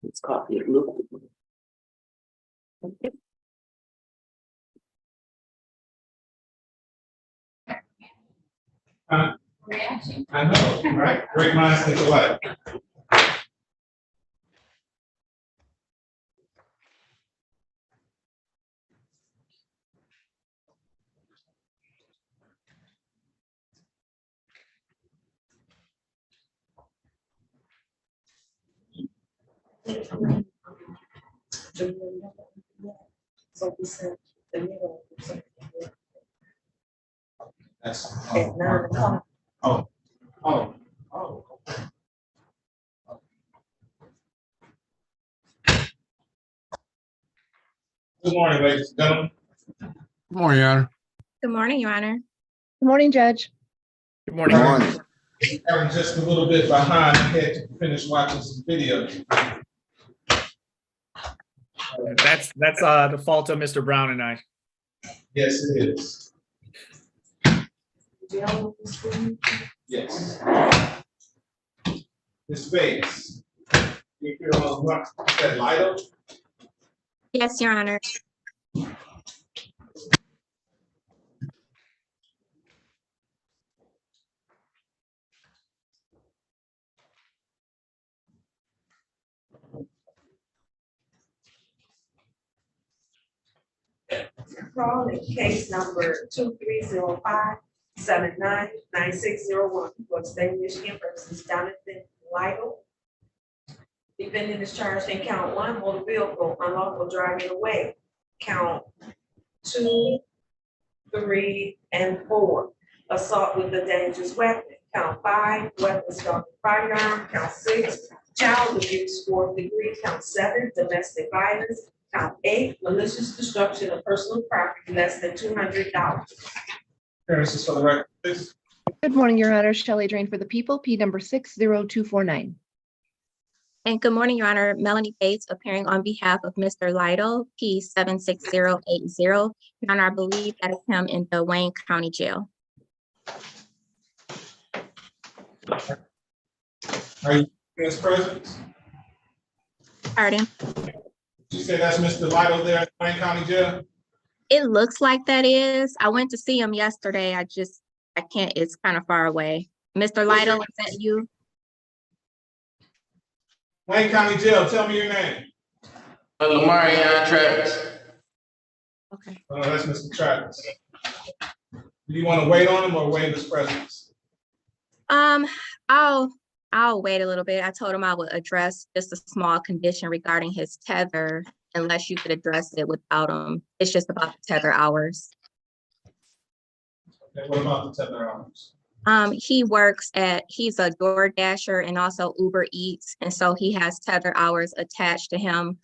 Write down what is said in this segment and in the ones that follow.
Let's copy it. Look. Okay. I know, right? Great minds think alike. So we said the middle. That's At 9 o'clock. oh. Good morning, ladies and gentlemen. Good morning, Your Honor. Good morning, Your Honor. Good morning, Judge. Good morning. I'm just a little bit behind. I had to finish watching some video. That's the fault of Mr. Brown and I. Yes, it is. Yes. Ms. Bates, you hear on what that light up? Yes, Your Honor. Call in case number 2305-799601 for state of Michigan versus Jonathan Lytle. Defendant is charged in count 1, motor vehicle, unlawful driving away. Count 2, 3, and 4, assault with a dangerous weapon. Count 5, weapons from firearm. Count 6, child abuse 4th degree. Count 7, domestic violence. Count 8, malicious destruction of personal property less than $200. Appearances for the record, please. Good morning, Your Honor. Shelley Drain for the people, P number 60249. And good morning, Your Honor. Melanie Bates appearing on behalf of Mr. Lytle, P 76080. Your Honor, I believe that is him in the Wayne County Jail. Are you in his presence? Pardon? You say that's Mr. Lytle there at Wayne County Jail? It looks like that is. I went to see him yesterday. I can't, it's kind of far away. Mr. Lytle, is that you? Wayne County Jail, tell me your name. Marion Travis. Okay. Oh, that's Mr. Travis. Do you want to wait on him or wait his presence? I'll wait a little bit. I told him I would address just a small condition regarding his tether, unless you could address it without him. It's just about the tether hours. Okay, what about the tether hours? He's a door dasher and also Uber Eats. And so he has tether hours attached to him.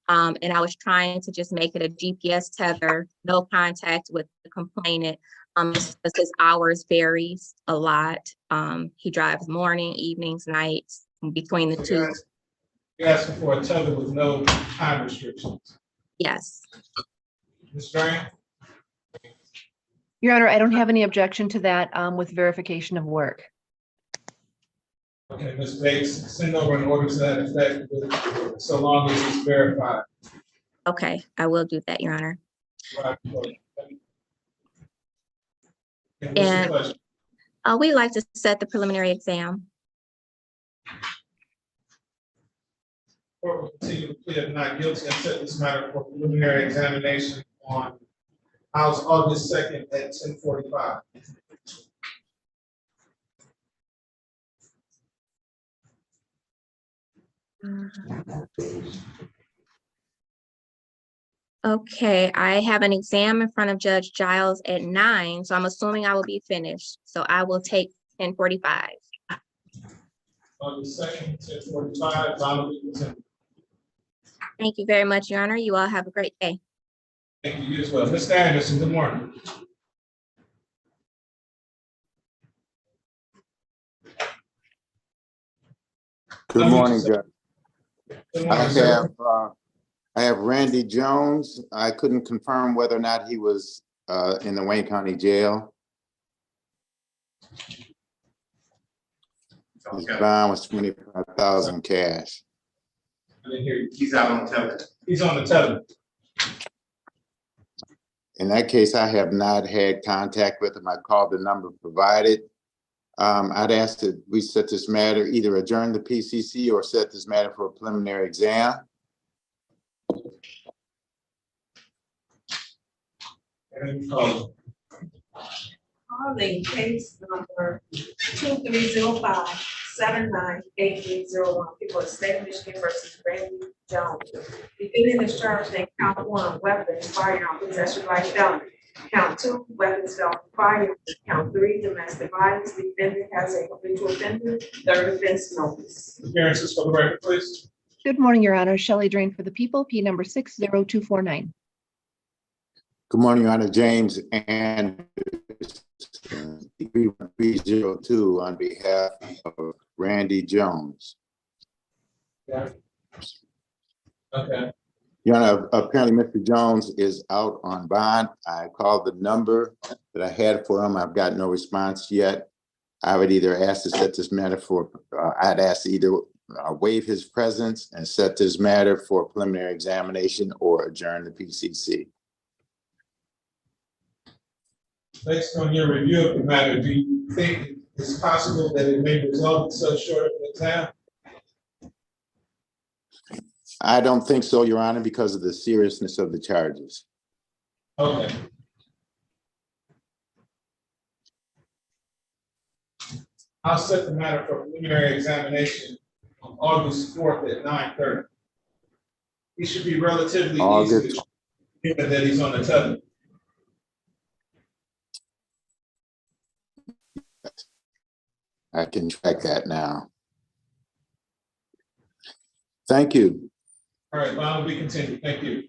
And I was trying to just make it a GPS tether, no contact with the complainant. Because his hours varies a lot. He drives morning, evenings, nights, between the two. You're asking for a tether with no time restrictions. Yes. Ms. Drain? Your Honor, I don't have any objection to that with verification of work. Okay, Ms. Bates, send over an order to that effect, so long as it's verified. Okay, I will do that, Your Honor. Right. And what's your pleasure? We'd like to set the preliminary exam. Court will continue to plead of not guilty and set this matter for preliminary examination on House August 2nd at 10:45. Okay, I have an exam in front of Judge Giles at 9, so I'm assuming I will be finished. So I will take 10:45. August 2nd, 10:45, Donald Wilkinson. Thank you very much, Your Honor. You all have a great day. Thank you, you as well. Mr. Anderson, good morning. Good morning, Judge. Good I morning, sir. have Randy Jones. I couldn't confirm whether or not he was in the Wayne County Jail. His bond was 25,000 cash. I didn't hear you. He's out on the tether. He's on the tether. In that case, I have not had contact with him. I called the number provided. I'd ask that we set this matter, either adjourn the PCC or set this matter for a preliminary exam. And call. Calling case number 2305-798801, people of the state of Michigan versus Randy Jones. Defendant is charged in count 1, weapons, firearm, possession by felony. Count 2, weapons, felony, firearm. Count 3, domestic violence. Defendant has a habitual offender, third offense notice. Appearances for the record, please. Good morning, Your Honor. Shelley Drain for the people, P number 60249. Good morning, Your Honor. James and 302 on behalf of Randy Jones. Yeah. Okay. Your Honor, apparently Mr. Jones is out on bond. I called the number that I had for him. I've got no response yet. I would either ask to set this matter for, I'd ask to either waive his presence and set this matter for preliminary examination or adjourn the PCC. Based on your review of the matter, do you think it's possible that it may result in so short of an exam? I don't think so, Your Honor, because of the seriousness of the charges. Okay. I'll set the matter for preliminary examination on August 4th at 9:30. He should be relatively easy, given that he's on the tether. I can track that now. Thank you. All right, Bob, we continue. Thank you.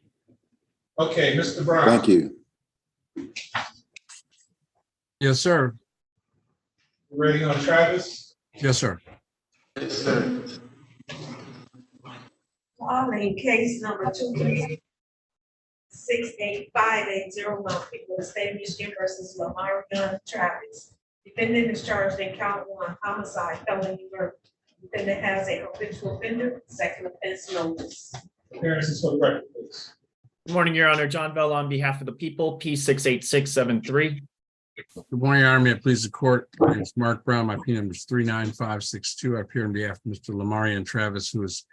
Okay, Mr. Brown. Thank you. Yes, sir. Ready on Travis? Yes, sir. Yes, sir. Calling case number 23685-801, people of the state of Michigan versus Lamar Travis. Defendant is charged in count 1, homicide, felony murder. Defendant has a habitual offender, second offense notice. Appearances for the record, please. Good morning, Your Honor. John Bell on behalf of the people, P 68673. Good morning, Your Honor. May it please the court. My name is Mark Brown. My P number is 39562. I appear on behalf of Mr. Lamarian Travis, who is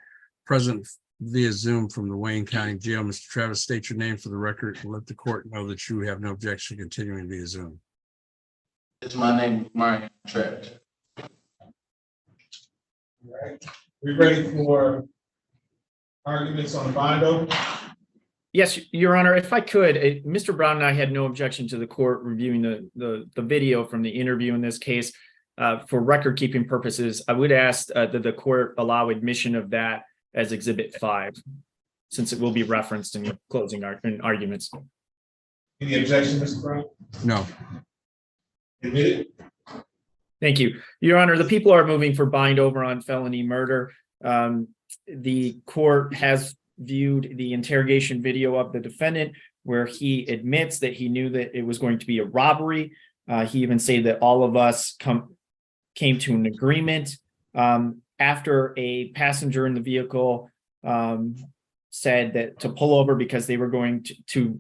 present via Zoom from the Wayne County Jail. Mr. Travis, state your name for the record and let the court know that you have no objection continuing via Zoom. It's my name, Marion Travis. All right. We ready for arguments on the bond over? Yes, Your Honor, if I could, Mr. Brown and I had no objection to the court reviewing the video from the interview in this case. For record keeping purposes, I would ask that the court allow admission of that as Exhibit 5, since it will be referenced in closing arguments. Any objection, Mr. Brown? No. Admitted. Thank you. Your Honor, the people are moving for bind over on felony murder. The court has viewed the interrogation video of the defendant where he admits that he knew that it was going to be a robbery. He even said that all of us came to an agreement after a passenger in the vehicle said that to pull over because they were going to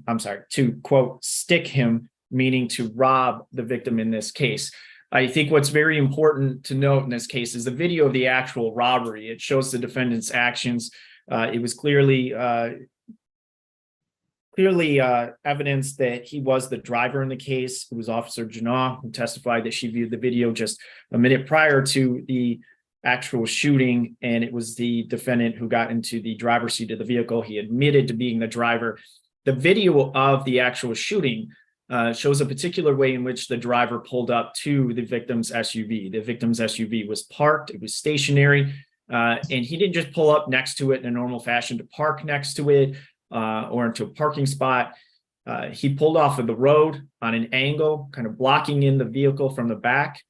quote, stick him, meaning to rob the victim in this case. I think what's very important to note in this case is the video of the actual robbery. It shows the defendant's actions. It was clearly evidence that he was the driver in the case. It was Officer Janah who testified that she viewed the video just a minute prior to the actual shooting, and it was the defendant who got into the driver's seat of the vehicle. He admitted to being the driver. The video of the actual shooting shows a particular way in which the driver pulled up to the victim's SUV. The victim's SUV was parked, it was stationary, and he didn't just pull up next to it in a normal fashion to park next to it or into a parking spot. He pulled off of the road on an angle, kind of blocking in the vehicle from the back,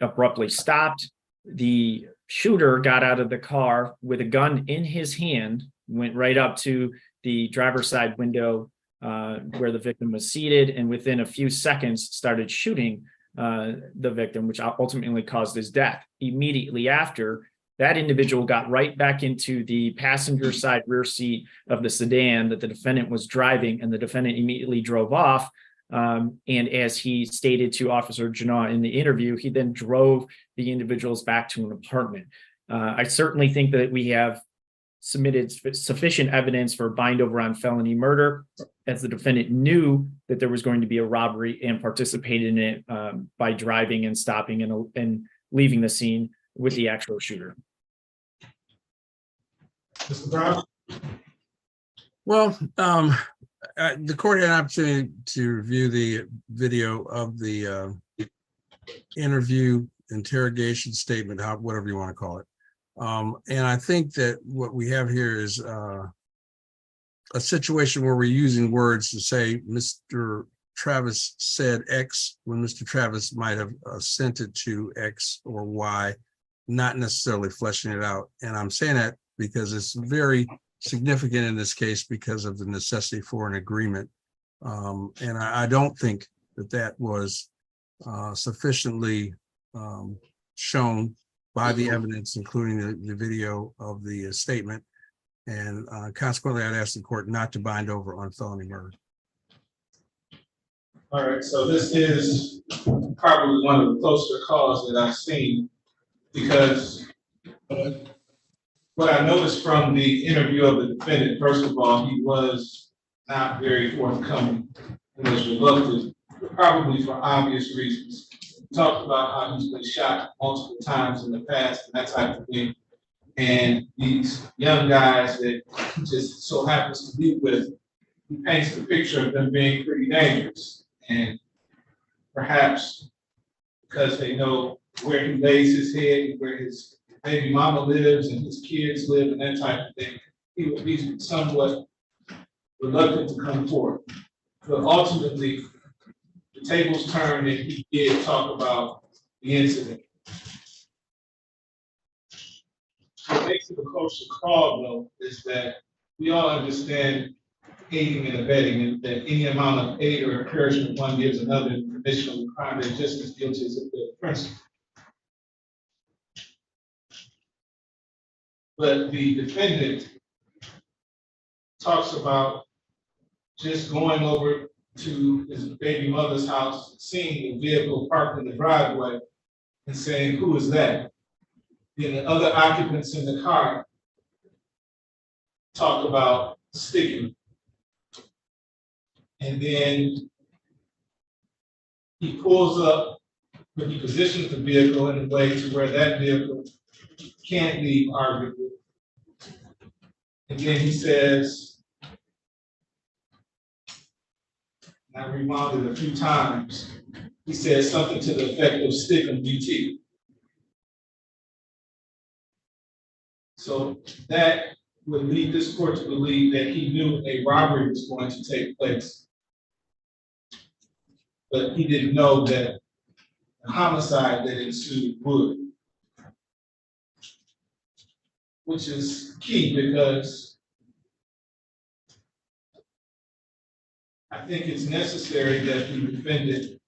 abruptly stopped. The shooter got out of the car with a gun in his hand, went right up to the driver's side window where the victim was seated, and within a few seconds started shooting the victim, which ultimately caused his death. Immediately after, that individual got right back into the passenger side rear seat of the sedan that the defendant was driving, and the defendant immediately drove off. And as he stated to Officer Janah in the interview, he then drove the individuals back to an apartment. I certainly think that we have submitted sufficient evidence for bind over on felony murder, as the defendant knew that there was going to be a robbery and participated in it by driving and stopping and leaving the scene with the actual shooter. Mr. Brown? Well, the court had an opportunity to review the video of the interview, interrogation statement, whatever you want to call it. And I think that what we have here is a situation where we're using words to say Mr. Travis said X when Mr. Travis might have assented to X or Y, not necessarily fleshing it out. And I'm saying that because it's very significant in this case because of the necessity for an agreement. And I don't think that that was sufficiently shown by the evidence, including the video of the statement. And consequently, I'd ask the court not to bind over on felony murder. All right, so this is probably one of the closer calls that I've seen, because what I noticed from the interview of the defendant, first of all, he was not very forthcoming and was reluctant, probably for obvious reasons. He talked about how he's been shot multiple times in the past and that type of thing. And these young guys that he just so happens to be with, he paints the picture of them being pretty dangerous. And perhaps because they know where he lays his head, where his baby mama lives and his kids live and that type of thing, he would be somewhat reluctant to come forward. But ultimately, the tables turned and he did talk about the incident. What makes it a closer call, though, is that we all understand aiding and abetting, and that any amount of aid or encouragement one gives another in the commission of a crime, they're just as guilty as if they're the principal. But the defendant talks about just going over to his baby mother's house, seeing the vehicle parked in the driveway, and saying, "Who is that?" Then the other occupants in the car talk about sticking. And then he pulls up, but he positions the vehicle in a way to where that vehicle can't leave arguably. And then he says, and I rewound it a few times, he says something to the effect of stick 'em DT. So that would lead this court to believe that he knew a robbery was going to take place. But he didn't know that the homicide that ensued would. Which is key, because I think it's necessary that the defendant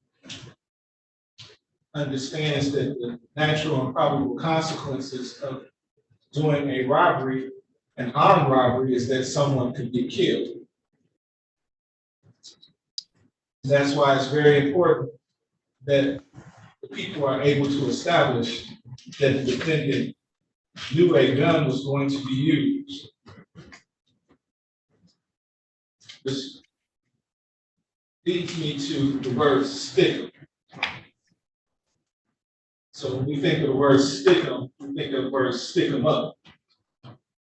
understands that the natural and probable consequences of doing a robbery, an armed robbery, is that someone could get killed. That's why it's very important that the people are able to establish that the defendant knew a gun was going to be used. Which leads me to the word stick 'em. So when we think of the word stick 'em, we think of the word stick 'em up,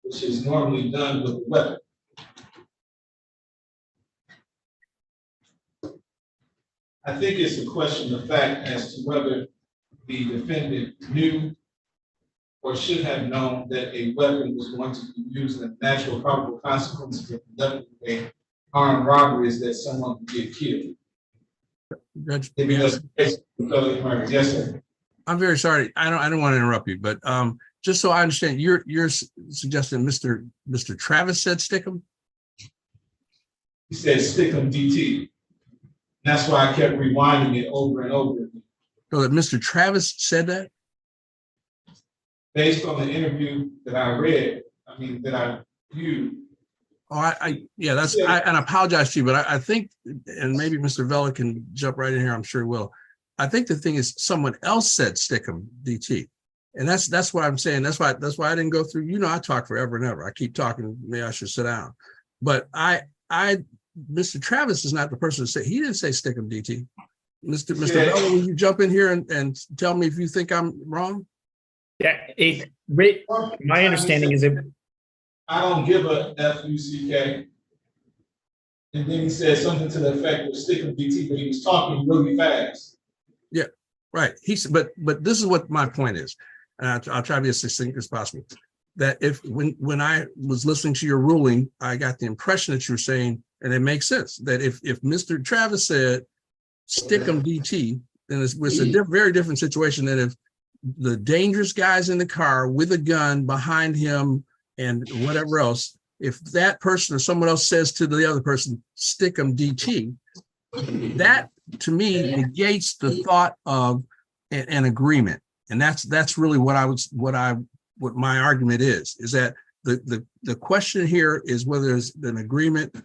which is normally done with a weapon. I think it's a question of fact as to whether the defendant knew or should have known that a weapon was going to be used, and the natural probable consequences of conducting a armed robbery is that someone could get killed. Judge, If it doesn't, it's felony murder. Yes, sir. I'm very sorry. I don't want to interrupt you, but just so I understand, you're suggesting Mr. Travis said stick him? He said stick him DT. That's why I kept rewinding it over and over again. So that Mr. Travis said that? Based on the interview that I read, that I viewed. Oh, yeah, and I apologize to you, but I think, and maybe Mr. Vella can jump right in here, I'm sure he will. I think the thing is someone else said stick him DT. And that's what I'm saying. That's why I didn't go through, I talk forever and ever. I keep talking, maybe I should sit down. But Mr. Travis is not the person to say, he didn't say stick him DT. Mr. Vella, will you jump in here and tell me if you think I'm wrong? Yeah, my understanding is that I don't give a F-U-C-K. And then he said something to the effect of stick him DT, but he was talking really fast. Yeah, right. But this is what my point is, and I'll try to be as succinct as possible. That when I was listening to your ruling, I got the impression that you were saying, and it makes sense, that if Mr. Travis said stick him DT, then it's a very different situation than if the dangerous guys in the car with a gun behind him and whatever else, if that person or someone else says to the other person, stick them DT, that to me negates the thought of an agreement. And that's really what my argument is that the question here is whether there's an agreement,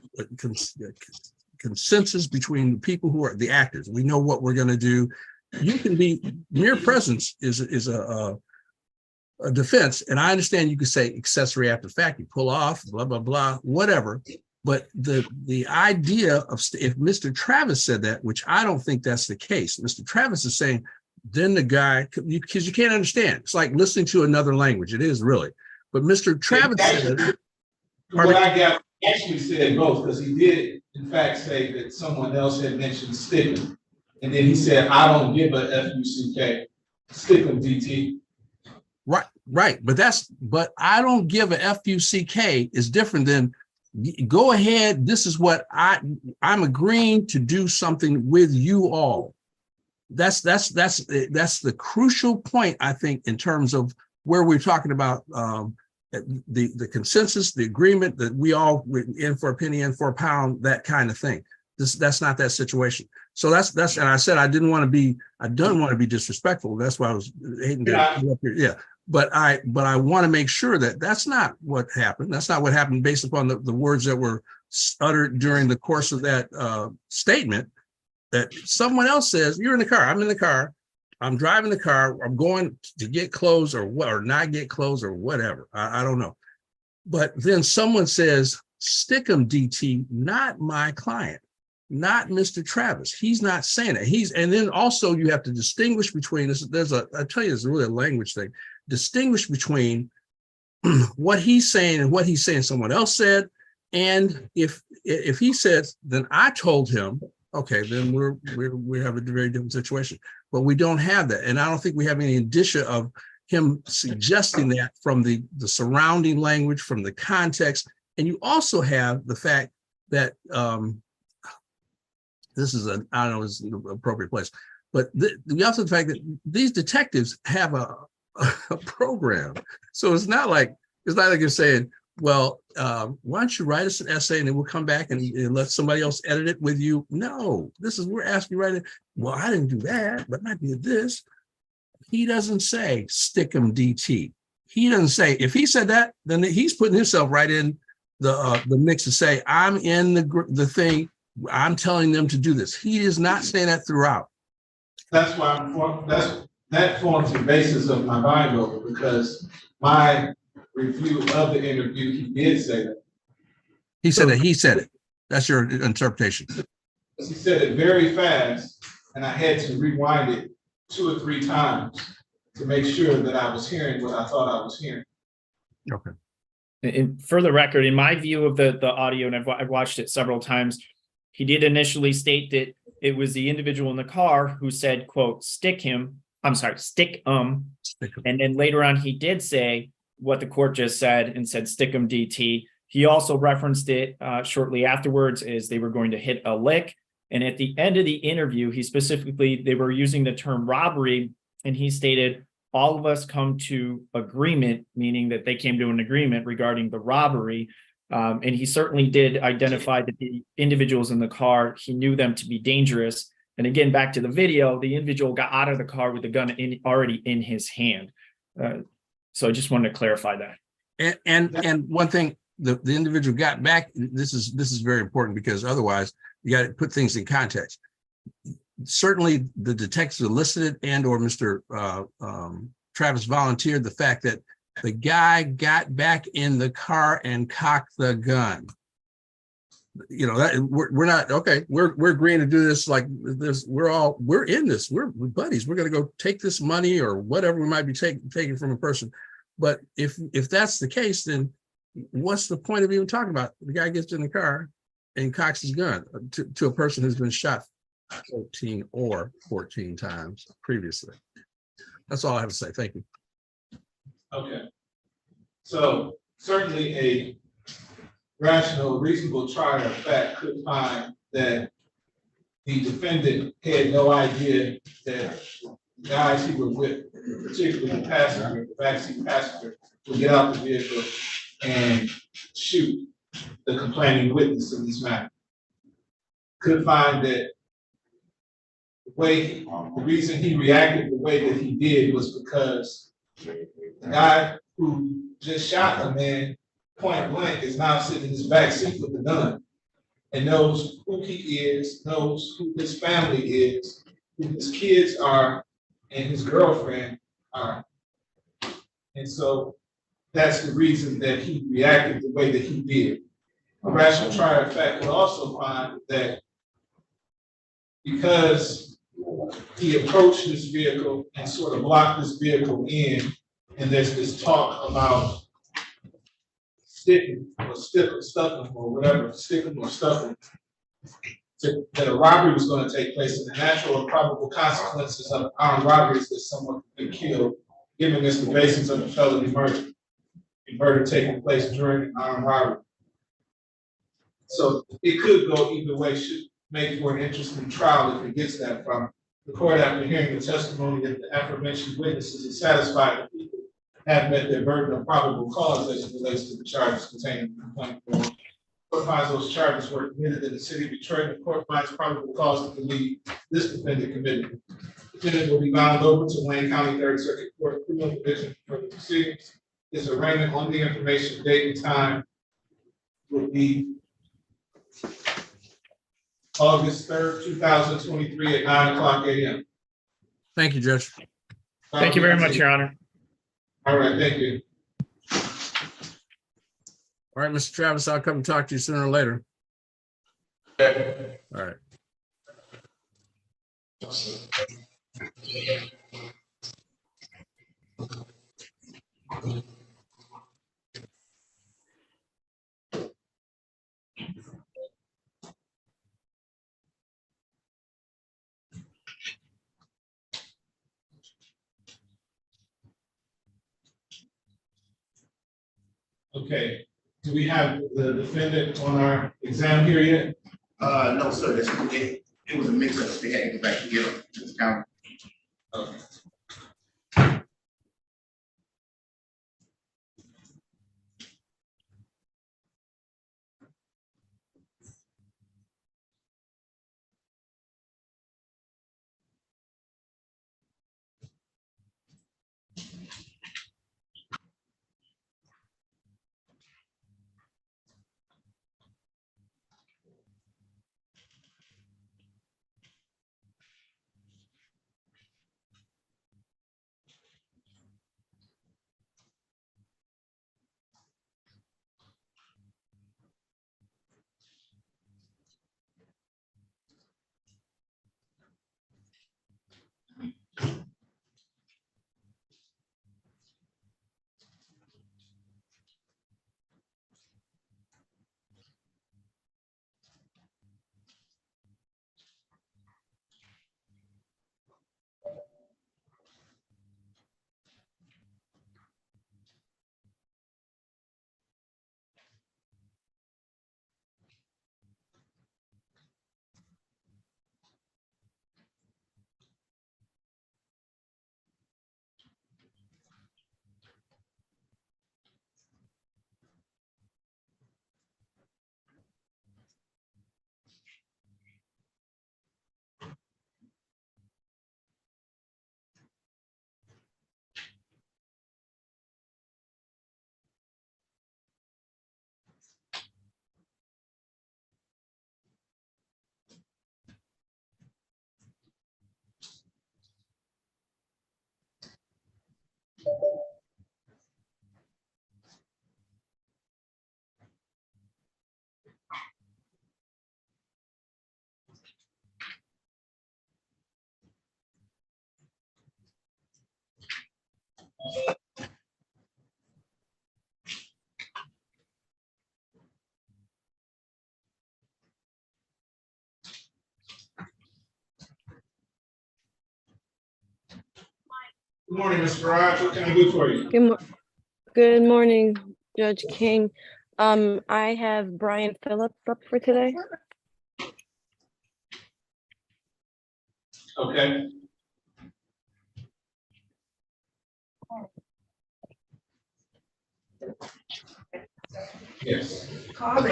consensus between the people who are the actors. We know what we're going to do. You can be mere presence is a defense, and I understand you could say accessory after fact, you pull off, blah blah blah, whatever. But the idea of if Mr. Travis said that, which I don't think that's the case, Mr. Travis is saying, then the guy, because you can't understand. It's like listening to another language. It is really. But Mr. Travis said, what I got actually said both, because he did in fact say that someone else had mentioned stick him. And then he said, I don't give a F-U-C-K, stick him DT. Right. But I don't give a F-U-C-K is different than go ahead. This is what I'm agreeing to do something with you all. That's the crucial point, I think, in terms of where we're talking about the consensus, the agreement that we all in for a penny, in for a pound, that kind of thing. That's not that situation. So that's and I said I don't want to be disrespectful. That's why I was hating to come up here. Yeah. But I want to make sure that that's not what happened. That's not what happened based upon the words that were uttered during the course of that statement. That someone else says, you're in the car, I'm in the car, I'm driving the car, I'm going to get clothes or not get clothes or whatever. I don't know. But then someone says, stick him DT, not my client, not Mr. Travis. He's not saying that. And then also you have to distinguish between this. I tell you, it's really a language thing. Distinguish between what he's saying and what he's saying someone else said. And if he says, then I told him, okay, then we have a very different situation. But we don't have that. And I don't think we have any indicia of him suggesting that from the surrounding language, from the context. And you also have the fact that this is I don't know, is an appropriate place, but we also have the fact that these detectives have a program. So it's not like you're saying, well, why don't you write us an essay and then we'll come back and let somebody else edit it with you? No, we're asking you to write it. Well, I didn't do that, but I did this. He doesn't say stick him DT. He doesn't say, if he said that, then he's putting himself right in the mix to say, I'm in the thing, I'm telling them to do this. He is not saying that throughout. That's why that forms the basis of my Bible, because my review of the interview, he did say that. He said it. That's your interpretation. He said it very fast, and I had to rewind it 2 or 3 times to make sure that I was hearing what I thought I was hearing. Okay. And for the record, in my view of the audio, and I've watched it several times, he did initially state that it was the individual in the car who said, quote, stick 'em. And then later on, he did say what the court just said and said, stick 'em DT. He also referenced it shortly afterwards as they were going to hit a lick. And at the end of the interview, they were using the term robbery, and he stated, all of us come to agreement, meaning that they came to an agreement regarding the robbery. And he certainly did identify that the individuals in the car, he knew them to be dangerous. And again, back to the video, the individual got out of the car with the gun already in his hand. So I just wanted to clarify that. And one thing, the individual got back, this is very important because otherwise you got to put things in context. Certainly the detectives elicited and or Mr. Travis volunteered the fact that the guy got back in the car and cocked the gun. You know, that we're not okay. We're agreeing to do this like this. We're in this. We're buddies. We're going to go take this money or whatever we might be taking from a person. But if that's the case, then what's the point of even talking about it? The guy gets in the car and cocks his gun to a person who's been shot 14 or 14 times previously. That's all I have to say. Thank you. Okay. So certainly a rational, reasonable trier of fact could find that the defendant had no idea that the guys he was with, particularly the passenger, the backseat passenger, would get out the vehicle and shoot the complaining witness in this matter. Could find that the reason he reacted the way that he did was because the guy who just shot the man point blank is now sitting in his back seat with the gun and knows who he is, knows who his family is, who his kids are, and his girlfriend are. And so that's the reason that he reacted the way that he did. A rational trier of fact would also find that because he approached this vehicle and sort of blocked this vehicle in, and there's this talk about sticking or stuffing or whatever, sticking or stuffing, that a robbery was going to take place, and the natural and probable consequences of armed robbery is that someone could be killed, given this the basis of a felony murder, a murder taking place during an armed robbery. So it could go either way, should make for an interesting trial if it gets that far. The court, after hearing the testimony of the aforementioned witnesses, is satisfied that people have met their burden of probable cause as it relates to the charges contained in the complaint form. The court finds those charges were committed in the city of Detroit. The court finds probable cause to believe this defendant committed it. The defendant will be bound over to Wayne County Third Circuit Court Criminal Division for the proceedings. His arraignment on the information, date, and time will be August 3rd, 2023 at 9:00 a.m. Thank you, Judge. Thank you very much, Your Honor. All right, thank you. All right, Mr. Travis, I'll come and talk to you sooner or later. Okay. All right. Okay, do we have the defendant on our exam here yet? No, sir, it was a mix up. They had to go back to get them to the county. Okay. Good morning, Mr. Barrage. What can I do for you? Good morning, Judge King. I have Brian Phillips up for today. Okay. Yes. Calling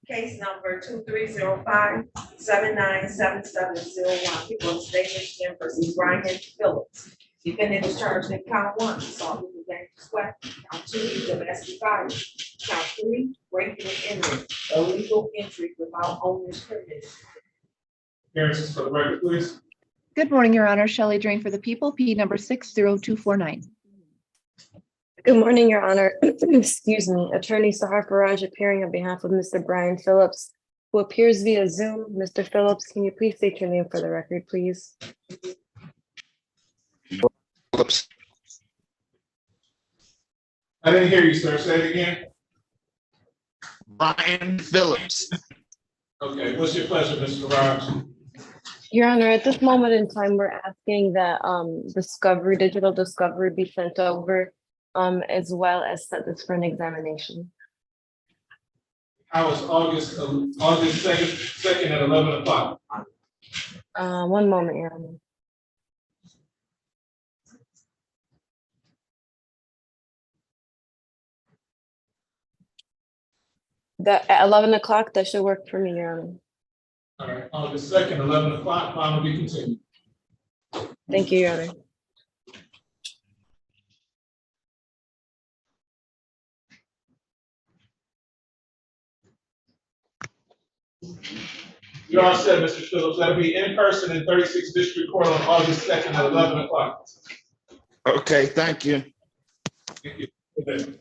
case number 2305-797701. People of the state of Michigan versus Brian Phillips. Defendant is charged in count 1, assault with a dangerous weapon. Count 2, domestic violence. Count 3, breaking and entering, illegal entry without owner's permission. Appearances for the record, please. Good morning, Your Honor. Shelley Drain for the people, P number 60249. Good morning, Your Honor. Excuse me. Attorney Sahar Faraj appearing on behalf of Mr. Brian Phillips, who appears via Zoom. Mr. Phillips, can you please state your name for the record, please? Phillips. I didn't hear you, sir. Say it again. Brian Phillips. Okay, what's your pleasure, Mr. Barrage? Your Honor, at this moment in time, we're asking that digital discovery be sent over, as well as set this for an examination. How is August 2nd at 11 o'clock? One moment, Your Honor. At 11 o'clock, that should work for me, Your Honor. All right, August 2nd, 11 o'clock, file will be continued. Thank you, Your Honor. You're all set, Mr. Phillips. That'll be in person in 36th District Court on August 2nd at 11 o'clock. Okay, thank you. Thank you. Good day.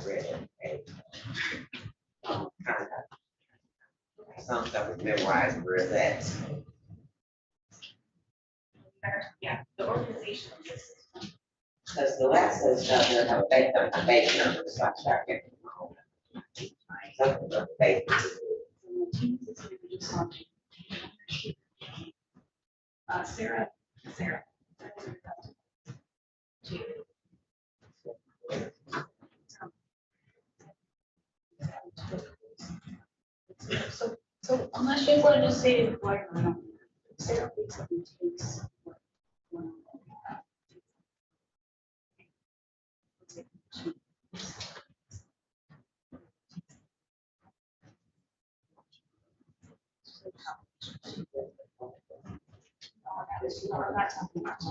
read it. Kind of. Some stuff was memorized, where that. Yeah, the organization. Because the last one stuff, there have a bank number, so I start getting my own. Something about the bank. Sarah. So unless you want to just say it like, Sarah basically takes. I'm not talking about.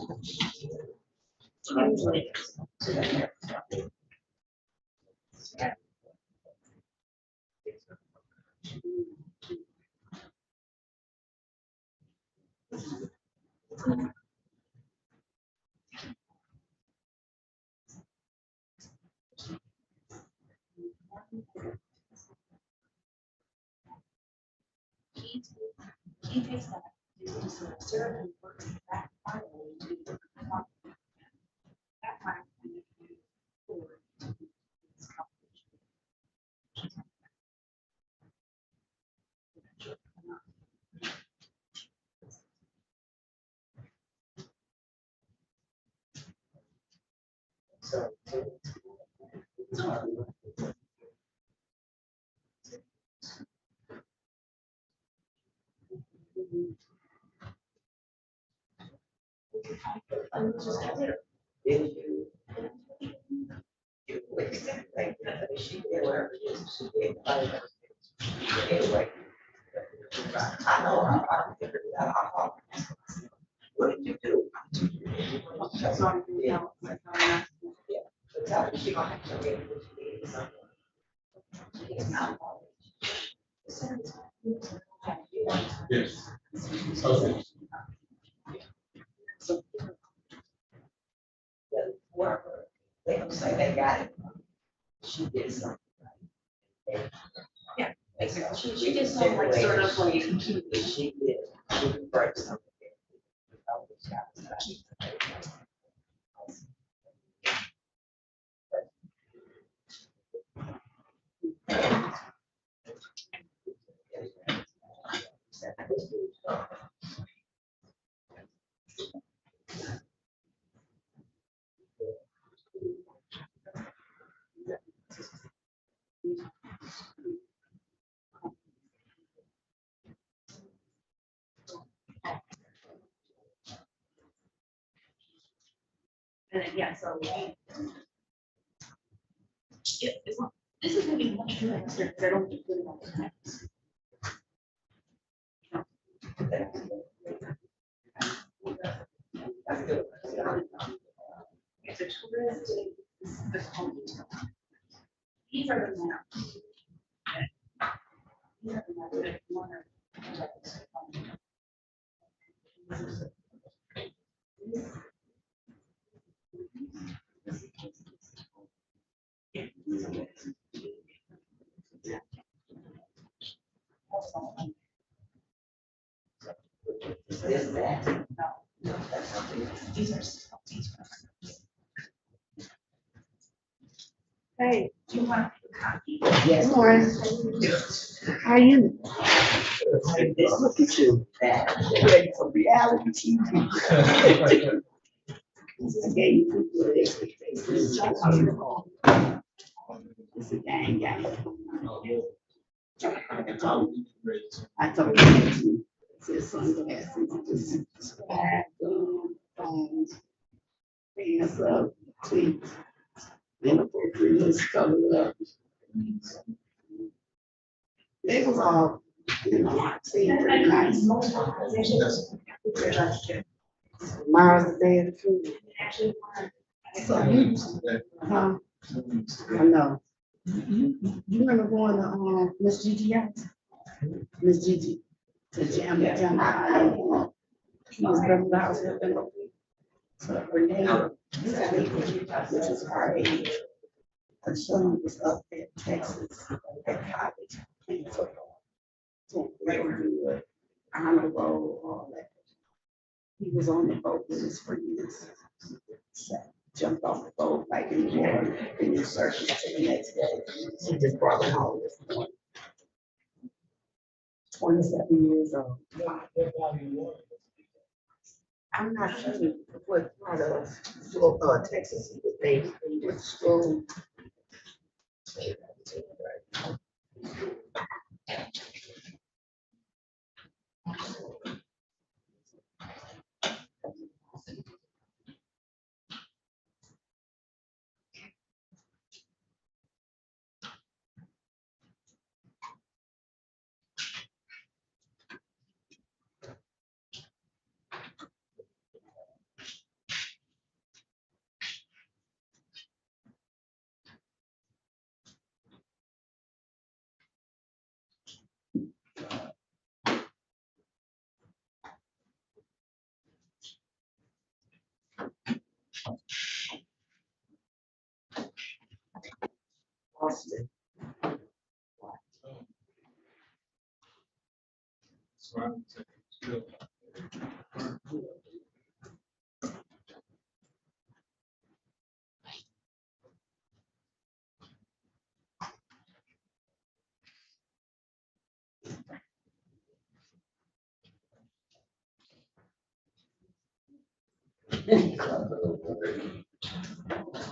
He takes that. Sarah and works back finally to that time. She did whatever it is, she did. Anyway. I know, I figured it out. What did you do? That's all you know. Yeah, but tell her she gonna have to read what she did. It's not. Yes. Okay. Whatever, they don't say they got it. She did something. Yeah. She did something like sort of like. She did, she did break something. And then, yeah, so. Yeah, this is gonna be much more because I don't do good enough times. It's a tourist. These are the maps. These are the maps that want Is that? These are. Hey, do you want a copy? Yes. How are you? Look at you. Ready for reality TV. Okay, you put the expectations. It's a gang gang. I told you. It's sunglasses. Swag, phones, hands up, tweets. Inappropriate covered up. It was all, you know, seemed pretty nice. Mars is there too. So you, I know. You remember going to Miss Gigi house? Miss Gigi to jam that jam. She was from the house up in so Renee, which is our age. Her son was up in Texas at college playing football. So real good, honorable, all that. He was on the boat with his friends. Jumped off the boat like in the water, and he searched to the next day. He just brought it home this morning. 27 years old. I'm not sure what part of Texas he was based in, what school. Austin.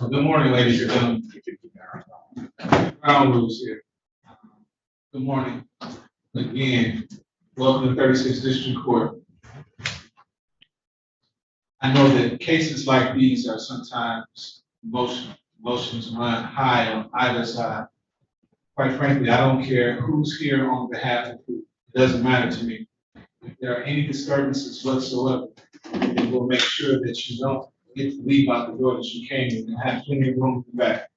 Good morning, ladies and gentlemen. Ground rules here. Good morning. Again, welcome to 36th District Court. I know that cases like these are sometimes emotions run high on either side. Quite frankly, I don't care who's here on behalf of who. It doesn't matter to me. If there are any disturbances whatsoever, then we'll make sure that you don't get to leave out the door that you came in and have plenty of room in the back.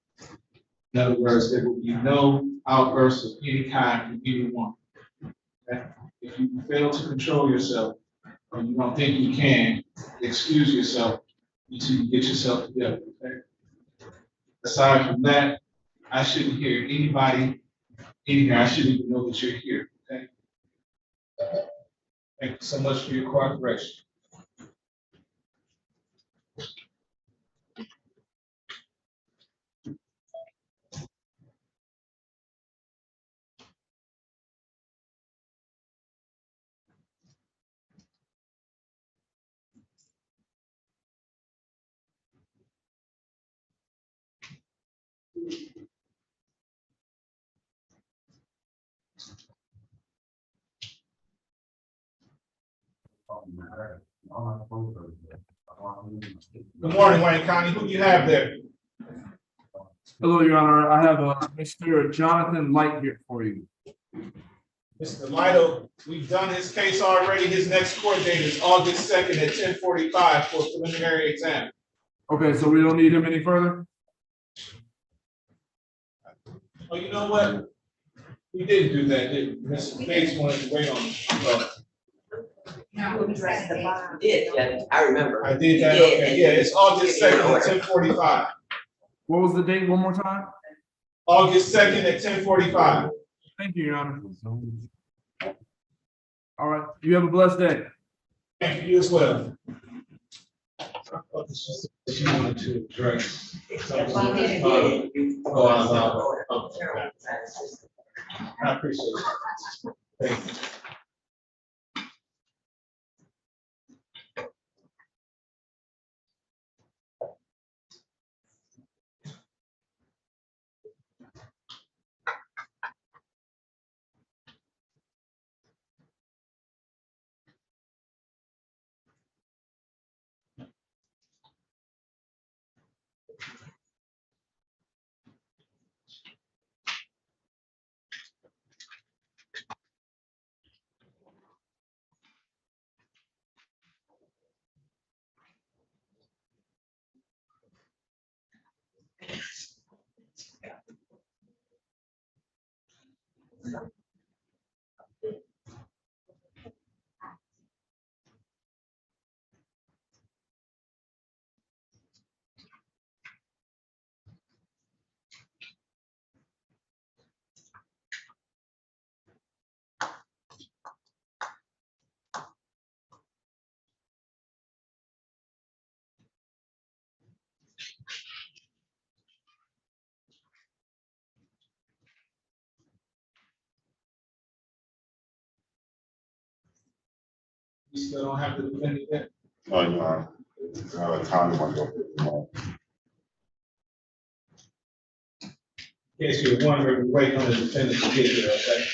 In other words, there will be no outbursts of any kind from anyone. Okay? If you fail to control yourself, or you don't think you can, excuse yourself until you get yourself together. Okay? Aside from that, I shouldn't hear anybody in here. I shouldn't even know that you're here. Okay? Thank you so much for your cooperation. Good morning, Wayne County. Who do you have there? Hello, Your Honor. I have Mr. Jonathan Light here for you. Mr. Lido, we've done his case already. His next court date is August 2nd at 10:45 for preliminary exam. Okay, so we don't need him any further? Oh, you know what? We didn't do that, did we? Mr. Bates wanted to wait on it. So Yeah, I remember. I did that. Okay, yeah, it's August 2nd at 10:45. What was the date one more time? August 2nd at 10:45. Thank you, Your Honor. All right, you have a blessed day. Thank you, you as well. She wanted to address. Go out. Okay. I appreciate it. Thank you. We still don't have the defendant yet? Oh, no. Tommy want to go. In case you're wondering, we wait on the defendant to get here, okay?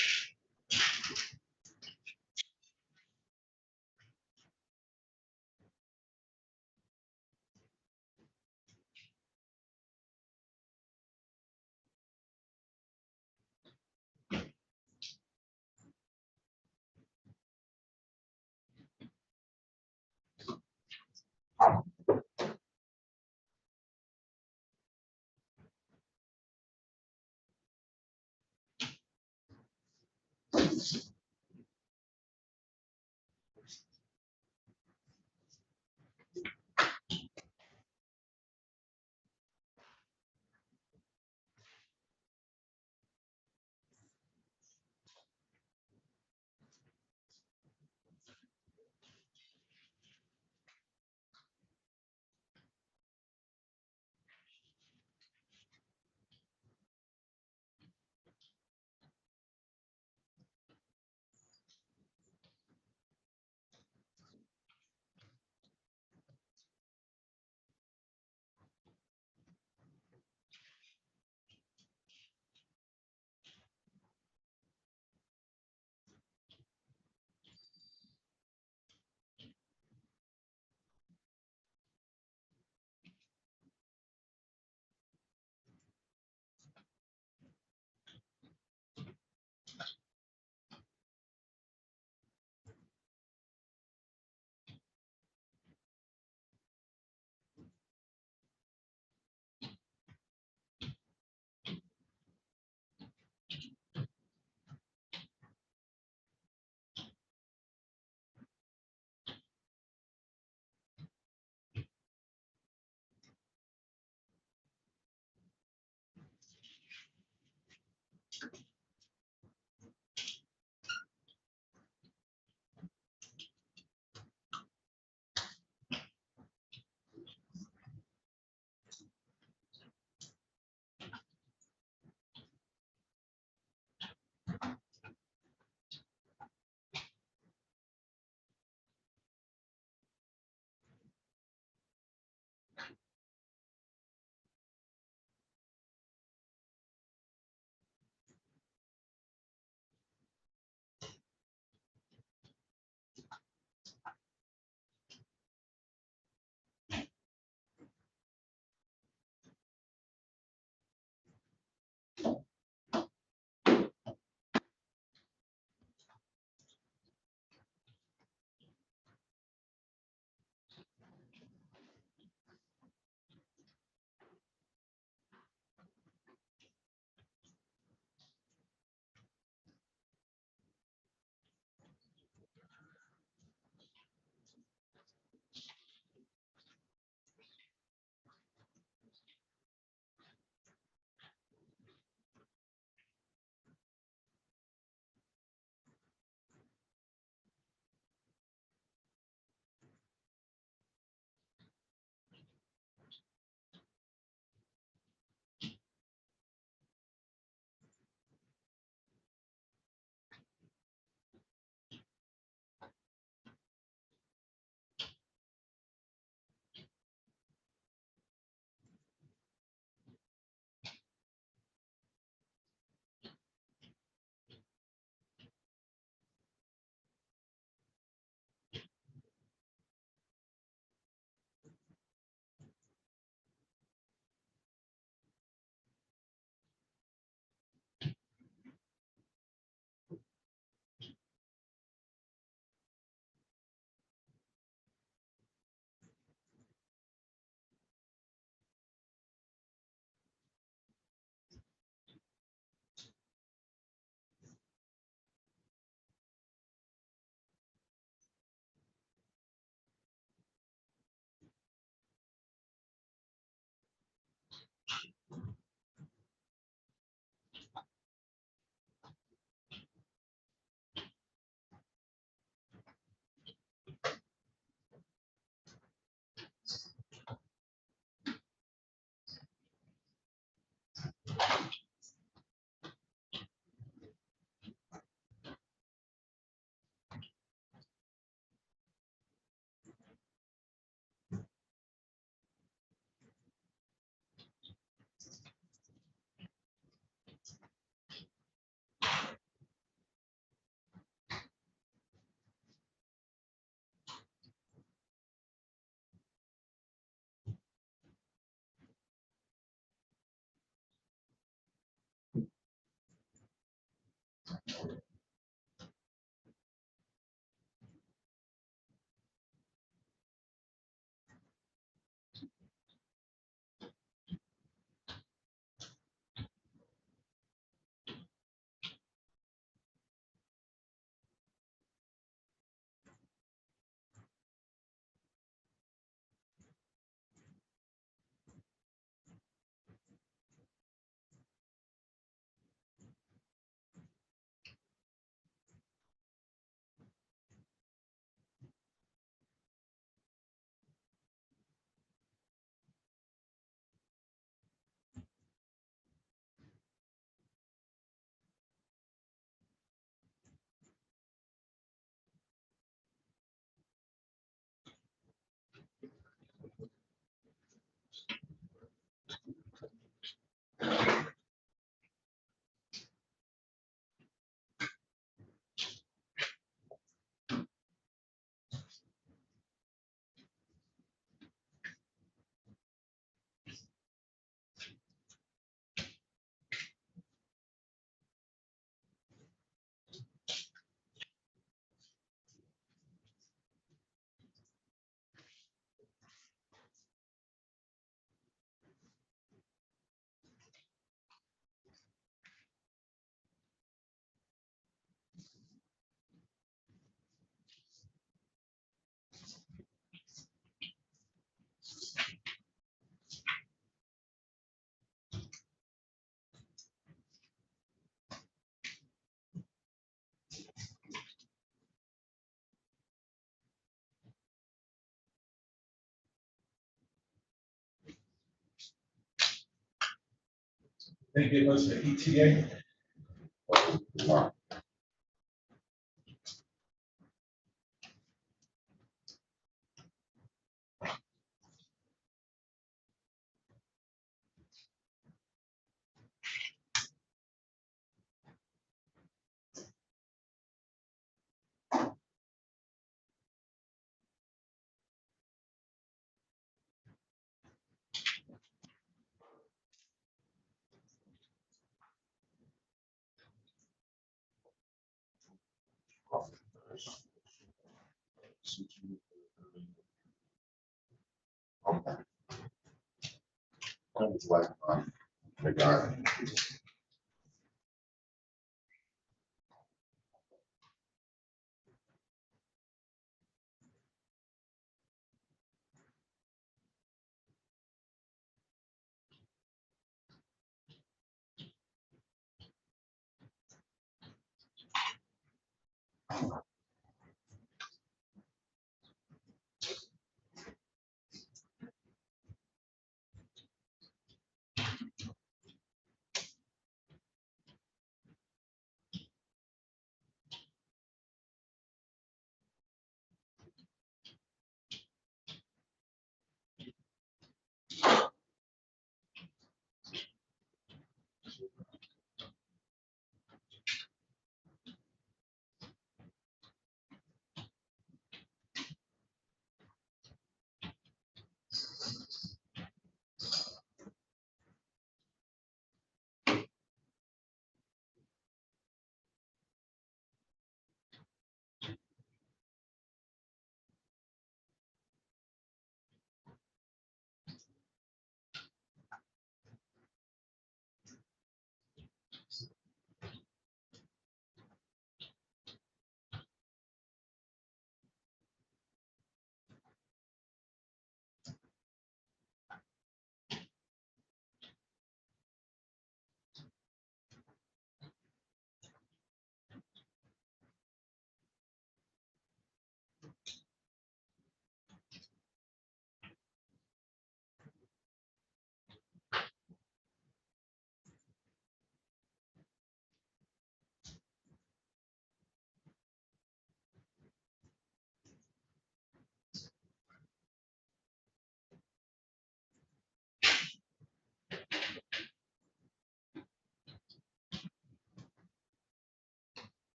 They give us the ETA.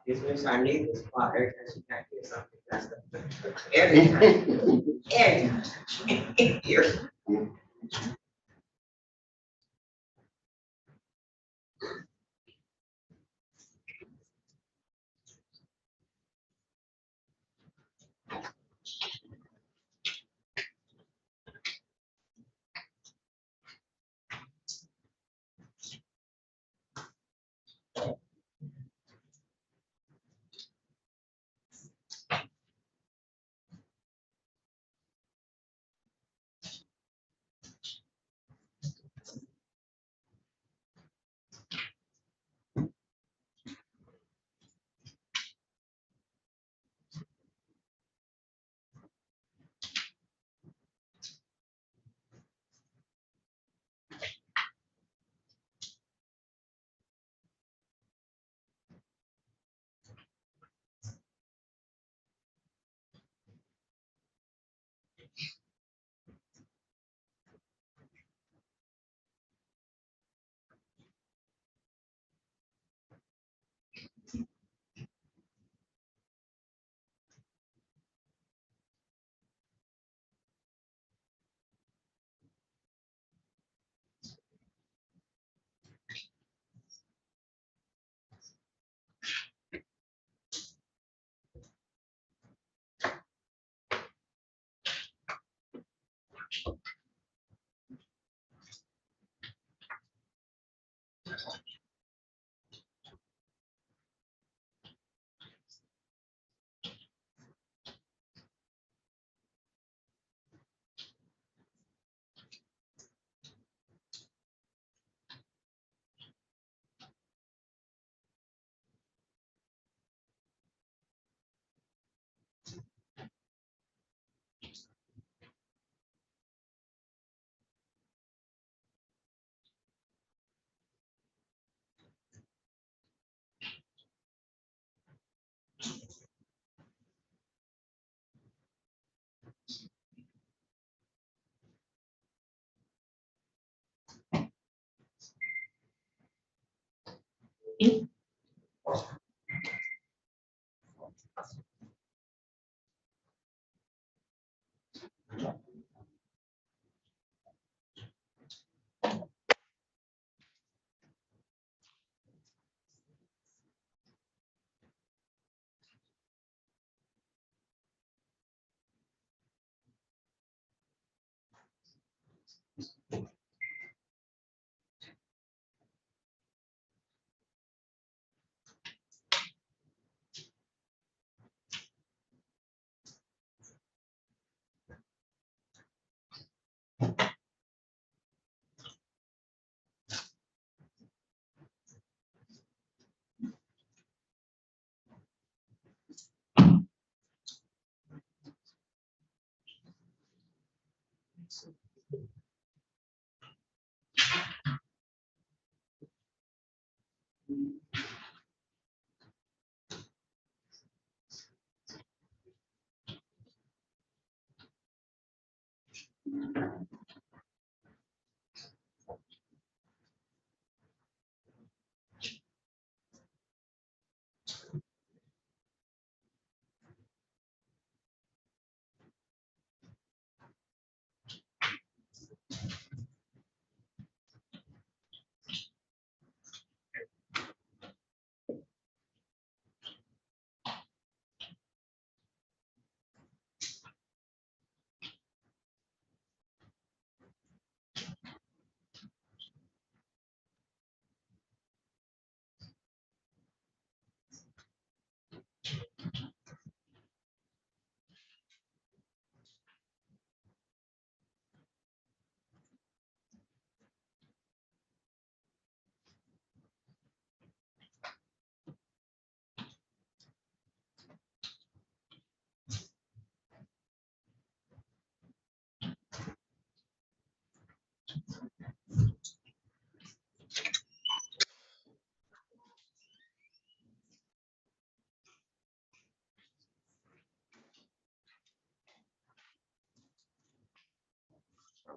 This is our neighbor's part, every time she can't hear something, that's the, every time, every time. She can't hear.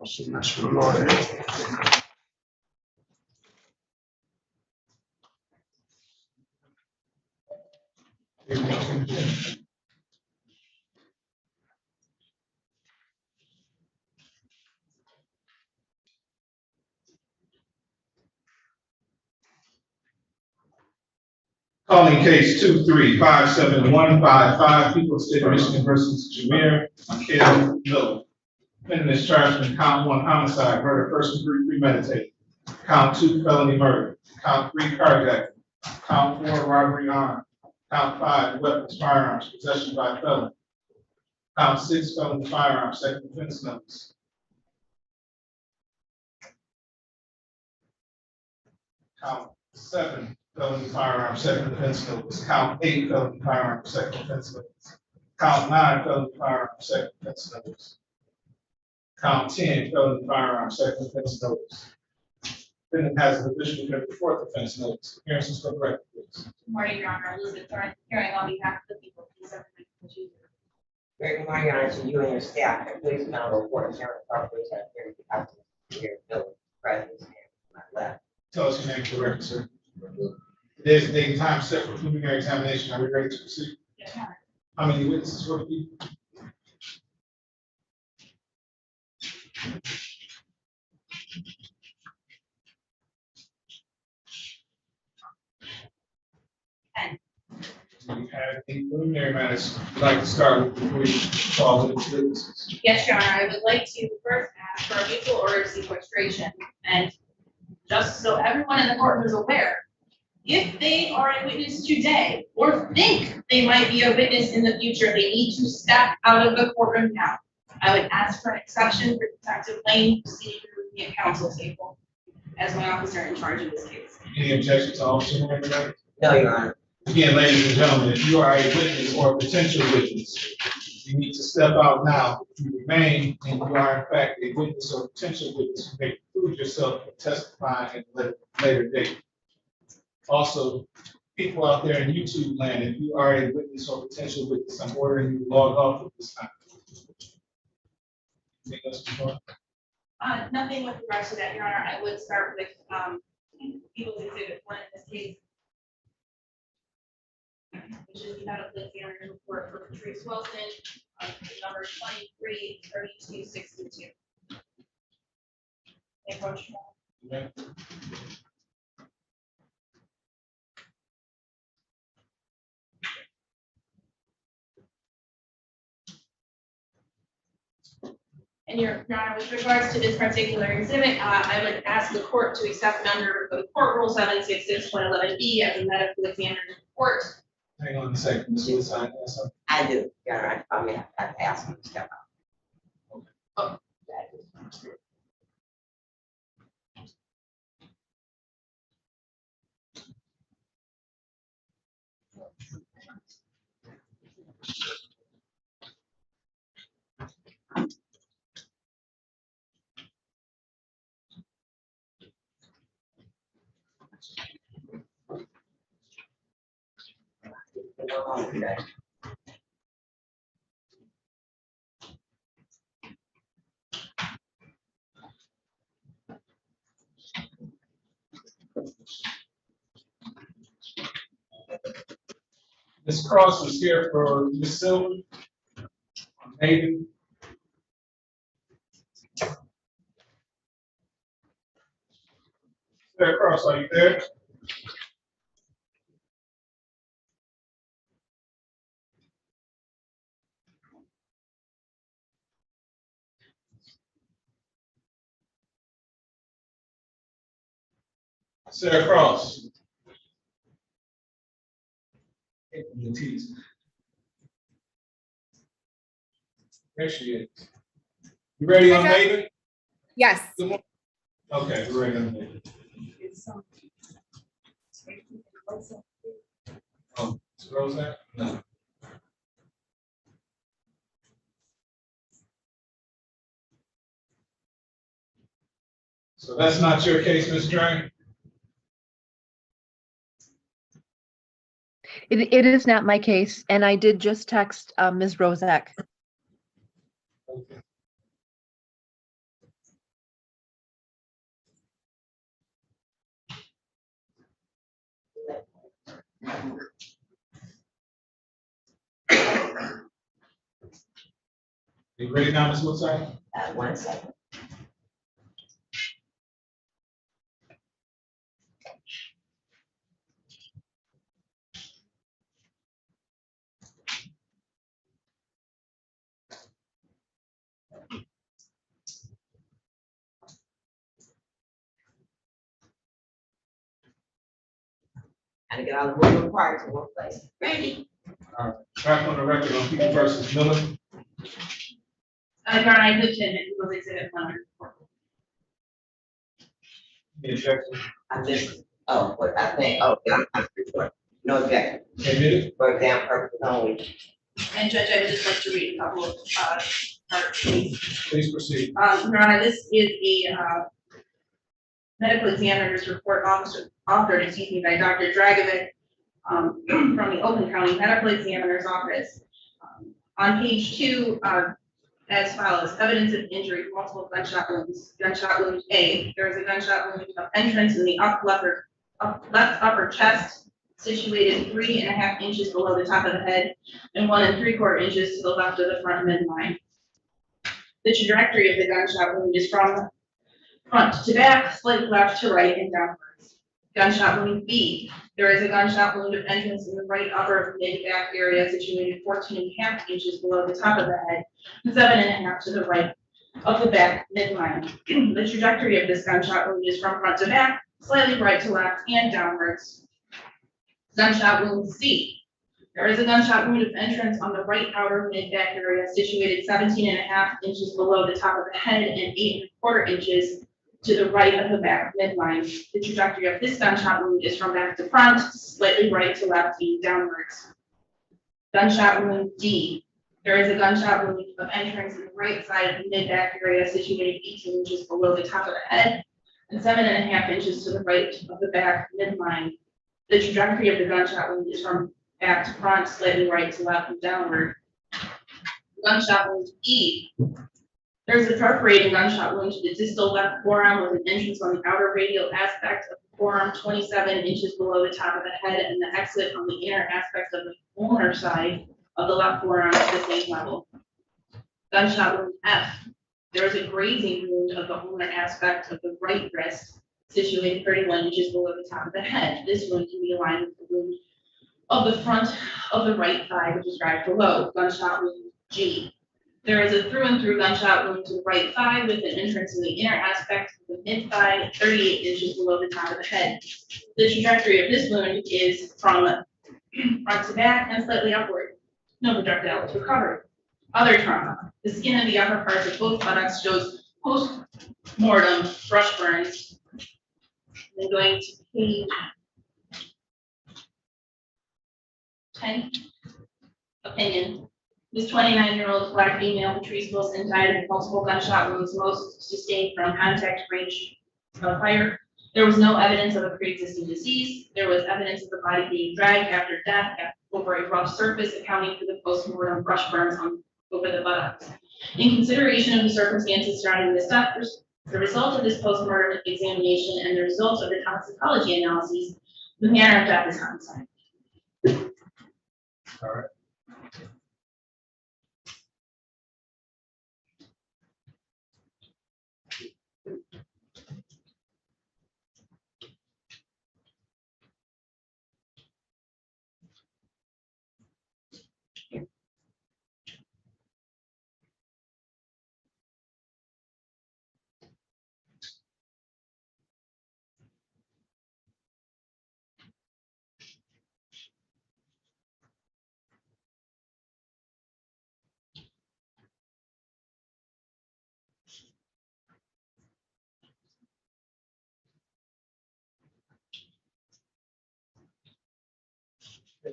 She must be more. Calling case 2357155, People of the State of Michigan versus Jameer Michael Miller. Defendant is charged in count 1 homicide, murder, first degree premeditated. Count 2 felony murder. Count 3 carjacking. Count 4 robbery armed. Count 5 weapons, firearms, possession by felon. Count 6 felony firearms, second offense notice. Count 7 felony firearm, second offense notice. Count 8 felony firearm, second offense notice. Count 9 felony firearm, second offense notice. Count 10 felony firearm, second offense notice. Defendant has an additional 4th offense notice. Appearances for the record, please. Good morning, Your Honor. Elizabeth Thorne, hearing on behalf of the people. Please have the mic. Very good morning, Your Honor, to you and your staff. And please now report Sheriff Carpenter here to Bill President and my left. Tell us your name for the record, sir. Today's the date and time set for preliminary examination. Are we ready to proceed? Yes, Your Honor. How many witnesses will be? Do you have any preliminary matters you'd like to start with before we call the witnesses? Yes, Your Honor. I would like to first ask for a mutual order of sequestration. And just so everyone in the courtroom is aware, if they are a witness today or think they might be a witness in the future, they need to step out of the courtroom now. I would ask for an exception for Detective Lane to see through the counsel table as my officer in charge of this case. Any objection to Officer Moore? No, Your Honor. Again, ladies and gentlemen, if you are a witness or a potential witness, you need to step out now. If you remain and you are in fact a witness or potential witness, you may prove yourself and testify at a later date. Also, people out there in YouTube land, if you are a witness or potential witness, I'm ordering you to log off at this time. Anything else before? Nothing with regards to that, Your Honor. I would start with People's Exhibit 1 in this case, which is the medical examiner's report for Patrice Wilson, number 233262. Okay. And Your Honor, with regards to this particular exhibit, I would ask the court to accept under the court rule 766.11B as a medical examiner's report. Hang on a second, Ms. Woodside. I do, Your Honor. I mean, I have to ask him to step out. Oh. Ms. Cross is here for Ms. Silver. Hayden. Sarah Cross, are you there? Sarah Cross. There she is. You ready on David? Yes. Okay, we're ready on David. Oh, is Rose there? No. So that's not your case, Ms. Drain? It is not my case, and I did just text Ms. Rozak. Okay. You ready now, Ms. Woodside? 1 second. And to get all the rules required to one place. Ready? Back on the record on People versus Miller. Your Honor, I moved to admit People's Exhibit 104. Any objection? I missed, oh, what I think, oh, yeah, I'm report. No objection. Admitted. For exam purposes only. And Judge, I would just like to read a couple of parts, please. Please proceed. Your Honor, this is a medical examiner's report authored, excuse me, by Dr. Dragovic from the Oakland County Medical Examiner's Office. On page 2, as follows: evidence of injury, multiple gunshot wounds. Gunshot wound A, there is a gunshot wound of entrance in the left upper chest, situated 3.5 inches below the top of the head and 1 3/4 inches to the left of the front midline. The trajectory of the gunshot wound is from front to back, slightly left to right, and downwards. Gunshot wound B, there is a gunshot wound of entrance in the right upper mid-back area, situated 14.5 inches below the top of the head and 7.5 to the right of the back midline. The trajectory of this gunshot wound is from front to back, slightly right to left, and downwards. Gunshot wound C, there is a gunshot wound of entrance on the right outer mid-back area, situated 17.5 inches below the top of the head and 8.25 inches to the right of the back midline. The trajectory of this gunshot wound is from back to front, slightly right to left, and downwards. Gunshot wound D, there is a gunshot wound of entrance in the right side of the mid-back area, situated 18 inches below the top of the head and 7.5 inches to the right of the back midline. The trajectory of the gunshot wound is from back to front, slightly right to left, and downward. Gunshot wound E, there is a perforating gunshot wound to the distal left forearm with an entrance on the outer radial aspect of the forearm, 27 inches below the top of the head, and the exit on the inner aspect of the ulnar side of the left forearm at the same level. Gunshot wound F, there is a grazing wound of the ulnar aspect of the right wrist, situated 31 inches below the top of the head. This wound can be aligned with the wound of the front of the right thigh, which is described below. Gunshot wound G, there is a through and through gunshot wound to the right thigh with an entrance in the inner aspect of the mid thigh, 38 inches below the top of the head. The trajectory of this wound is from front to back and slightly upward. No projectile was recovered. Other trauma, the skin of the upper parts of both buttocks shows post-mortem brush burns. Then going to page 10, opinion. This 29-year-old Black female, Patrice Wilson, died of multiple gunshot wounds, most sustained from contact range of fire. There was no evidence of a pre-existing disease. There was evidence of the body being dragged after death over a rough surface, accounting for the post-mortem brush burns over the buttocks. In consideration of the circumstances surrounding this death, the result of this post-mortem examination and the result of the toxicology analyses, the manner of death is homicide. All right.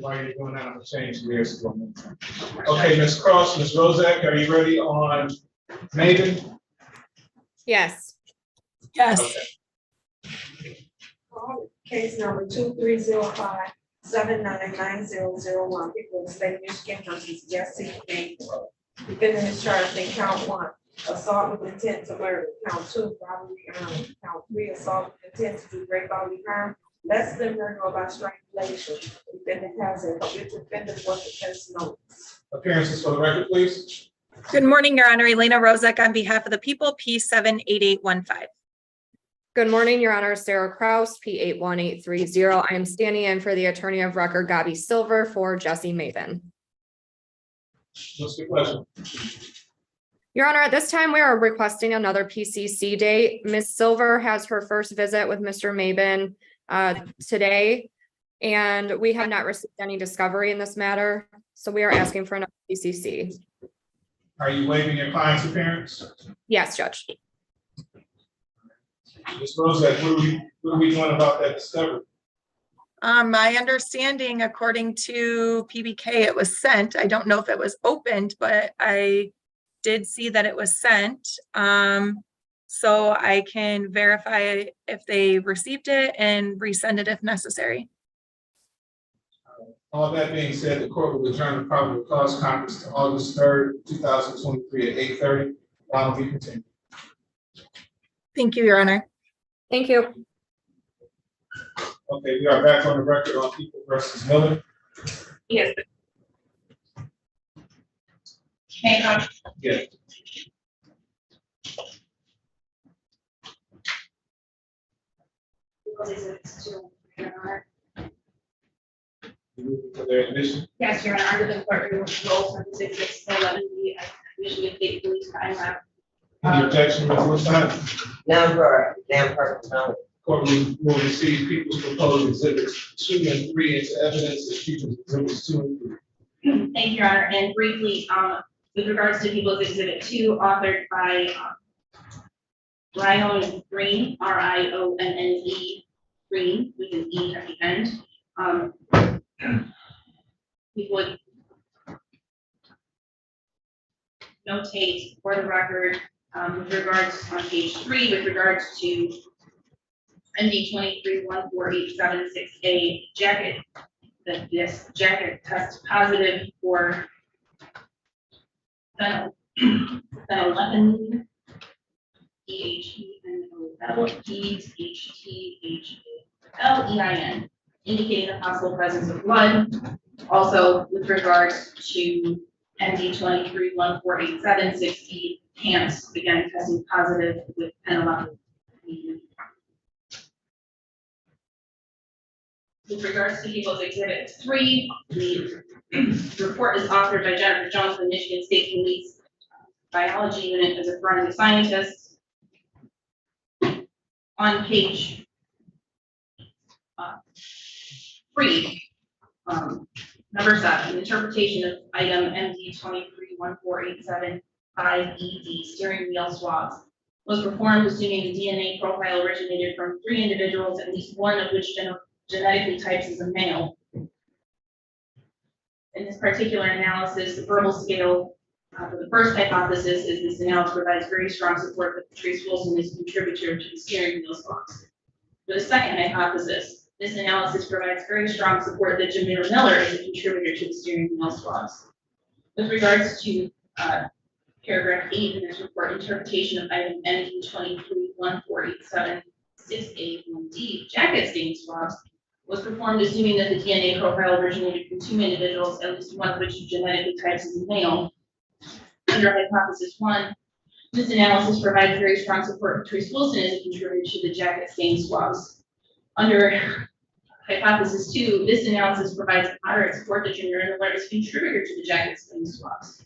While you're doing that, I'm gonna change gears for a minute. Okay, Ms. Cross, Ms. Rozak, are you ready on Maven? Yes. Okay. Case number 2305-799001, people in the state of Michigan versus Jesse Bates. Defendant is charged in count 1, assault with intent to murder, count 2, robbery, count 3, assault with intent to do great bodily harm, less than murder or by strangulation. Defendant has a convicted defendant for defense notice. Appearances for the record, please. Good morning, Your Honor. Elena Rozek on behalf of the people, P78815. Good morning, Your Honor. Sarah Kraus, P81830. I am standing in for the attorney of record, Gabby Silver, for Jesse Maven. What's the question? Your Honor, at this time, we are requesting another PCC date. Ms. Silver has her first visit with Mr. Maben today, and we have not received any discovery in this matter, so we are asking for another PCC. Are you waiving your client's appearance? Yes, Judge. Ms. Rozak, what are we doing about that discovery? My understanding, according to PBK, it was sent. I don't know if it was opened, but I did see that it was sent. So I can verify if they received it and resend it if necessary. All that being said, the court will adjourn the probable cause conference to August 3rd, 2023 at 8:30. Will be continued. Thank you, Your Honor. Thank you. Okay, we are back on the record on People versus Miller. Yes. Hancock, Yes. Your Honor. For their admission. Yes, Your Honor, under the courtroom rules, 7611B, Michigan State Police Crime Lab. Any objection to this time? None for, no. Court will receive People's proposed exhibits 2 and 3 into evidence as People's exhibits 2 and 3. Thank you, Your Honor, and briefly, with regards to People's Exhibit 2, authored by Ryan Green, RIONNE Green, with an E at the end. We would notate for the record, with regards on page 3, with regards to MD 23-14876A jacket, that this jacket tests positive for phenylephrine, PHENOL-HTHLEIN, indicating the possible presence of blood. Also, with regards to MD 23-14876B pants, again testing positive with phenylephrine. With regards to People's Exhibit 3, the report is authored by Jennifer Jones, the Michigan State Police Biology Unit, as a forensic scientist. On page 3, number 7, interpretation of item MD 23-14875ED, steering wheel swabs, was performed assuming the DNA profile originated from 3 individuals, at least one of which genetically types as a male. In this particular analysis, the verbal scale for the first hypothesis is this analysis provides very strong support that Patrice Wilson is a contributor to the steering wheel swabs. For the second hypothesis, this analysis provides very strong support that Jamil Miller is a contributor to the steering wheel swabs. With regards to paragraph 8 in this report, interpretation of item MD 23-14876A1D, jacket stain swabs, was performed assuming that the DNA profile originated from 2 individuals, at least one of which genetically types as a male. Under hypothesis 1, this analysis provides very strong support for Patrice Wilson as a contributor to the jacket stain swabs. Under hypothesis 2, this analysis provides moderate support that Jamil Miller is a contributor to the jacket stain swabs.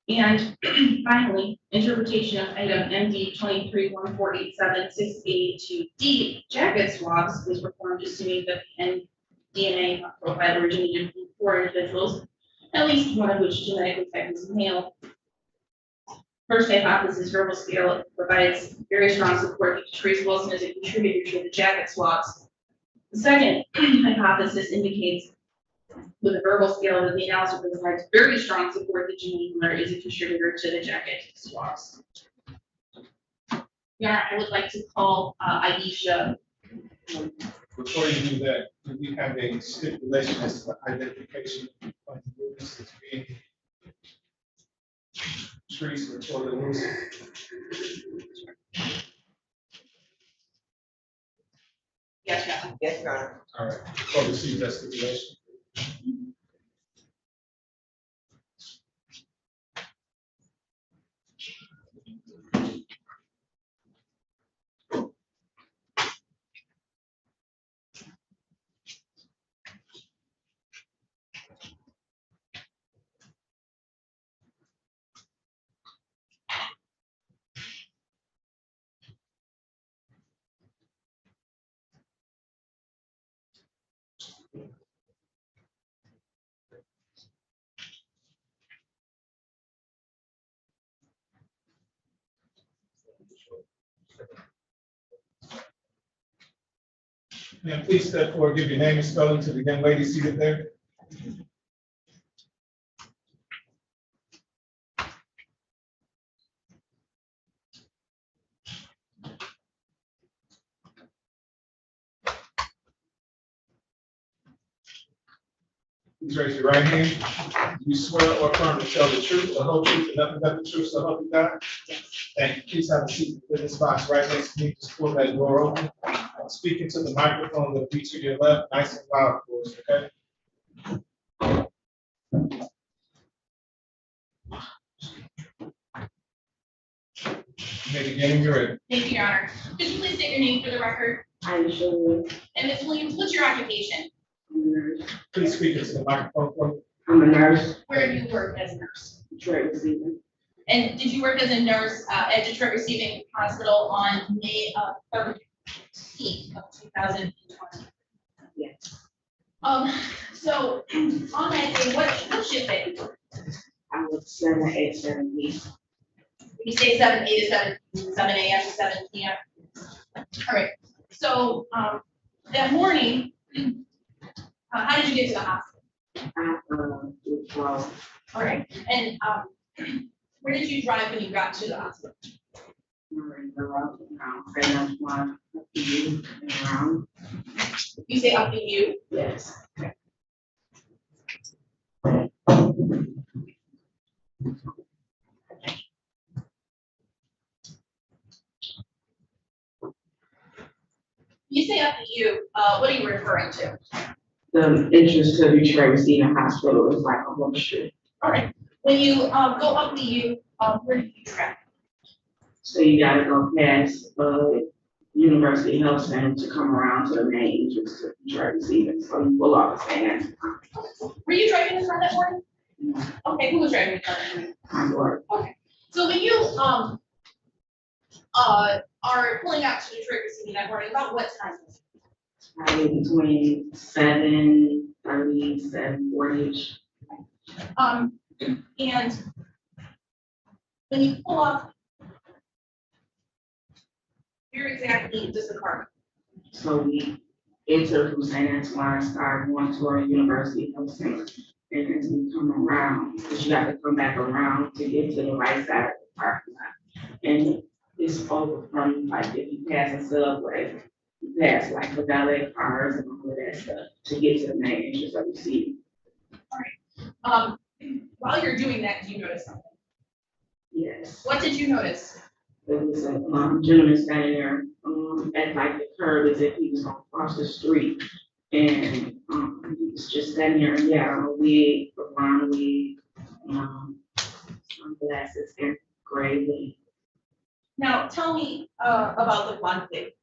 And finally, interpretation of item MD 23-14876A2D, jacket swabs, was performed assuming that the DNA profile originated from 4 individuals, at least one of which genetically typed as male. First hypothesis, verbal scale, provides very strong support that Patrice Wilson is a contributor to the jacket swabs. The second hypothesis indicates with a verbal scale that the analysis provides very strong support that Jamil Miller is a contributor to the jacket swabs. Yeah, I would like to call Aisha. Before you do that, do we have a stipulation as to the identification of the witness that's being Patrice Latoya Wilson? Yes, Your Honor. Yes, Your Honor. All right, before we see that stipulation. Ma'am, please step forward, give your name and spelling to the young lady seated there. Please raise your right hand. Do you swear or affirm to tell the truth, the whole truth, and nothing but the truth, so help you God? Thank you. Please have a seat in the witness box right next to me. Just pull that door open. Speak into the microphone that'll be to your left, nice and loud, for us, okay? You may begin when you're ready. Thank you, Your Honor. Could you please state your name for the record? I'm sure. And Ms. Williams, what's your occupation? I'm a nurse. Please speak into the microphone for me. I'm a nurse. Where do you work as a nurse? Detroit receiving. And did you work as a nurse at Detroit Receiving Hospital on May 13th of 2020? Yes. So on that day, what shift did you work? I was 7, 8, 7 P. You say 7 a.m. to 7 p.m. All right. So that morning, how did you get to the hospital? Well, All right. And where did you drive when you got to the hospital? around. You say up in you? Yes. You say up in you, what are you referring to? The entrance to Detroit Receiving Hospital is like a whole street. All right. When you go up the U, where do you travel? So you gotta go past University Health Center to come around to the main entrance to Detroit Receiving. So you pull off the stand. Were you driving this car that morning? Okay, who was driving the car that morning? I'm bored. Okay. So when you are pulling out to Detroit Receiving that morning, about what time was it? Probably between 7:30, 7:40-ish. And when you pull off, where exactly does the car go? So we enter from St. Antoine, start going toward University Health Center. And as we come around, because you got to come back around to get to the right side of the parking lot. And it's over from, like, if you pass a subway, you pass like the valet cars and all of that stuff to get to the main entrance of the city. All right. While you're doing that, do you notice something? Yes. What did you notice? There was a gentleman standing there at like the curb as if he was gonna cross the street. And he was just standing there, yeah, a wig, a brown wig, sunglasses and gray wig. Now, tell me about the blonde wig.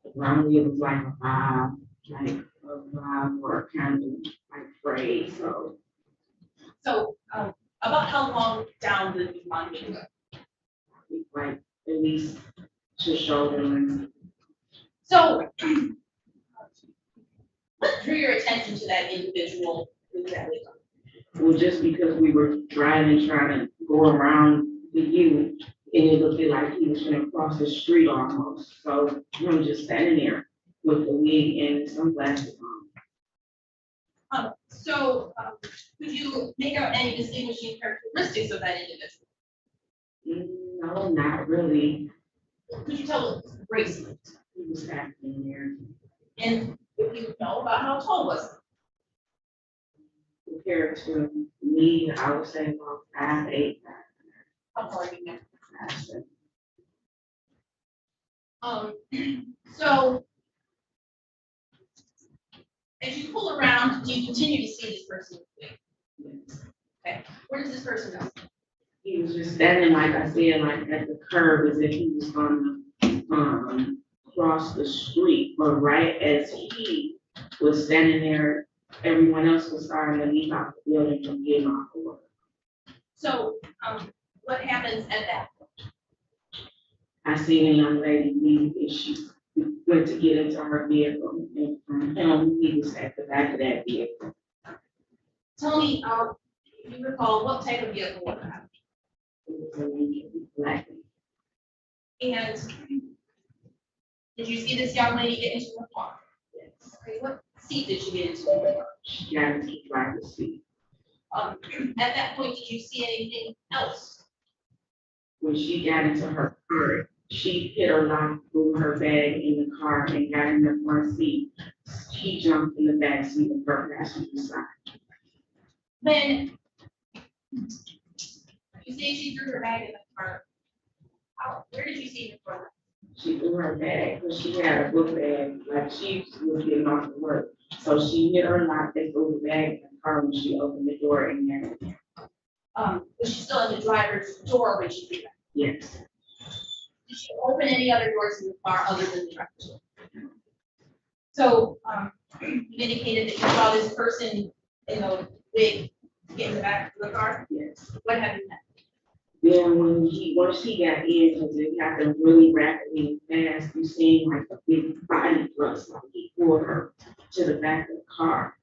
The brown wig was like a vibe or kind of like frayed, so. So, about how long down did the blonde wig go? Like at least to shoulder length. So, what drew your attention to that individual with that wig on? Well, just because we were driving, trying to go around the U, and it looked like he was gonna cross the street almost. So him just standing there with the wig and sunglasses on. Could you make out any distinguishing characteristics of that individual? No, not really. Could you tell what race he was? He was African American. And if you know about how tall was Compared to me, I would say about 5'8". how tall are you now? 5'7". So As you pull around, do you continue to see this person? Okay, where does this person go? He was just standing, like I said, like at the curb as if he was gonna, cross the street, but right as he was standing there, everyone else was starting to leave out the building from getting off the work. So, what happens at that point? I seen a young lady leave and she went to get into her vehicle and from him, he was at the back of that vehicle. Tell me, if you recall, what type of vehicle was that? It was a Lincoln black. And did you see this young lady get into the car? Yes. Okay, what seat did she get into the car? She got into the driver's seat. At that point, did you see anything else? When she got into her car, she hit her lock, threw her bag in the car and got in the front seat. She jumped in the back seat of her passenger side. When you say she threw her bag in the car, where did you see her from? She threw her bag, but she had a book bag, like she was getting off to work. So she hit her lock and threw the bag in the car when she opened the door and everything. Was she still in the driver's door when she did that? Yes. Did she open any other doors in the car other than the driver's door? So, you indicated that you saw this person in the wig get in the back of the car? Yes. What happened next? Then once she got in, because it happened really rapidly and fast, you seen like a big body thrust, like he pulled her to the back of the car.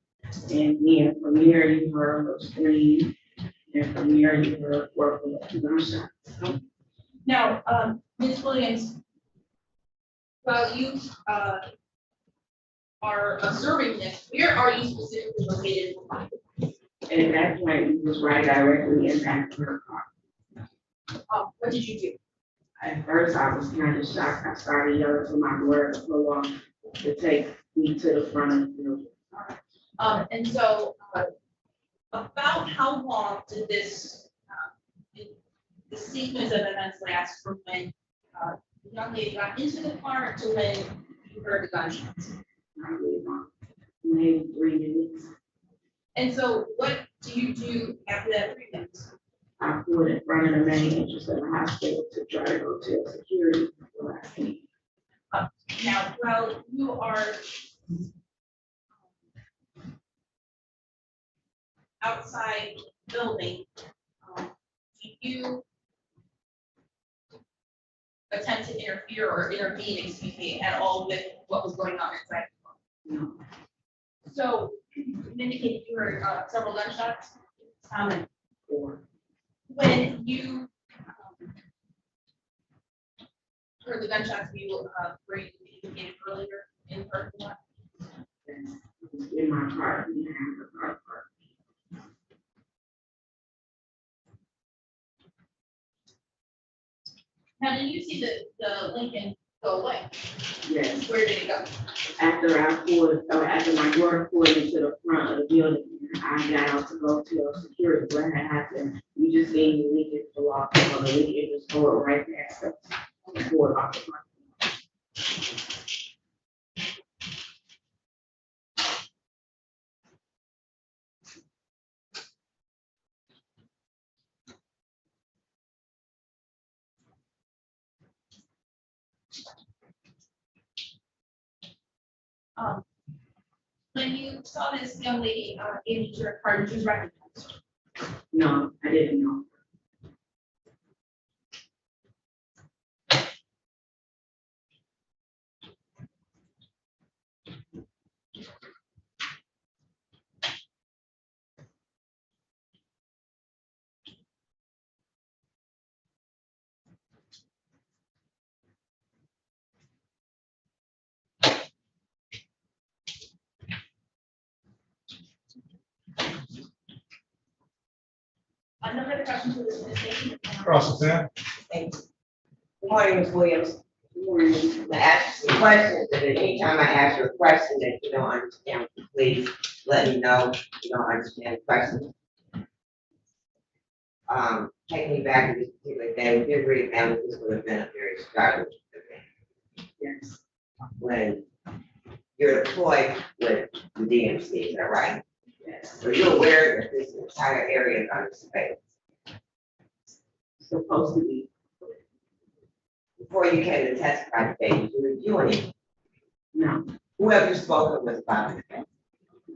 And then from there, you heard her scream, and from there, you heard her gunshots. Now, Ms. Williams, while you are observing this, where are you specifically located? At that point, he was right directly in back of her car. What did you do? At first, I was kind of shocked. I started yelling to my brother to pull off to take me to the front of the building. And so, about how long did this, the sequence of events last from when the young lady got into the car to when you heard the gunshots? Not really long, maybe 3 minutes. And so, what do you do after that 3 minutes? I pulled in front of the main entrance of the hospital to try to go to security before I came. Now, while you are outside the building, do you attempt to interfere or intervene, excuse me, at all with what was going on inside? No. So you indicated you heard several gunshots. How many? 4. When you heard the gunshots, were you indicated earlier in the parking lot? Yes. I was in my car, we have the car parked. Now, did you see the Lincoln go away? Yes. Where did it go? After my daughter pulled into the front of the building, I got out to go to security. What had happened? You just seen the Lincoln pull off, the Lincoln just pulled right past us. Pulled off the front. When you saw this young lady get into her car, did you recognize her? No, I didn't know. No further questions for this witness. Cross examine. Thanks. Good morning, Ms. Williams. Good morning. I ask you some questions, and anytime I ask you a question that you don't understand, please let me know you don't understand the question. Taking me back to this particular day, we did really found that this would have been a very startling event. Yes. When you're employed with the DMC, is that right? Yes. So you're aware that this entire area is under surveillance? Supposed to be. Before you came to testify today, did you review it? No. Who have you spoken with about it?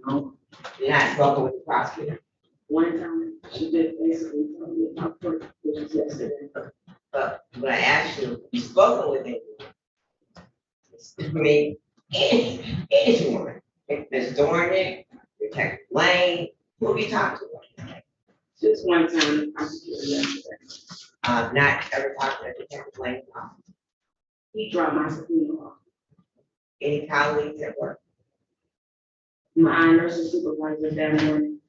No. You're not spoken with the prosecutor? One time, she did basically tell me about court, which was yesterday. But when I asked you, you spoken with him? I mean, anyone, Ms. Dornick, Detective Lane, who have you talked to? Just one time, not ever talked to Detective Lane. He dropped my subpoena off. Any colleagues at work? My nursing supervisor that morning.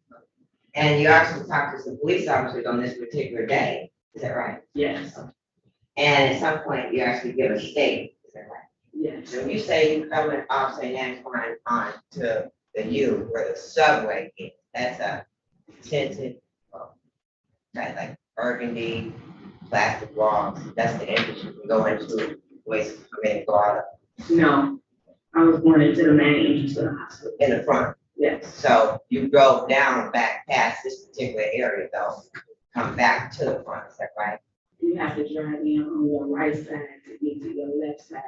And you also talked to some police officers on this particular day, is that right? Yes. And at some point, you actually give a statement, is that right? Yes. So you say you coming off St. Antoine on to the U where the subway is, that's a tinted, like burgundy, plastic walls, that's the entrance you can go into, ways to come in and go out of. No, I was going into the main entrance of the hospital. In the front? Yes. So you drove down back past this particular area though, come back to the front, is that right? You have to drive in on your right side to get to your left side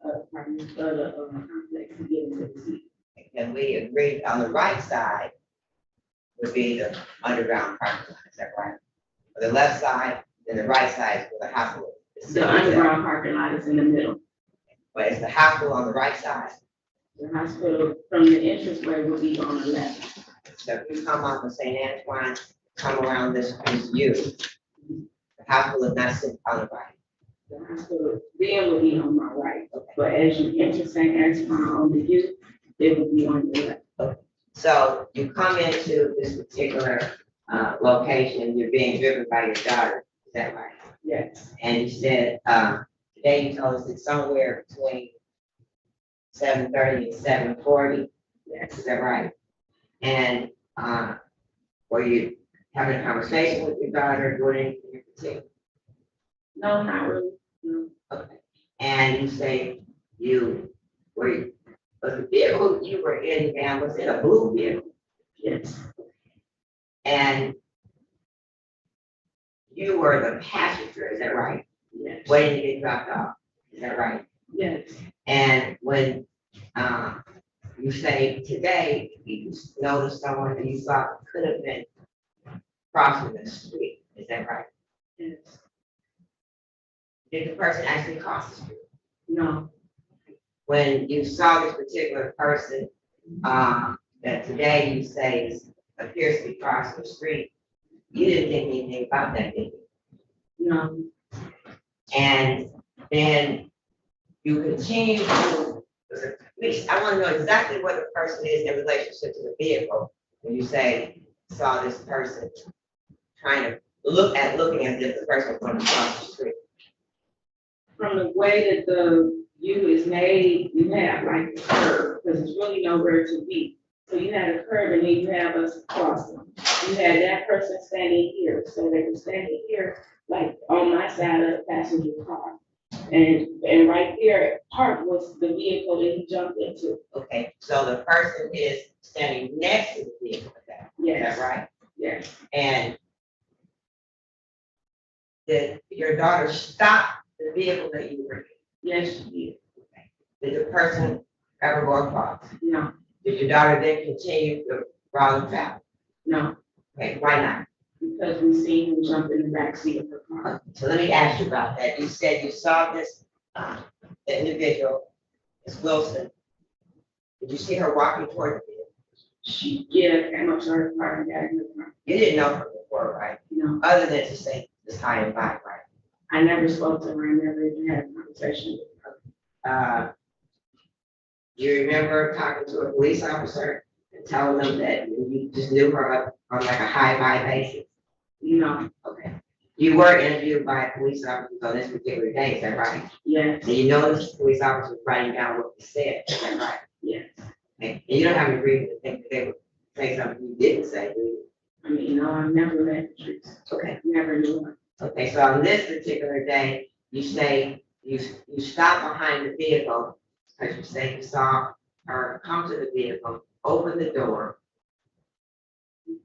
of the complex to get into the city. And we agreed on the right side would be the underground parking lot, is that right? On the left side, and the right side is where the hospital is. The underground parking lot is in the middle. But is the hospital on the right side? The hospital from the entranceway will be on the left. So if you come off of St. Antoine, come around this U, the hospital is not sitting on the right. The hospital then will be on my right. Okay. But as you enter St. Antoine on the U, it will be on your left. Okay. So you come into this particular location, you're being driven by your daughter, is that right? Yes. And you said, today you told us it's somewhere between 7:30 and 7:40. Yes. Is that right? And were you having a conversation with your daughter, doing anything in particular? No, not really. No. Okay. And you say was the vehicle you were in, ma'am, was it a blue vehicle? Yes. And you were the passenger, is that right? Yes. Waiting to get dropped off, is that right? Yes. And when you say today, you noticed someone that you thought could have been crossing the street, is that right? Yes. Did the person actually cross the street? No. When you saw this particular person that today you say appears to be crossing the street, you didn't think anything about that, did you? No. And then you continue to, I want to know exactly what the person is in relationship to the vehicle when you say saw this person trying to looking as if the person was going to cross the street. From the way that the U is made, you have like a curve because there's really nowhere to be. So you had a curve and then you have us crossing. You had that person standing here. So they were standing here, like on my side of the passenger car. And right there, parked was the vehicle that he jumped into. Okay, so the person is standing next to the vehicle. Yes. Is that right? Yes. And did your daughter stop the vehicle that you were in? Yes, she did. Okay. Did the person ever go across? No. Did your daughter then continue the route of travel? No. Okay, why not? Because we seen him jump in the back seat of her car. So let me ask you about that. You said you saw this individual, Ms. Wilson. Did you see her walking toward the vehicle? She came up to her car and got in the car. You didn't know her before, right? No. Other than to say this high and by, right? I never spoke to her. I never even had a conversation with her. Do you remember talking to a police officer and telling them that you just knew her on like a high-by basis? No. Okay. You were interviewed by a police officer on this particular day, is that right? Yes. And you noticed the police officer writing down what you said, is that right? Yes. Okay. And you don't have any reason to think that they would say something you didn't say, do you? I mean, no, I've never met the truth. Okay. Never knew her. Okay, so on this particular day, you say you stopped behind the vehicle because you say you saw her come to the vehicle, open the door,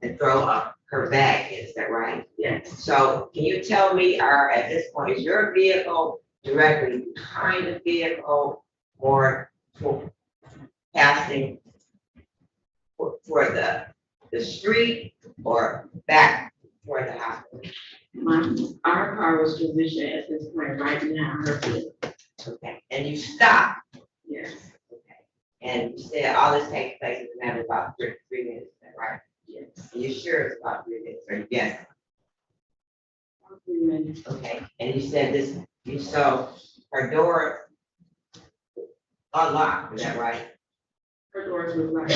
and throw up her bag, is that right? Yes. So can you tell me, at this point, is your vehicle directly behind the vehicle or passing for the street or back for the hospital? Our car was positioned at this point right now, her vehicle. Okay, and you stopped, Yes. and you said all this takes place in a matter of about 3 minutes, is that right? Yes. Are you sure it's about 3 minutes, or yes? 3 minutes. Okay, and you said this, you saw her door unlocked, is that right? Her doors was locked.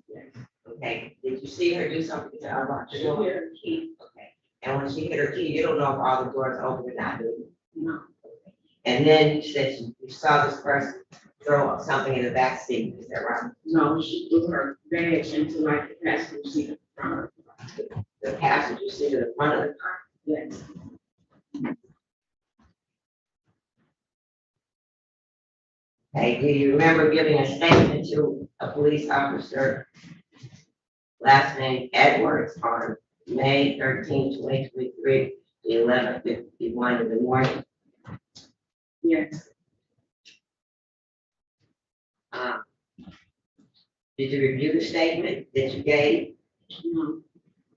Yes. Okay, did you see her do something to unlock the She door? hit her key. Okay, and when she hit her key, you don't know if all the doors are open or not, do you? No. And then you said you saw this person throw something in the back seat, is that right? No, she threw her bag into like the passenger seat in front of her. The passenger seat in the front of the car? Yes. Hey, do you remember giving a statement to a police officer, last name Edwards, on May 13, 2023, 11:51 in the morning? Yes. Did you review the statement that you gave? No.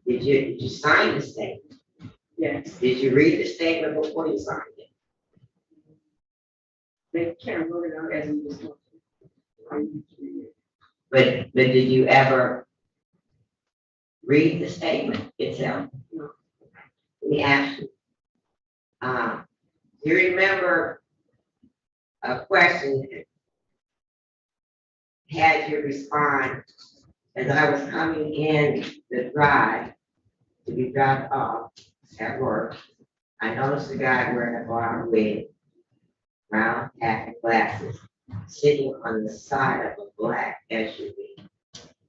Did you sign the statement? Yes. Did you read the statement before you signed it? They can't vote it out as we was talking. But did you ever read the statement itself? No. Let me ask you. Do you remember a question that had you respond as I was coming in the drive to be dropped off at work? I noticed a guy wearing a brown wig, brown hat and glasses, sitting on the side of a black SUV.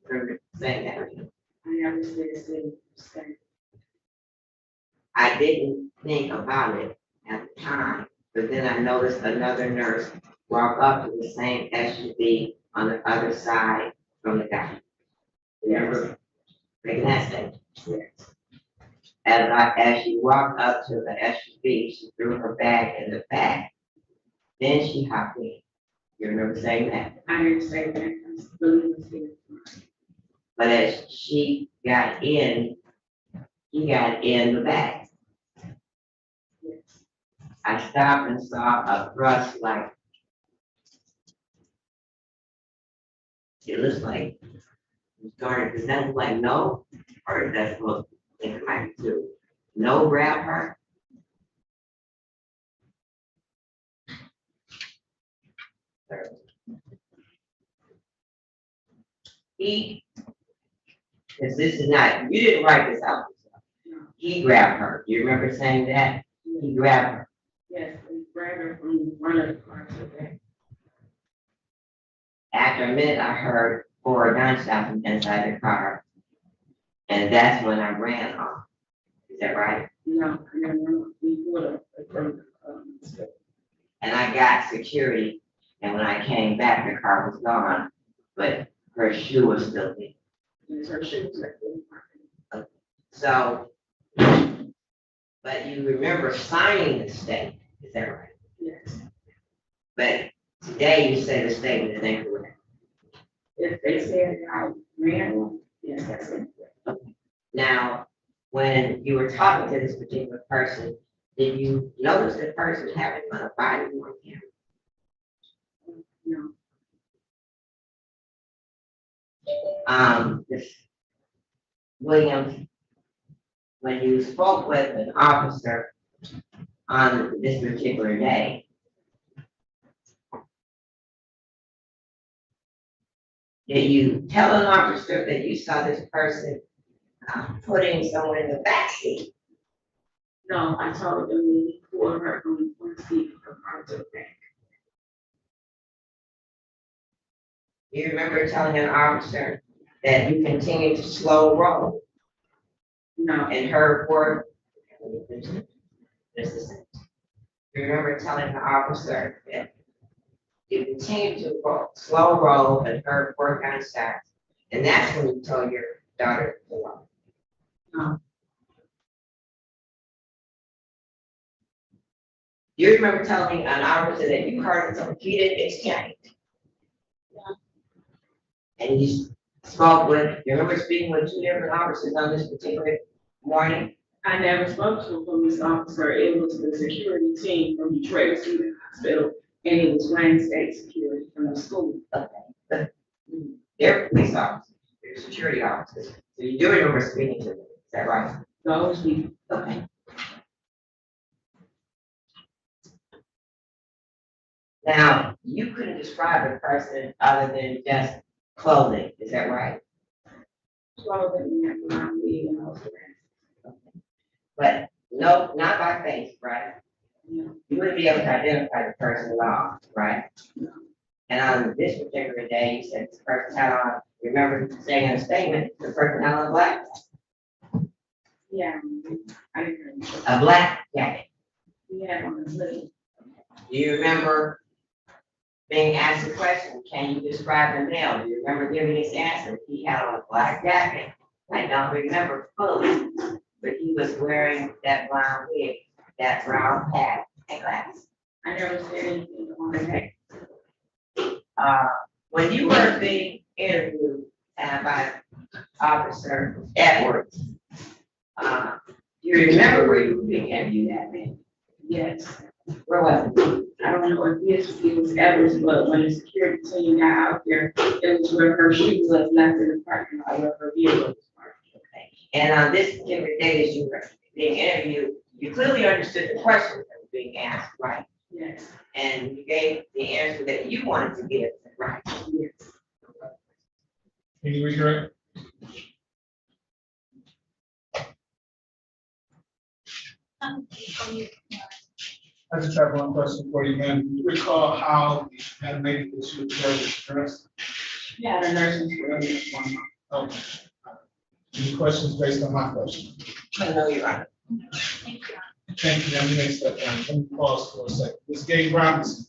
Remember saying that to me? I never said the same. I didn't think about it at the time, but then I noticed another nurse walk up to the same SUV on the other side from the guy. Remember making that statement? Yes. As she walked up to the SUV, she threw her bag in the back. Then she hopped in. You remember saying that? I didn't say that. I believe it's here. But as she got in, he got in the back. Yes. I stopped and saw a thrust like, it looks like, does that look like no? Or is that supposed to think it might be two? No, grab her? Because this is not, you didn't write this out. He grabbed her. Do you remember saying that? He grabbed her. Yes, we grabbed her from the front of the car. Okay. After a minute, I heard 4 gunshots inside the car. And that's when I ran off. Is that right? No, we would have. And I got security. And when I came back, the car was gone, but her shoe was still there. Yes, her shoes are in. So, but you remember signing the statement, is that right? Yes. But today you say the statement is incorrect. If they said I ran, yes, that's it. Now, when you were talking to this particular person, did you notice the person having a body worn camera? No. This Williams, when you spoke with an officer on this particular day, did you tell an officer that you saw this person putting someone in the back seat? No, I told them we pulled her from the front seat of her car to the back. Do you remember telling an officer that you continued to slow roll? No. And her work. You remember telling the officer that you continued to roll, slow roll and her work on starts. And that's when you told your daughter to walk. You remember telling me an officer that you heard some heated exchange? And you spoke with, you remember speaking with two different officers on this particular morning? I never spoke to a police officer. It was the security team from Detroit Student Hospital, and it was Wayne State Security from the school. Okay, but they're police officers, they're security officers. So you do remember speaking to them, is that right? Those people. Okay. Now, you couldn't describe a person other than just clothing, is that right? Clothing and around me and all that. But no, not by face, right? No. You wouldn't be able to identify the person at all, right? No. And on this particular day, you said this person had on, remember saying in a statement, the person had on a black, Yeah, I agree. a black jacket. Yeah, on the hood. Do you remember being asked a question, can you describe the male? Do you remember giving this answer? He had on a black jacket. I don't remember fully, but he was wearing that brown wig, that brown hat and glasses. I never said anything on that. When you were being interviewed by Officer Edwards, do you remember where you were being interviewed at, man? Yes. Where was it? I don't know if it was Evers, but when the security team got out there, it was where her shoe was left in the parking lot, where her vehicle was parked. Okay. And on this particular day that you were being interviewed, you clearly understood the questions that were being asked, right? Yes. And you gave the answer that you wanted to give, right? Yes. Can you reiterate? I just have one question for you, ma'am. Do you recall how the young lady that you observed was dressed? Yeah, the nurses were in this one. Okay. Any questions based on my question? I know you're right. Thank you, ma'am. You may step down. Let me pause for a second. Ms. Gay Robinson.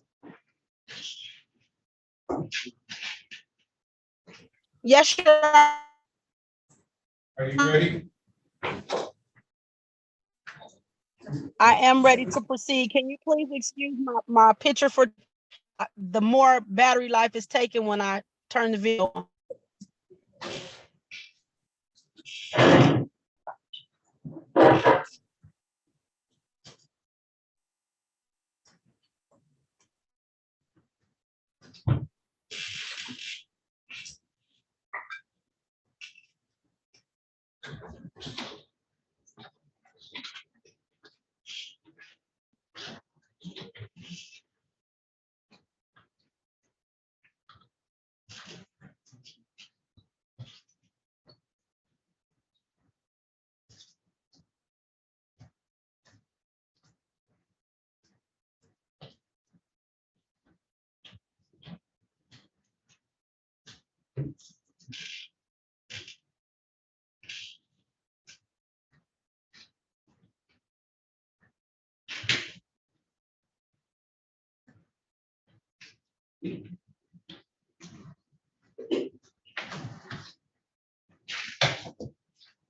Yes, Your Honor. Are you ready? I am ready to proceed. Can you please excuse my picture for the more battery life is taken when I turn the video on?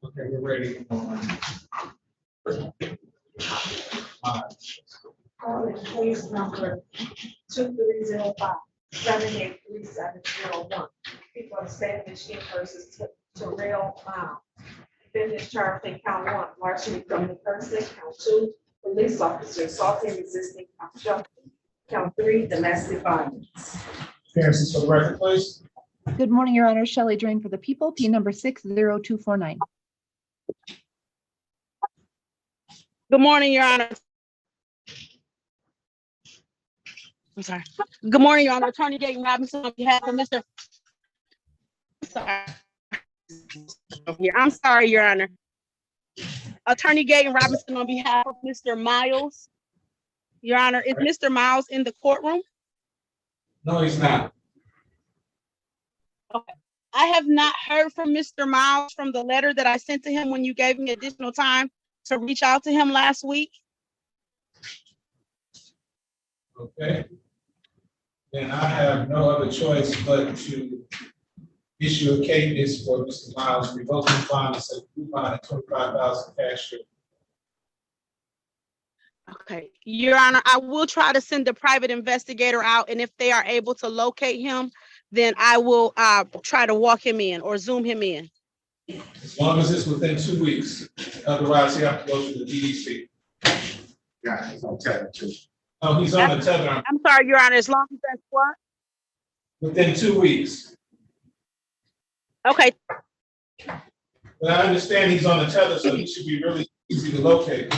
Okay, we're ready. Calling case number 2305-783-701. People of the state of Michigan versus Terrell Miles. Defendant charged in count 1, larceny from the person, count 2, police officer assaulting, resisting, obstructing. Count 3, domestic violence. Appearances for the record, please. Good morning, Your Honor. Shelley Drain for the people, P number 60249. Good morning, Your Honor. I'm sorry. Good morning, Your Honor. Attorney Gaten Robinson on behalf of Mr. I'm sorry, Your Honor. Attorney Gaten Robinson on behalf of Mr. Miles. Your Honor, is Mr. Miles in the courtroom? No, he's not. Okay. I have not heard from Mr. Miles from the letter that I sent to him when you gave me additional time to reach out to him last week. Okay. then I have no other choice but to issue a case for Mr. Miles, revoking fine and set coupon at 25,000 cash. Okay, Your Honor, I will try to send a private investigator out, and if they are able to locate him, then I will try to walk him in or Zoom him in. As long as it's within 2 weeks, otherwise he have to go to the DDC. Yeah, he's on tether too. Oh, he's on the tether I'm sorry, Your Honor, as long as that's what? within 2 weeks. Okay, But I understand he's on the tether, so he should be really easy to locate.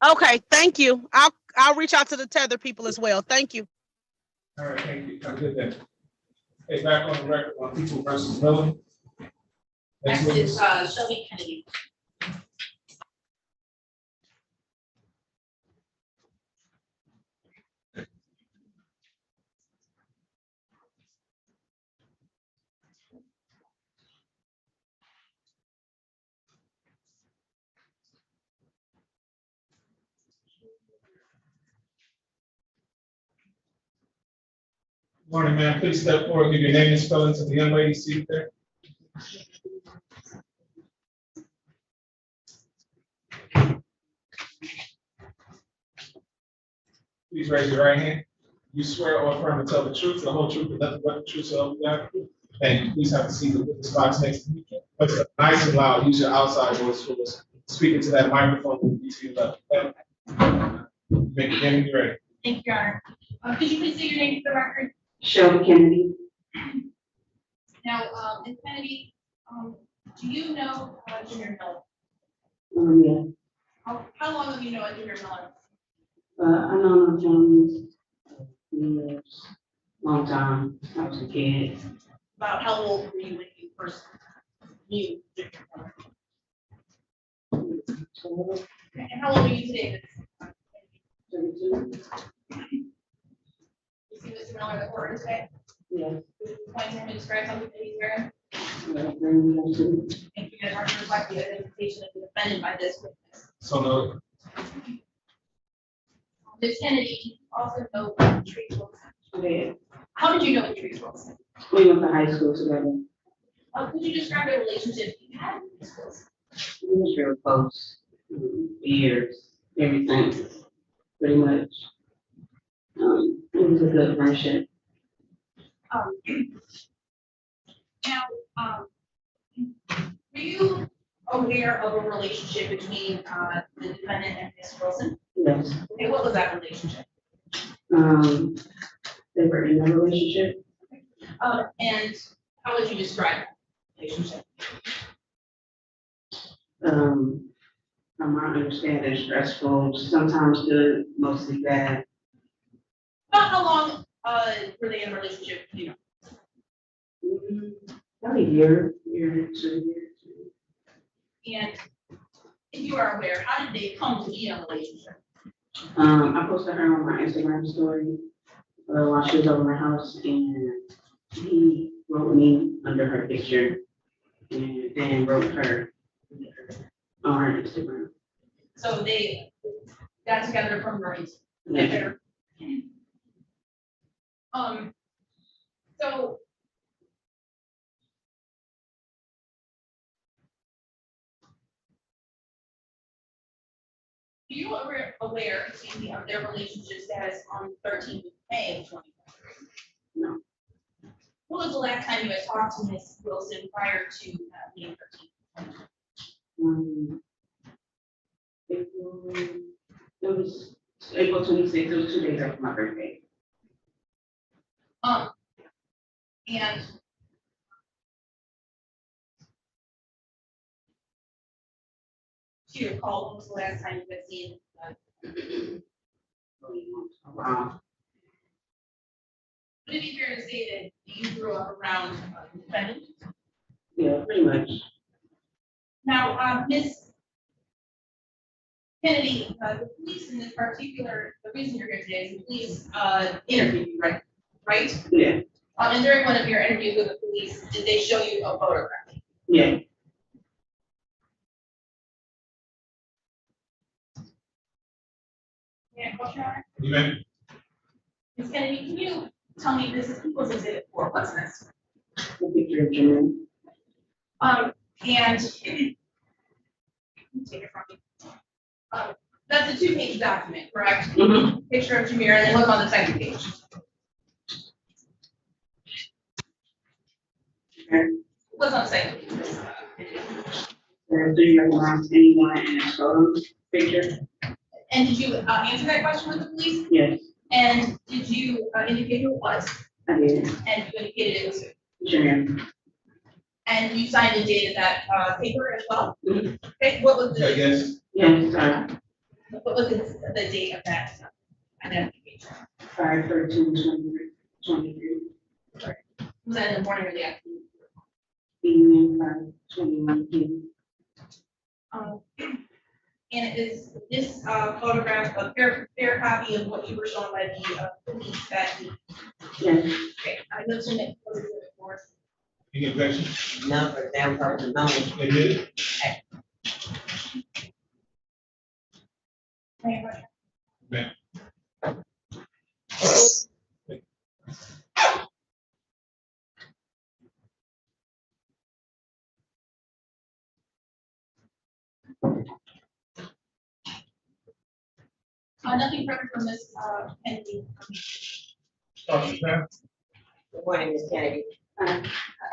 okay, thank you. I'll reach out to the tether people as well. Thank you. All right, thank you. Have a good day. Hey, back on the record on People versus Miller. Next is Shelby Kennedy. Morning, ma'am. Please step forward, give your name and spelling to the young lady seated there. Please raise your right hand. You swear or affirm to tell the truth, the whole truth, and nothing but the truth, so help you God. Thank you. Please have a seat with this box next to you. But nice and loud. Use your outside voice for us. Speaking to that microphone will be to your left. Okay? Make it when you're ready. Thank you, Your Honor. Could you please say your name for the record? Shelby Kennedy. Now, Ms. Kennedy, do you know Junior Yeah. Miller? How long have you known Junior Miller? I know my family years, long time. I was a kid. About how old were you when you first knew Junior Miller? 12, And how old are you today? 32. You see Mr. Miller in the courtroom today? Yes. Point him and describe something that he's wearing. Thank you. Guys are to reflect the identification of the defendant by this witness. So no. Ms. Kennedy, you also know Patrice Wilson. Yeah. How did you know Patrice Wilson? We went to high school together. Could you describe the relationship you had with Patrice Wilson? We was real close. Years, everything, pretty much. It was a good friendship. Now, were you aware of a relationship between the defendant and Ms. Wilson? Yes. Okay, what was that relationship? They were in a relationship. And how would you describe that relationship? From my understanding, stressful, sometimes good, mostly bad. About how long were they in a relationship, you know? About a year, 2 years. And if you are aware, how did they come to be in a relationship? I posted her on my Instagram story while she was over my house, and he wrote me under her picture, and then wrote her on her Instagram. So they got together from right. Yeah. So are you aware, excuse me, of their relationship status on 13th of May of 2023? No. When was the last time you had talked to Ms. Wilson prior to May 13th? It was April 26th, it was 2 days after my birthday. And do you recall when was the last time you had seen? Wow. Would it be fair to say that you grew up around the defendant? Yeah, pretty much. Now, Ms. Kennedy, the police in this particular, the reason you're here today is the police interviewed you, right? Right? Yeah. And during one of your interviews with the police, did they show you a photograph? Yeah. Yeah, question on it? You may. Ms. Kennedy, can you tell me, this is People's Exhibit 4, what's this? The picture of Jermaine. And take it from me. That's a 2-page document, correct? Mm-hmm. Picture of Jameer, and then look on the second page. What's on the second page? Do you recognize anyone in this photo picture? And did you answer that question with the police? Yes, And did you indicate who it was? I did. And you indicated it was who? Jermaine. And you signed and dated that paper as well? Mhm. Okay, what was the, Yes, Yes, sir. what was the date of that identification? 5/13/23. Was that in the morning or the afternoon? Evening, 5/21. And is this photograph a fair copy of what you were shown by the police that you? Yes. Okay, I know some it was exhibit 4. any objection? No, for them, for no. They did it? Any question? Ma'am. Nothing further from Ms. Kennedy. Officer Sam? Good morning, Ms. Kennedy. I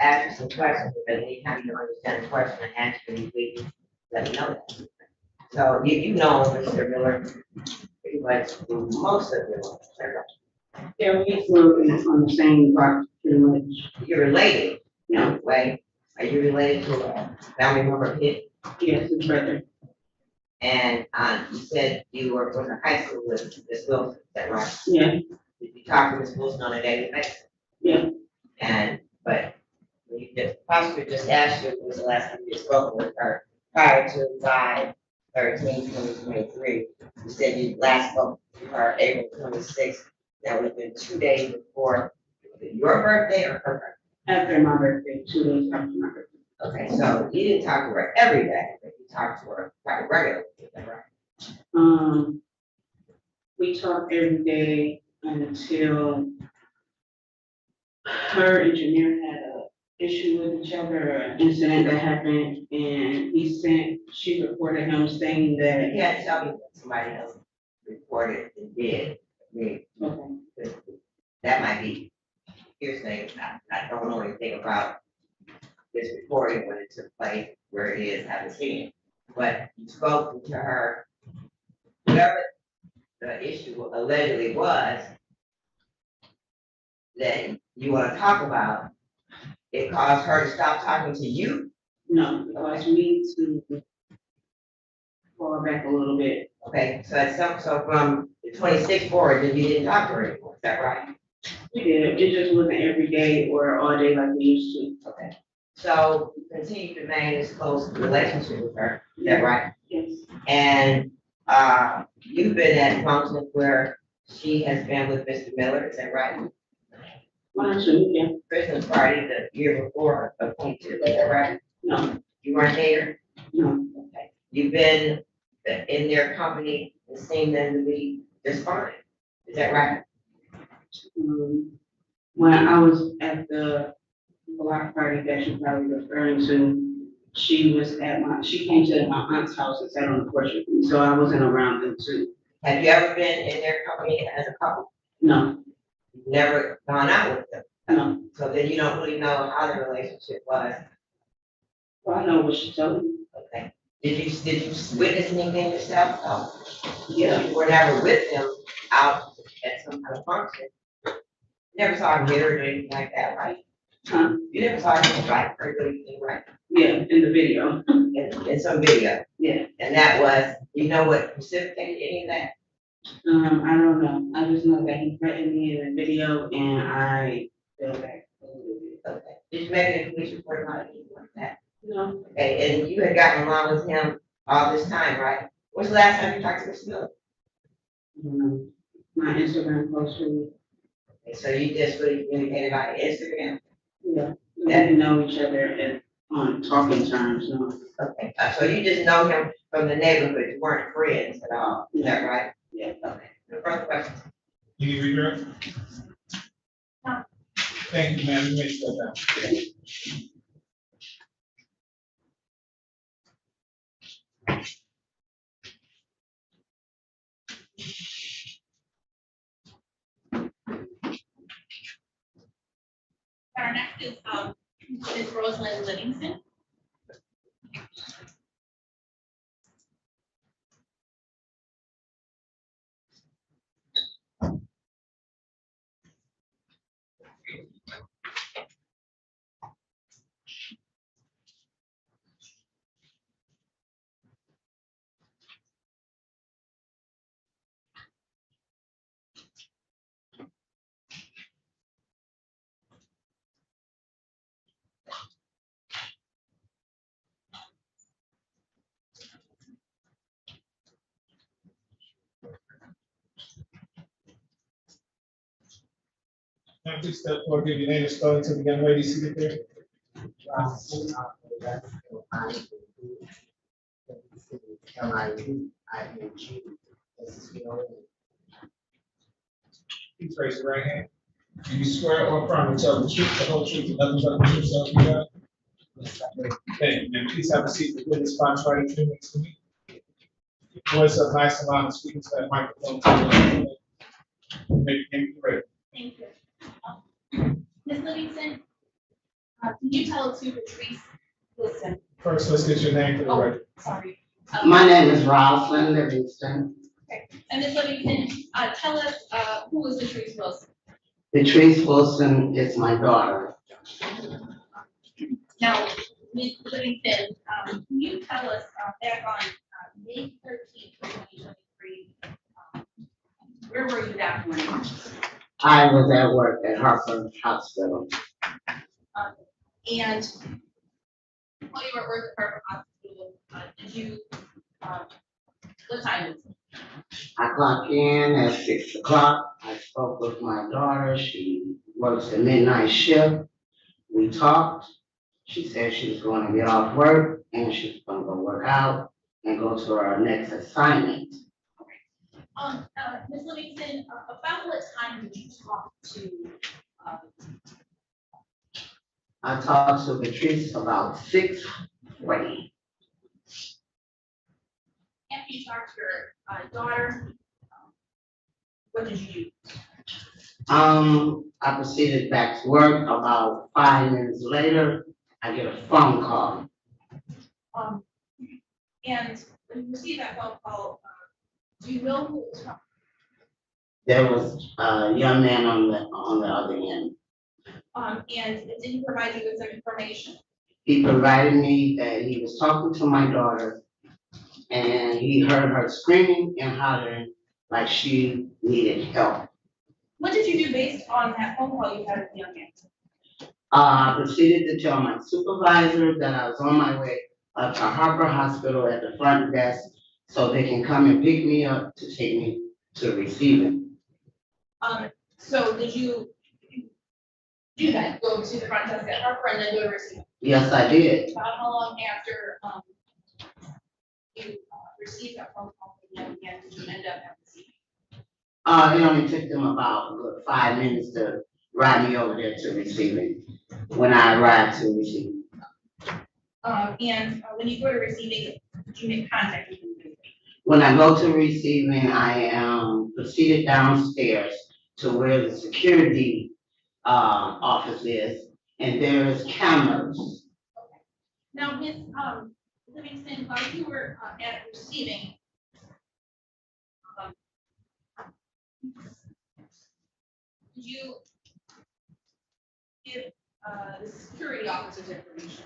asked you some questions, but anytime you don't understand the question I ask you, please let me know that. So you know Mr. Miller pretty much through most of your life. Yeah, we flew on the same block pretty much. You're related, No, right? Are you related to a family member of his? yes, it's brother. And you said you were going to high school with Ms. Wilson, is that right? Yeah, Did you talk to Ms. Wilson on a daily basis? yeah. And, but when you just, prosecutor just asked you, when was the last time you spoke with her prior to 5/13/2023? You said you last spoke to her April 26th. That would have been 2 days before your birthday or her birthday? After my birthday, 2 days after my birthday. Okay, so you didn't talk to her every day, but you talked to her quite regularly, is that right? We talked every day until her and Jameer had a issue with each other, an incident that happened, and she reported him saying You that. can't tell me what somebody else reported and did. I mean, Okay. that might be hearsay. I don't know anything about this recording when it took place, where it is, haven't seen it. But you spoke to her, whatever the issue allegedly was that you want to talk about, it caused her to stop talking to you? No, it caused me to fall back a little bit. Okay, so from the 26th forward, then you didn't talk to her anymore, is that right? We did, it just wasn't every day or all day like we used to. Okay. So you continue to maintain this close relationship with her, is that right? Yes. And you've been at functions where she has been with Mr. Miller, is that right? One or two, yeah. Christmas party the year before, of 22, is that right? No, You weren't there? no. Okay. You've been in their company and seen them to be just fine, is that right? When I was at the block party that you're probably referring to, she came to my aunt's house and sat on the porch with me, so I wasn't around them too. Have you ever been in their company as a couple? No, You've never gone out with them? no. So then you don't really know how the relationship was? Well, I know what she told me. Okay. Did you witness anything yourself? Oh, Yeah. you were never with them out at some kind of function. You never saw him hit her or anything like that, right? Huh? You never saw him fight her or anything, right? Yeah, in the video. In some video. Yeah. And that was, you know what precipitated any of that? I don't know. I just know that he threatened me in the video and I fell back a little bit. Okay. Did you make any police report about anything like that? No. Okay, and you had gotten along with him all this time, right? When's the last time you talked to Mr. Miller? My Instagram post really. Okay, so you just really communicated by Instagram? Yeah. We didn't know each other on talking terms, no. Okay, so you just know him from the neighborhood, you weren't friends at all, is that right? Yeah. Okay, no further questions? Any regret? No. Thank you, ma'am. You may step down. Our next is Ms. Rosalind Livingston. Ma'am, please step forward, give your name and spelling to the young lady seated there. Please raise your right hand. Do you swear or affirm to tell the truth, the whole truth, and nothing but the truth, so help you God? Thank you, ma'am. Please have a seat. The witness box right here next to me. Voice up nice and loud and speaking to that microphone. Make your ready. Thank you. Ms. Livingston, can you tell us who Patrice Wilson? First, let's get your name for the record. Sorry. My name is Rosalind Livingston. Okay. And Ms. Livingston, tell us who is Patrice Wilson? Patrice Wilson is my daughter. Now, Ms. Livingston, can you tell us back on May 13th, 2023, where were you that morning? I was at work at Harper Hospital. And while you were at work at Harper Hospital, did you, what time was it? I clocked in at 6 o'clock. I spoke with my daughter. She works the midnight shift. We talked. She said she was going to get off work and she was going to go work out and go to her next assignment. Ms. Livingston, about what time did you talk to? I talked to Patrice about 6:20. After you talked to your daughter, what did you do? I proceeded back to work. About 5 minutes later, I get a phone call. And when you received that phone call, do you know who it was from? There was a young man on the other end. And did he provide you with some information? He provided me that he was talking to my daughter and he heard her screaming and hollering like she needed help. What did you do based on that phone call you had with the young man? I proceeded to tell my supervisor that I was on my way up to Harper Hospital at the front desk so they can come and pick me up to take me to receiving. So did you do that? Go to the front desk at Harper and then go to receiving? Yes, I did. About how long after you received that phone call from the young man did you end up at receiving? It only took them about a good 5 minutes to ride me over there to receiving when I arrived to receiving. And when you go to receiving, did you make contact with them? When I go to receiving, I am proceeded downstairs to where the security office is, and there's cameras. Okay. Now, Ms. Livingston, while you were at receiving, did you give the security officers information?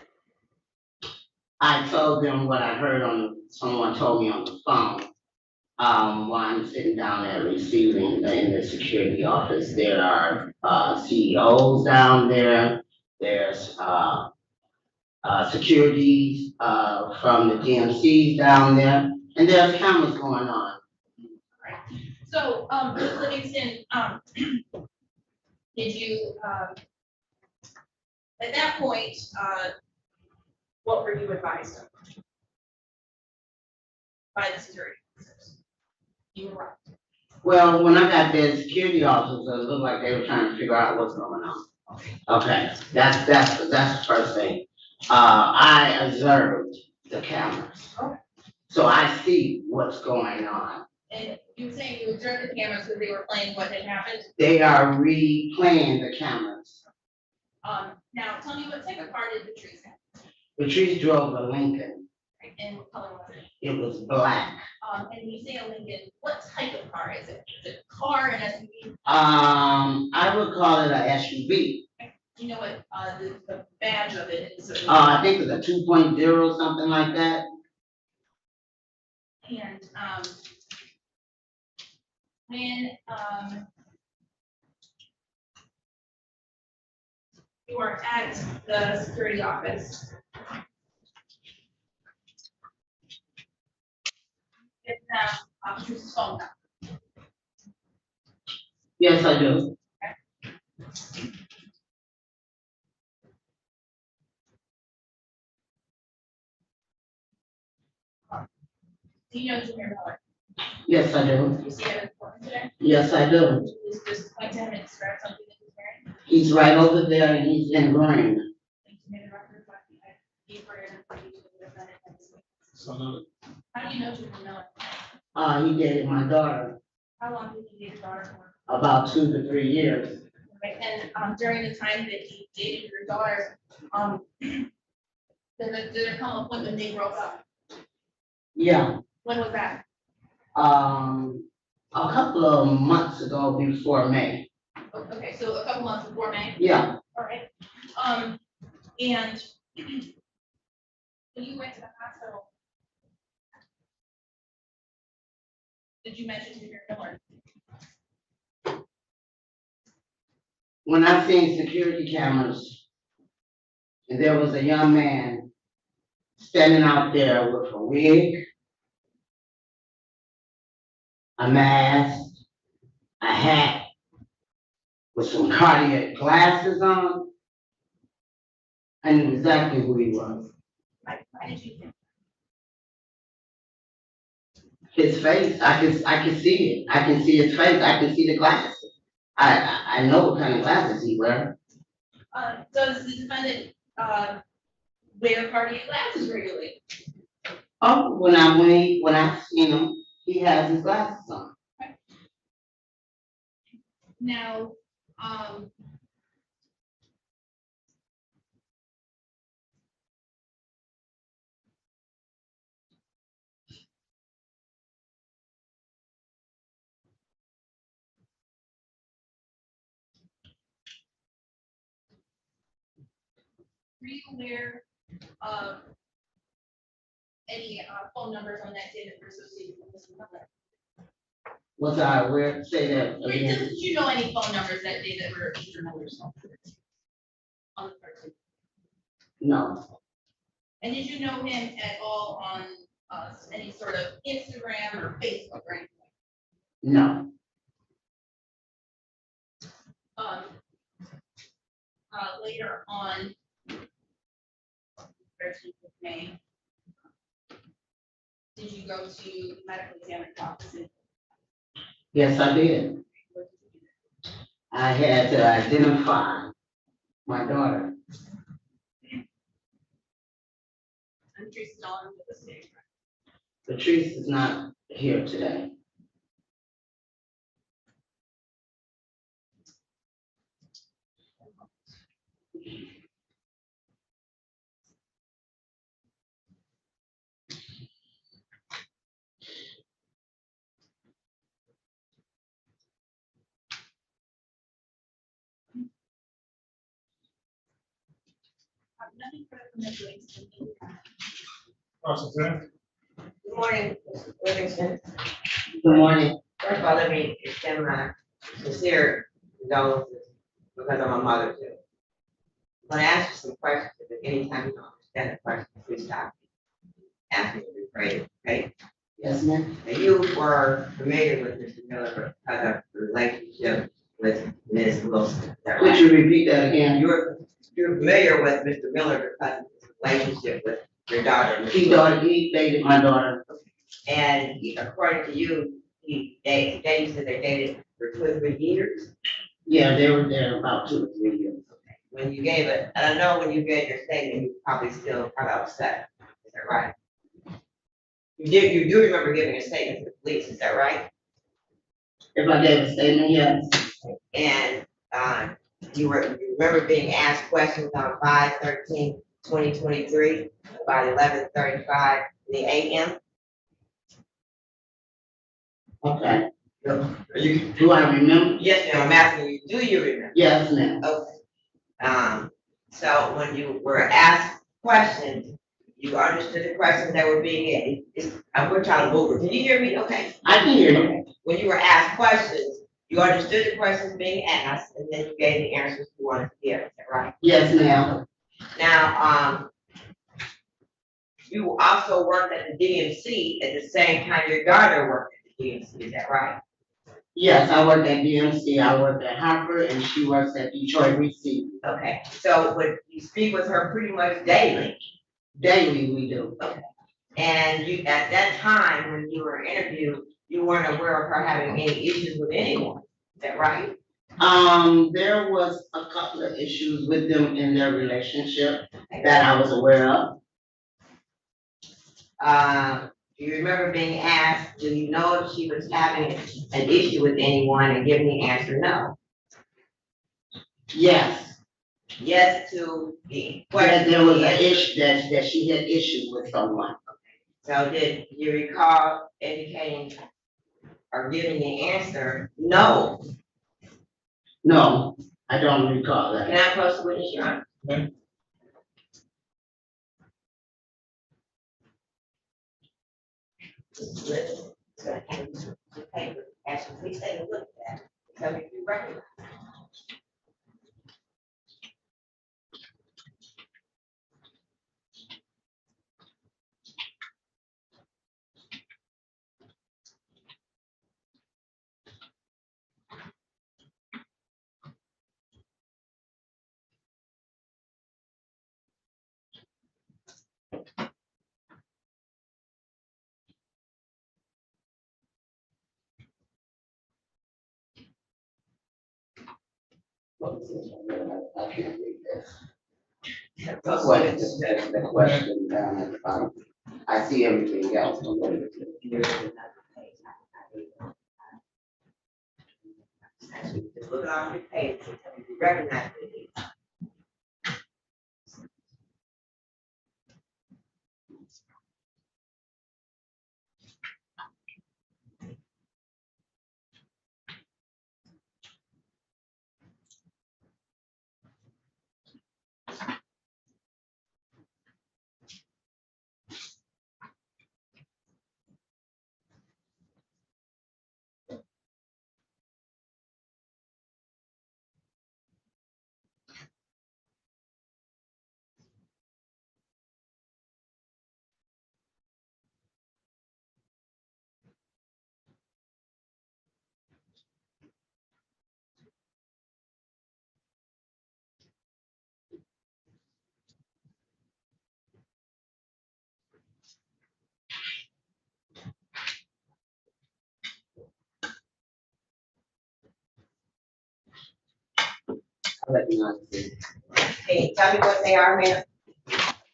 I told them what I heard someone told me on the phone. While I'm sitting down there receiving in the security office, there are CEOs down there. There's securities from the GMCs down there, and there's cameras going on. Right. So, Ms. Livingston, did you at that point, what were you advised of by the security officers? You were right. Well, when I got there, security officers, it looked like they were trying to figure out what's going on. Okay, that's the first thing. I observed the cameras. So I see what's going on. And you were saying you observed the cameras because they were playing what had happened? They are replaying the cameras. Now tell me what type of car did Patrice have? Patrice drove a Lincoln. And what color was it? It was black. And when you say a Lincoln, what type of car is it? Is it a car, an SUV? I would call it a SUV. Do you know what, the badge of it is? I think it's a 2.0, something like that. And, when, you are at the security office, get them, Patrice's phone number. Yes, I do. Do you know Junior Miller? Yes, I do. Do you see him in court today? Yes, I do. Just point to him and describe something that he's wearing. He's right over there and he's in green. How do you know Junior Miller? He dated my daughter How long did you date your daughter for? about 2 to 3 years. Right, and during the time that he dated your daughter, did there come a point when they broke up? Yeah. When was that? A couple of months ago before May. Okay, so a couple months before May? Yeah. All right. And when you went to the hospital, did you mention Junior Miller? When I seen security cameras, and there was a young man standing out there with a wig, a mask, a hat, with some cardiac glasses on, I knew exactly who he was. Why did you think? His face, I can see it. I can see his face. I can see the glasses. I know what kind of glasses he wears. Does the defendant, wear cardiac glasses regularly? Oh, when I seen him, he has his glasses on. Now, were you aware of any phone numbers on that day that were associated with Mr. Miller? Was I aware? Say that again. Did you know any phone numbers that day that were Mr. Miller's phone? On the person? No. And did you know him at all on any sort of Instagram or Facebook or anything? No. Later on, 13th of May, did you go to medical examiner's office? Yes, I did. I had to identify my daughter. And Patrice is on with the state. Patrice is not here today. Nothing further from the police. Good morning, Mr. Livingston. Good morning. First of all, let me extend my sincere condolences because I'm a mother too. I'm gonna ask you some questions, if at any time you don't understand the question, please stop me. Ask me to rephrase, okay? Yes, ma'am. Now, you were familiar with Mr. Miller because of the relationship with Ms. Wilson. Is that Could right? you repeat that again? You're familiar with Mr. Miller because of his relationship with your daughter. Ms. Wilson. He dated my daughter. And according to you, they said they dated for 2 or 3 years. Yeah, they were there about 2 or 3 years. When you gave it, and I know when you gave your statement, you probably still kind of upset. Is that right? You do remember giving a statement to the police, is that right? If I gave a statement, yes. And you remember being asked questions on 5/13/2023 about 11:35 in the AM? Okay. You, Do I remember? yes, ma'am, I'm asking you, do you remember? Yes, ma'am. Okay. So when you were asked questions, you understood the questions that were being, we're trying to move. Can you hear me? Okay. I can hear you. Okay. When you were asked questions, you understood the questions being asked, and then you gave the answers you wanted to hear. Is that right? Yes, ma'am. Now, you also worked at the DMC at the same time your daughter worked at the DMC. Is that right? Yes, I work at DMC, I work at Harper, and she works at Detroit Receipt. Okay, so would you speak with her pretty much daily? Daily we do. Okay. And you, at that time, when you were interviewed, you weren't aware of her having any issues with anyone, is that right? There was a couple of issues with them in their relationship that I was aware of. Do you remember being asked, do you know if she was having an issue with anyone, and giving the answer no? Yes. Yes to the That question. there was an issue, that she had issues with someone. So did you recall indicating or giving the answer no? No, I don't recall that. Can I approach the witness, Your Honor? Okay. Actually, please take a look at that. Tell me if you recognize. I can't read this. The question down at the bottom. I see everything else. But what is it? Just look on your page and tell me if you recognize it. I recognize it. Can you tell me what they are, ma'am?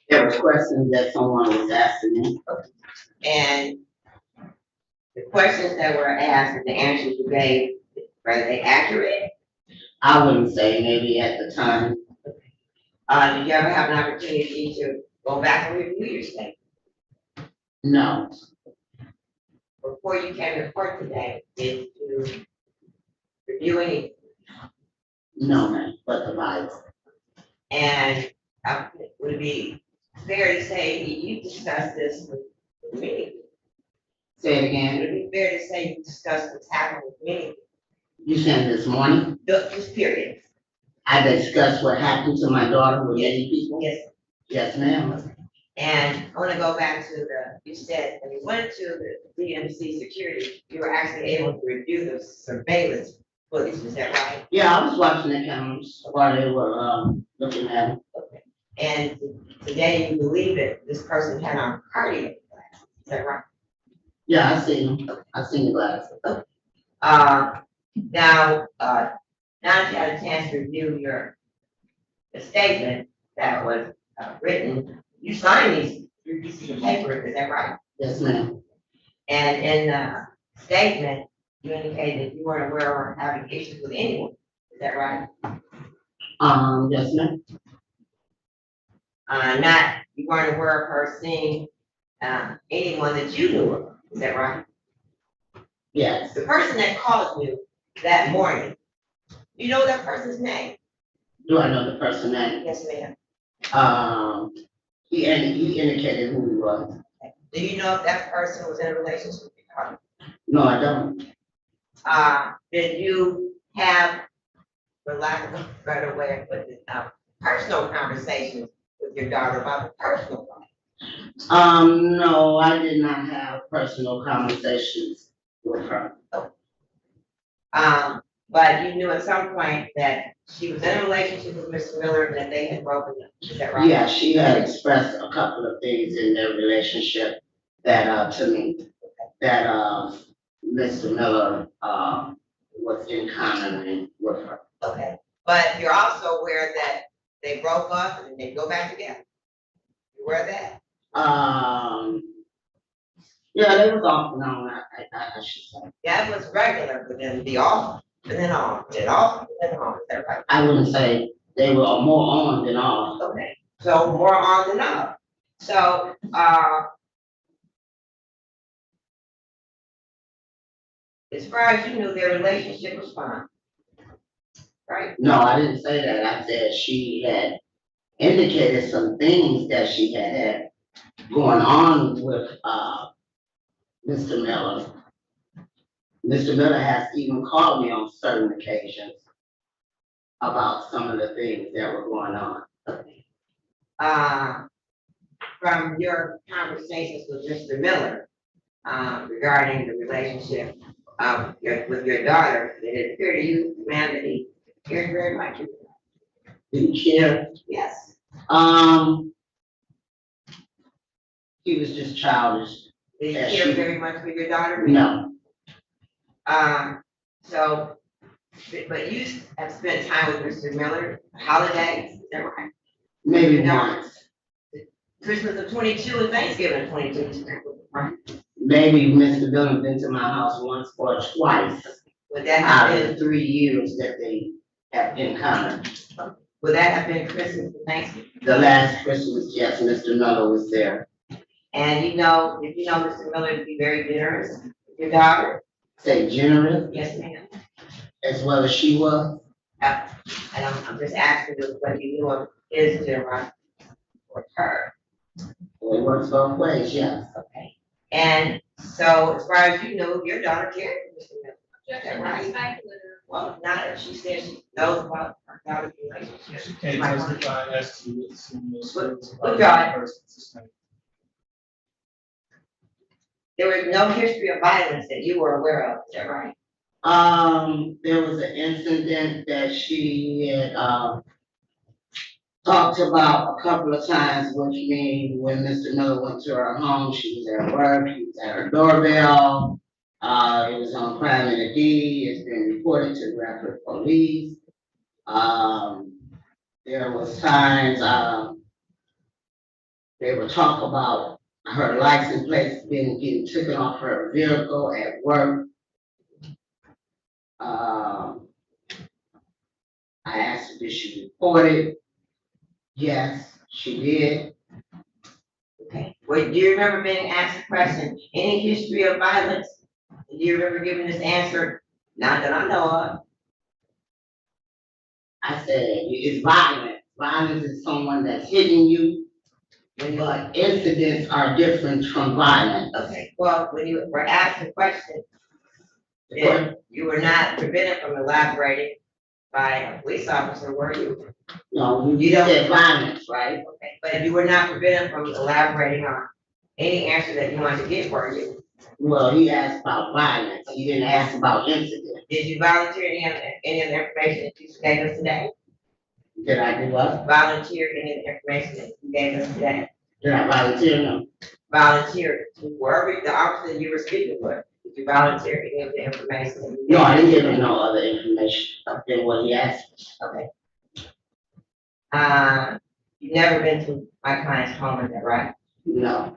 There was questions that someone was asking me. And the questions that were asked and the answers you gave, were they accurate? I wouldn't say, maybe at the time. Did you ever have an opportunity to go back and review your statement? No. Before you came to court today, did you review any? No, ma'am, but the Bible. And would it be fair to say that you discussed this with me? Say it again. Would it be fair to say you discussed what's happened with me? You said this morning? This period. I discussed what happened to my daughter with many people? Yes. Yes, ma'am. And I want to go back to you said when you went to the DMC security, you were actually able to review the surveillance footage, is that right? Yeah, I was watching the cameras while they were looking at it. Okay. And today you believe that this person had on cardiac arrest, is that right? Yeah, I seen them. I seen the glasses. Now that you had a chance to review the statement that was written, you signed these three pieces of paper, is that right? Yes, ma'am. And in the statement, you indicated you weren't aware of having issues with anyone, is that right? Yes, ma'am. You weren't aware of her seeing anyone that you knew of, is that right? Yes. The person that called you that morning, you know that person's name? Do I know the person name? Yes, ma'am. He indicated who he was. Do you know if that person was in a relationship with your? No, I don't. Did you have, for lack of a better way of putting it, personal conversations with your daughter about the personal life? No, I did not have personal conversations with her. But you knew at some point that she was in a relationship with Mr. Miller and that they had broken up, is that right? Yeah, she had expressed a couple of things in their relationship that, to me, that, Mr. Miller, was in common with her. Okay, but you're also aware that they broke up and they go back together? You aware of that? Yeah, they was off and on, I should say. That was regular for them to be off and then on, and off and then on, is that right? I wouldn't say they were more on than off. Okay, so more on than off. So, as far as you knew, their relationship was fine, right? No, I didn't say that. I said she had indicated some things that she had going on with, Mr. Miller. Mr. Miller has even called me on certain occasions about some of the things that were going on. From your conversations with Mr. Miller, regarding the relationship with your daughter, did it appear to you, ma'am, that he cared very much? Did he care? Yes. He was just childish. Did he care very much for your daughter? No. So, but you have spent time with Mr. Miller, holidays, is that right? Maybe once. Christmas of 22 and Thanksgiving of 22, right? Maybe Mr. Miller been to my house once or twice. Would that have out been of 3 years that they have in common? Would that have been Christmas and Thanksgiving? The last Christmas, yes, Mr. Miller was there. And did you know Mr. Miller to be very generous with your daughter? Say generous? Yes, ma'am. As well as she was? And I'm just asking you what you knew of his generosity with her. Well, it works both ways, yes. Okay. And so as far as you know, your daughter cared for Mr. Miller. Is that right? Well, not if she says she knows about her daughter's relationship. She can't testify as to There was no history of violence that you were aware of, is that right? There was an incident that she had, talked about a couple of times with me when Mr. Miller went to her home. She was at work, he was at her doorbell. It was on crime and a D. It's been reported to Bradford Police. There was times, they would talk about her license plate getting taken off her vehicle at work. I asked her, did she report it? Yes, she did. Okay. Well, do you remember being asked a question, any history of violence? Do you remember giving this answer? Not that I know of. I said, it's violence. Violence is someone that's hitting you. But incidents are different from violence. Okay, well, when you were asked the question, you were not prevented from elaborating by a police officer, were you? No, you said violence, right? Okay, but if you were not prevented from elaborating on any answer that you wanted to give, were you? Well, he asked about violence. He didn't ask about incidents. Did you volunteer any of the information that you gave us today? Did I do what? Volunteer any of the information that you gave us today? Did I volunteer? No. Volunteer to wherever the officer you were speaking with, did you volunteer any of the information? No, I didn't give him no other information than what he asked. Okay. You've never been to my client's home, is that right? No.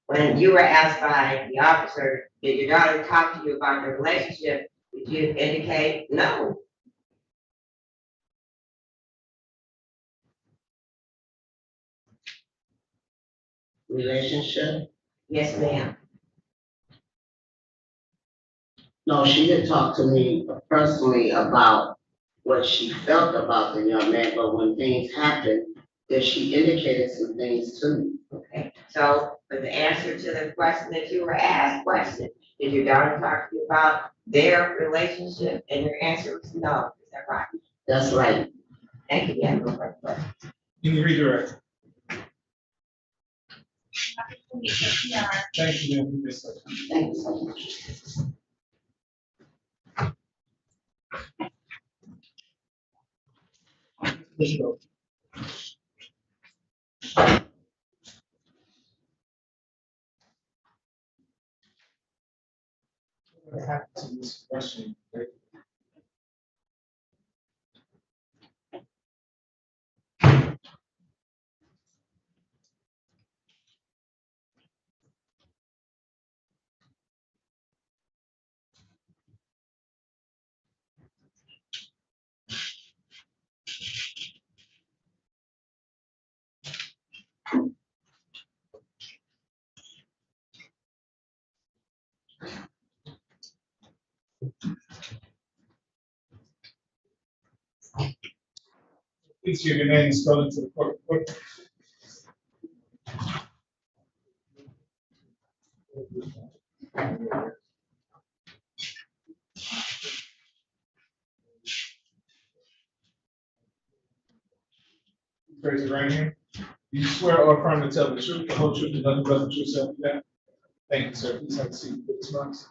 When you were asked by the officer, did your daughter talk to you about your relationship, did you indicate no? Relationship? Yes, ma'am. No, she didn't talk to me personally about what she felt about the young man, but when things happened, then she indicated some things to me. Okay, so for the answer to the question that you were asked, did your daughter talk to you about their relationship? And your answer was no, is that right? That's right. Thank you, yeah, no further questions. Can you redirect? Yeah. Thank you, ma'am. Thank you so much. What happened to this question? Please give your name and spelling to the court. Raise your right hand. Do you swear or affirm to tell the truth, the whole truth, and nothing but the truth, so help you God? Thank you, sir. Please have a seat. Witness box.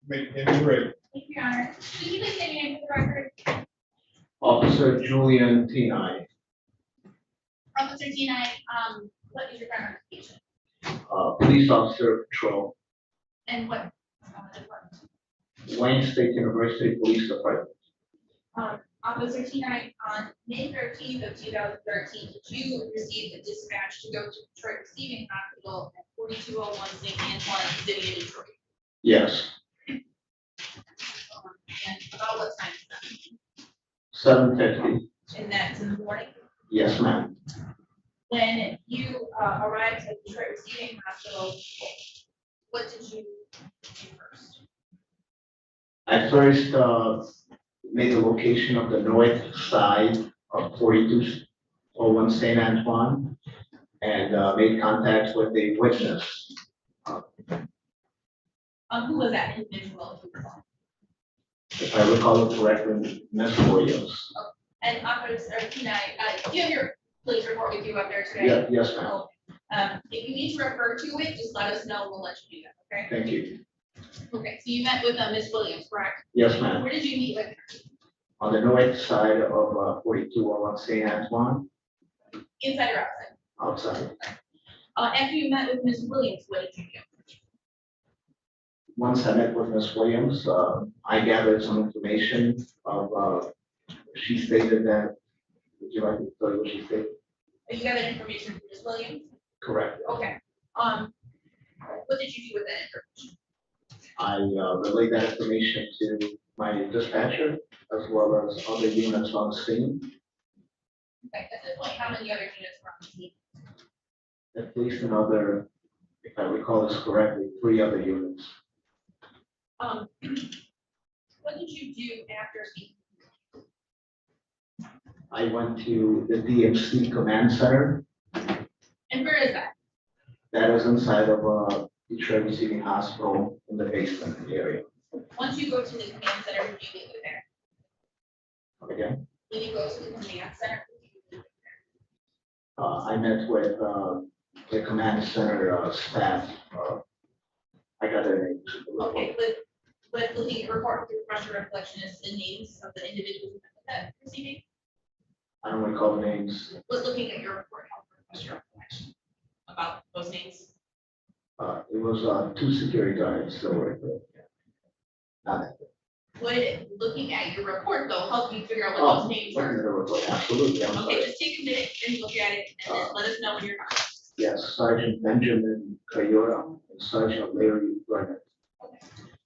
Make your name ready. Thank you, Your Honor. Could you please state your name for the record? Officer Julian T9, Officer T9, what is your current occupation? police officer patrol, And what? Department? Wayne State University Police Department. Officer T9, on May 13th of 2013, did you receive a dispatch to go to Detroit Receiving Hospital at 4201 St. Antoine, City of Detroit? Yes, And about what time is that? 7:50. And that's in the morning? Yes, ma'am. When you arrived at Detroit Receiving Hospital, what did you do first? I first made the location of the north side of 4201 St. Antoine and made contact with a witness. Who was that individual? If I recall it correctly, Ms. Williams. And Officer T9, do you have your police report with you up there today? Yeah, yes, ma'am. If you need to refer to it, just let us know, we'll let you do that, okay? Thank you. Okay, so you met with Ms. Williams, correct? Yes, ma'am. Where did you meet with her? On the north side of 4201 St. Antoine, Inside or outside? outside. After you met with Ms. Williams, what did you do? Once I met with Ms. Williams, I gathered some information of, she stated that, would you like me to tell you what she stated? You got that information from Ms. Williams? Correct. Okay, what did you do with that information? I relayed that information to my dispatcher as well as other units on the scene. Okay, at this point, how many other units were on the scene? At least another, if I recall this correctly, 3 other units. What did you do after speaking? I went to the DMC Command Center. And where is that? That is inside of Detroit Receiving Hospital in the basement area. Once you go to the command center, who do you meet with there? Come again? When you go to the command center, who do you meet with there? I met with the command center staff. I got their names. Okay, but with looking at your report, to refresh your recollection as to the names of the individuals in that proceeding? I don't recall the names. Was looking at your report, help refresh your recollection about those names? It was two security guards, so not that. Would looking at your report though help you figure out what Oh, those names looking are? at the report, absolutely, I'm Okay, sorry. just take a minute and look at it and then let us know when you're done. Yes, Sergeant Benjamin Coyote and Sergeant Larry Brennan.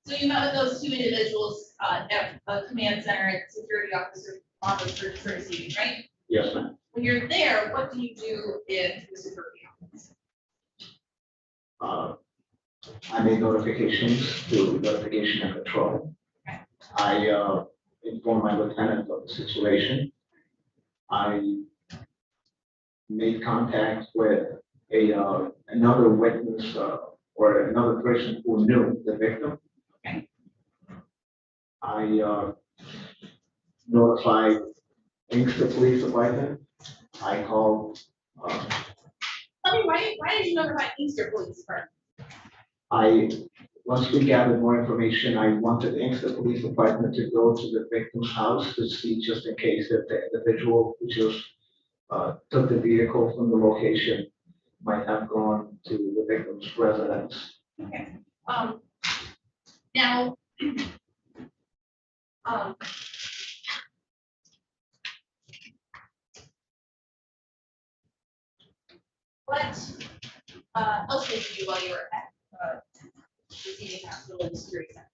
So you met with those two individuals at a command center at security office for receiving, right? Yes, ma'am. When you're there, what do you do in the security office? I made notifications to notification and control. I informed my lieutenant of the situation. I made contact with another witness or another person who knew the victim. I notified Inkster Police Department. I called. Tell me, why did you notify Inkster Police Department? Once we gathered more information, I wanted the Inkster Police Department to go to the victim's house to see just in case that the individual who just took the vehicle from the location might have gone to the victim's residence. Okay. Now, what else did you do while you were at receiving hospital and security center?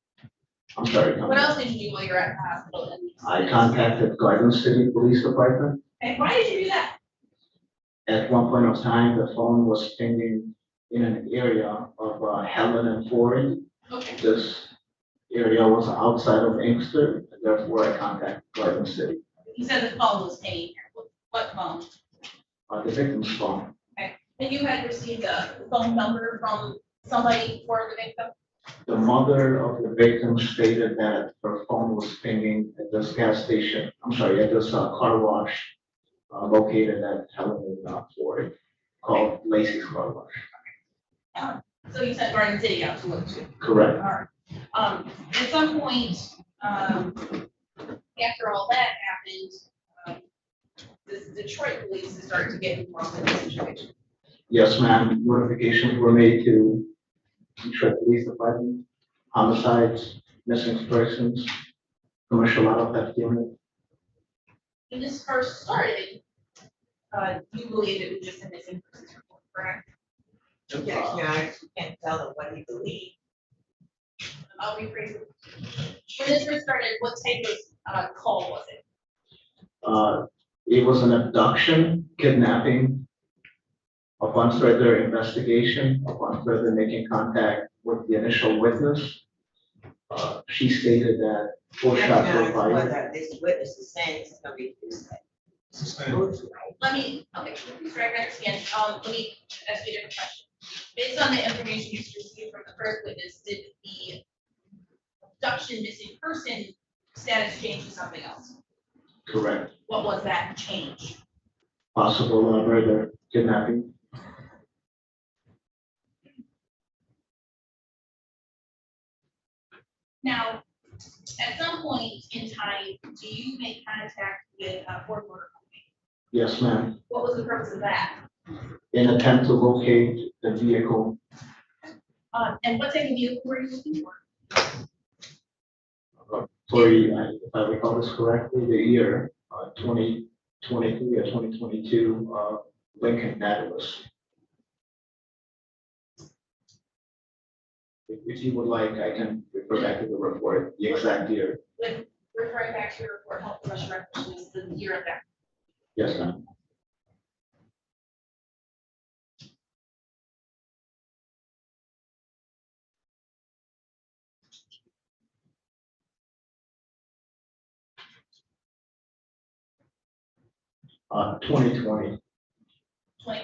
I'm sorry. What else did you do while you were at the hospital? I contacted Garden City Police Department. And why did you do that? At one point of time, the phone was pinging in an area of Helen and Ford. Okay. This area was outside of Inkster, and therefore I contacted Garden City. You said the phone was pinging here. What phone? The victim's phone. Okay. And you had received a phone number from somebody for the victim? The mother of the victim stated that her phone was pinging at this gas station, I'm sorry, at this car wash located at Helen and Ford, called Lacey's Car Wash. So you sent Garden City out to look too? Correct. All right. At some point, after all that happened, the Detroit police started to get involved in the situation. Yes, ma'am. Notifications were made to Detroit Police Department, homicides, missing persons, commercial auto theft unit. When this first started, you believed it was just a missing persons report, correct? Objection, Your Honor, you can't tell them what he believed. I'll rephrase it. When this first started, what type of call was it? It was an abduction, kidnapping. Upon further investigation, upon further making contact with the initial witness, she stated that 4 shots were fired. Whether this witness is saying it's gonna be suspended. Let me, okay, please try to understand. Let me ask you a different question. Based on the information you received from the first witness, did the abduction missing person status change to something else? Correct. What was that change? Possible murder, kidnapping. Now, at some point in time, do you make contact with Ford Motor Company? Yes, ma'am. What was the purpose of that? In attempt to locate the vehicle. And what type of vehicle were you looking for? If I recall this correctly, the year 2023 or 2022 Lincoln Nautilus. If you would like, I can refer back to the report, the exact year. With referring back to your report, help the recollection is the year of that. Yes, ma'am. Uh, 2020. 2020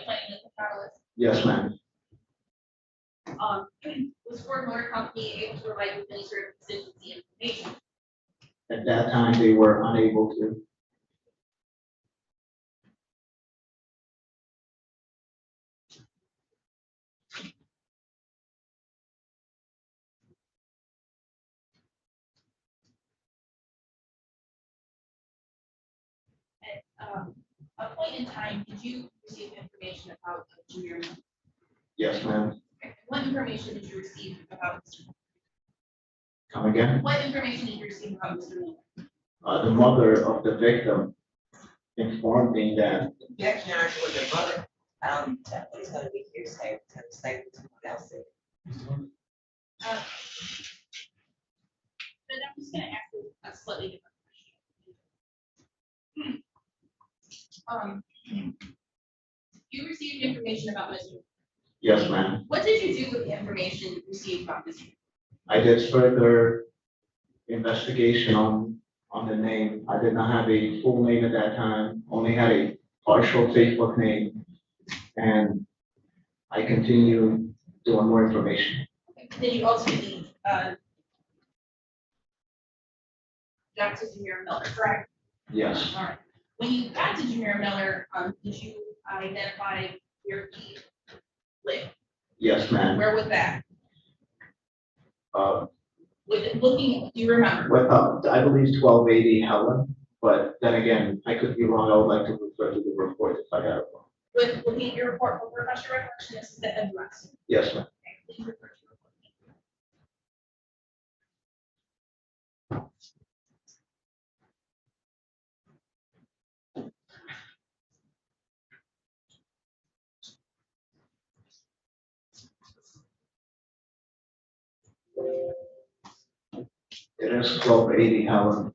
Lincoln Nautilus. Yes, ma'am. Was Ford Motor Company able to provide you with any sort of contingency information? At that time, they were unable to. a point in time, did you receive information about the junior? Yes, ma'am. What information did you receive about Mr. Come again? What information did you receive about Mr. Miller? The mother of the victim informed me that Objection with the mother. It's gonna be hearsay, it's gonna say what someone else said. But I'm just gonna ask you a slightly different question. You received information about Mr. yes, ma'am. What did you do with the information you received about Mr.? I did further investigation on the name. I did not have a full name at that time, only had a partial Facebook name. And I continue doing more information. Then you ultimately, got to Junior Miller, correct? Yes, All right. When you got to Junior Miller, did you identify where he lived? yes, ma'am. Where was that? Uh, With it looking, do you remember? With, I believe 1280 Helen, but then again, I could be wrong. I would like to refer to the report if I have it wrong. With looking at your report, will refresh your recollection, this is the address. Yes, ma'am. Okay, please refer to your report. It is 1280 Helen,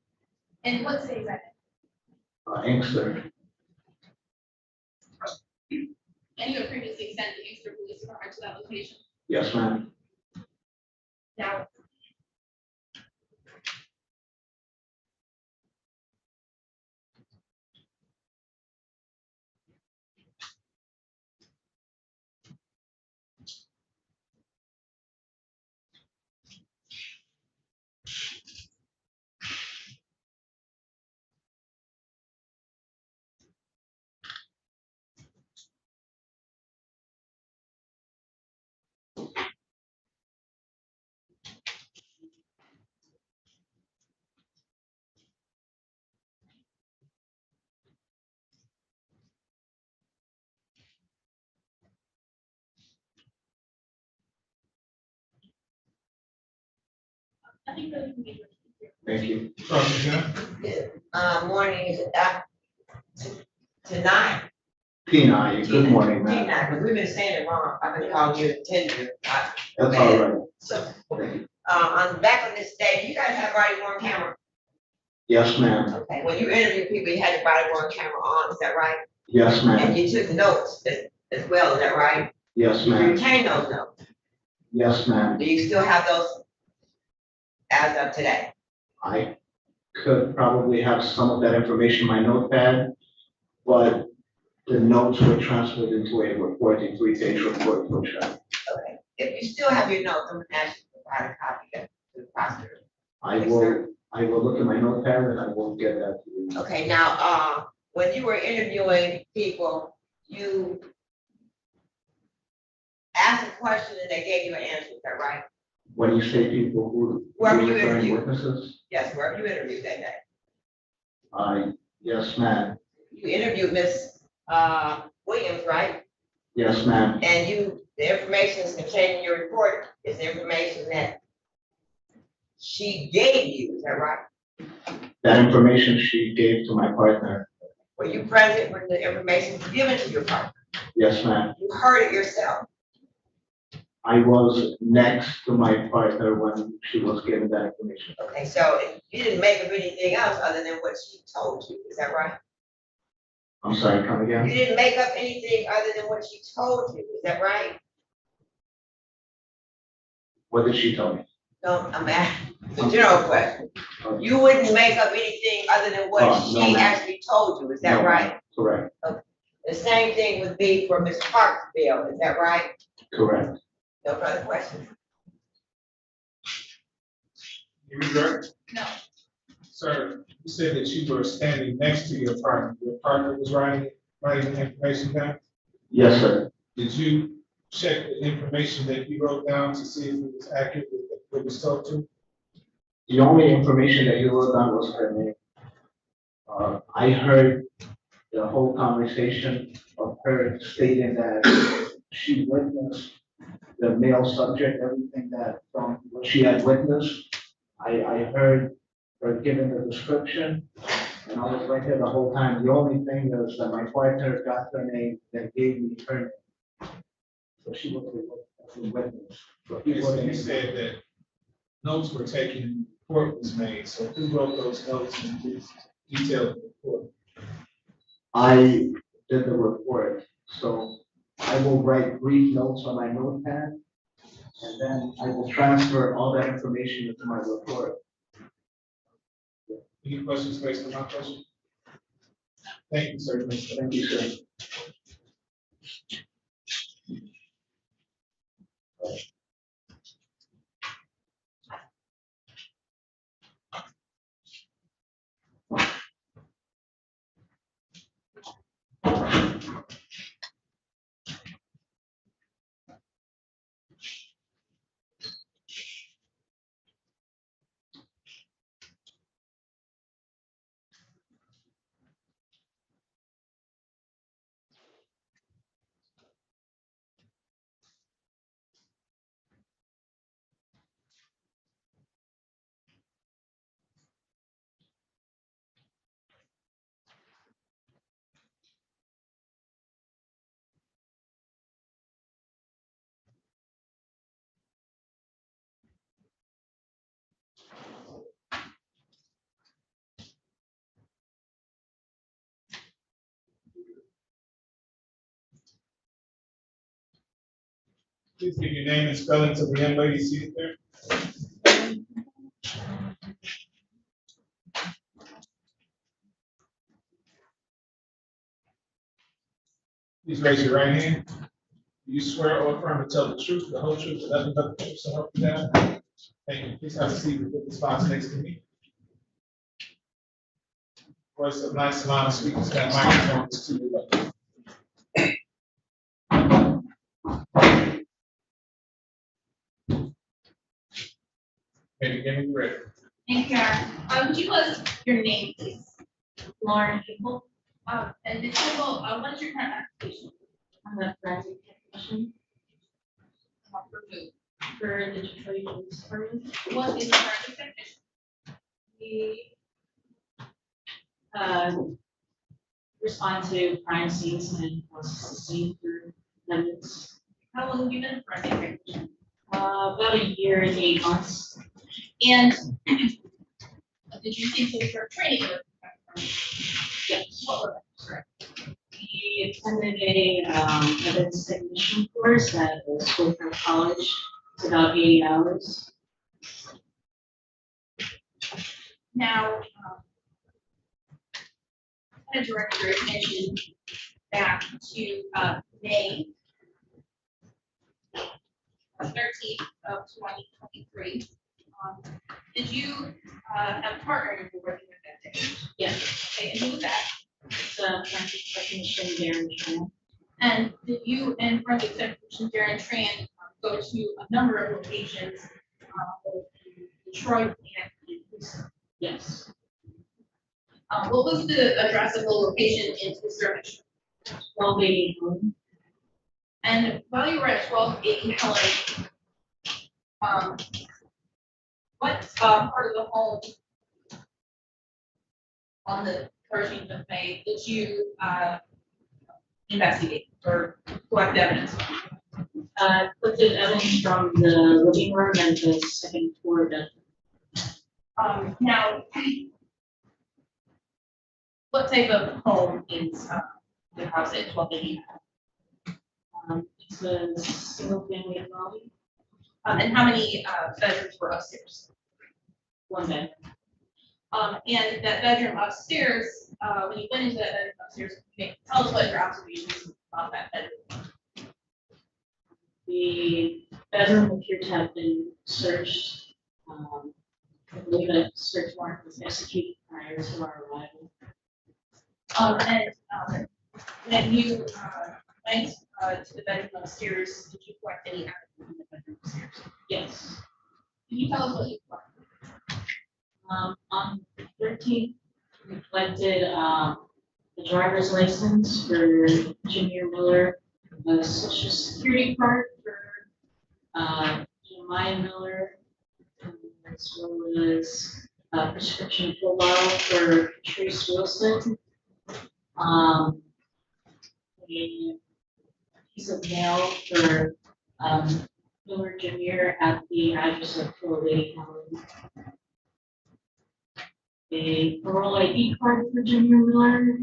And what city is that Inkster. in? And you have previously sent the Inkster Police Department to that location? Yes, ma'am. Now, I think really can be. Thank you. Morning, tonight. P9, good morning, ma'am. Tonight, because we've been saying it wrong. I've been calling you Tinder. That's all right. So, on back on this day, you guys have body worn camera. Yes, ma'am. Okay, when you interview people, you had your body worn camera on, is that right? Yes, And ma'am. you took notes as well, is that right? Yes, You ma'am. retain those notes. Yes, ma'am. Do you still have those as of today? I could probably have some of that information in my notepad, but the notes were transferred into a reporting 3-page report for sure. Okay, if you still have your notes, I'm gonna ask you to provide a copy of it to the prosecutor. I will look at my notepad and I will get that to you. Okay, now, when you were interviewing people, you asked a question and they gave you an answer, is that right? When you say people who Whoever you're you referring interviewed. witnesses, Yes, whoever you interviewed that day. yes, ma'am. You interviewed Miss Williams, right? Yes, ma'am. And the information is contained in your report is the information that she gave you, is that right? That information she gave to my partner. Were you present when the information was given to your partner? Yes, ma'am. You heard it yourself. I was next to my partner when she was given that information. Okay, so you didn't make up anything else other than what she told you, is that right? I'm sorry, come again? You didn't make up anything other than what she told you, is that right? What did she tell me? No, I'm asking the general question. You wouldn't make up anything other than what No, she ma'am. actually told you, is that No, right? Correct, The same thing would be for Ms. Parksville, is that right? correct. No further questions. You revert? No, Sir, you said that you were standing next to your partner. Your partner was writing the information down. Yes, sir. Did you check the information that you wrote down to see if it was accurate with what was told to? The only information that he wrote down was her name. I heard the whole conversation of her stating that she witnessed the male subject, everything that from what she had witnessed. I heard her giving the description, and I was right here the whole time. The only thing is that my partner got her name that gave me her name. So she was the witness. So he Okay, so wasn't- you said that notes were taken, and a report was made, so who wrote those notes and detailed the report? I did the report, so I will write brief notes on my notepad, and then I will transfer all that information into my report. Any questions based on my question? Thank you, sir. Thank you, sir. Please give your name and spelling to the young lady seated there. Please raise your right hand. Do you swear or affirm to tell the truth, the whole truth, and nothing but the truth, so help you God? Thank you. Please have a seat with the spots next to me. Voice of nice amount of speakers, that microphone is to your left. Maybe give me ready. Thank you, Aaron. Would you put your name, please? Lauren Hinkle. And Ms. Hinkle, what is your current application? I'm a forensic technician. For the Detroit Police Department. What is a forensic technician? We respond to crime scenes and process the scene through methods. How long have you been a forensic technician? About a year and 8 months. And did you take some sort of training? Yes. What was that? Correct. We attended a evidence technician course at the Schofield College. It's about 80 hours. Now, I'm going to direct your attention back to May 13th of 2023. Did you have a partner you were working with that day? Yes. Okay, and who was that? It's forensic technician Darren Tran. And did you and forensic technician Darren Tran go to a number of locations in Detroit and in Houston? Yes. What was the address of the location in Houston? 1280 Helen. And while you were at 1280 Helen, what part of the home on the 13th of May did you investigate or collect evidence? Collected evidence from the living room and the second floor bedroom. Now, what type of home is the house at 1280? It's a single family dwelling. And how many bedrooms were upstairs? One bedroom. And that bedroom upstairs, when you went into that bedroom upstairs, tell us what your observations about that bedroom. The bedroom appeared to have been searched. I believe a search warrant was executed prior to our arrival. And when you went to the bedroom upstairs, did you collect any evidence in the bedroom upstairs? Yes. Can you tell us what you collected? On the 13th, we collected the driver's license for Jameer Miller, a social security card for Jeremiah Miller, as well as a prescription pill bottle for Trace Wilson. A piece of mail for Miller Jameer at the address of Lady Helen. A parole ID card for Jameer Miller,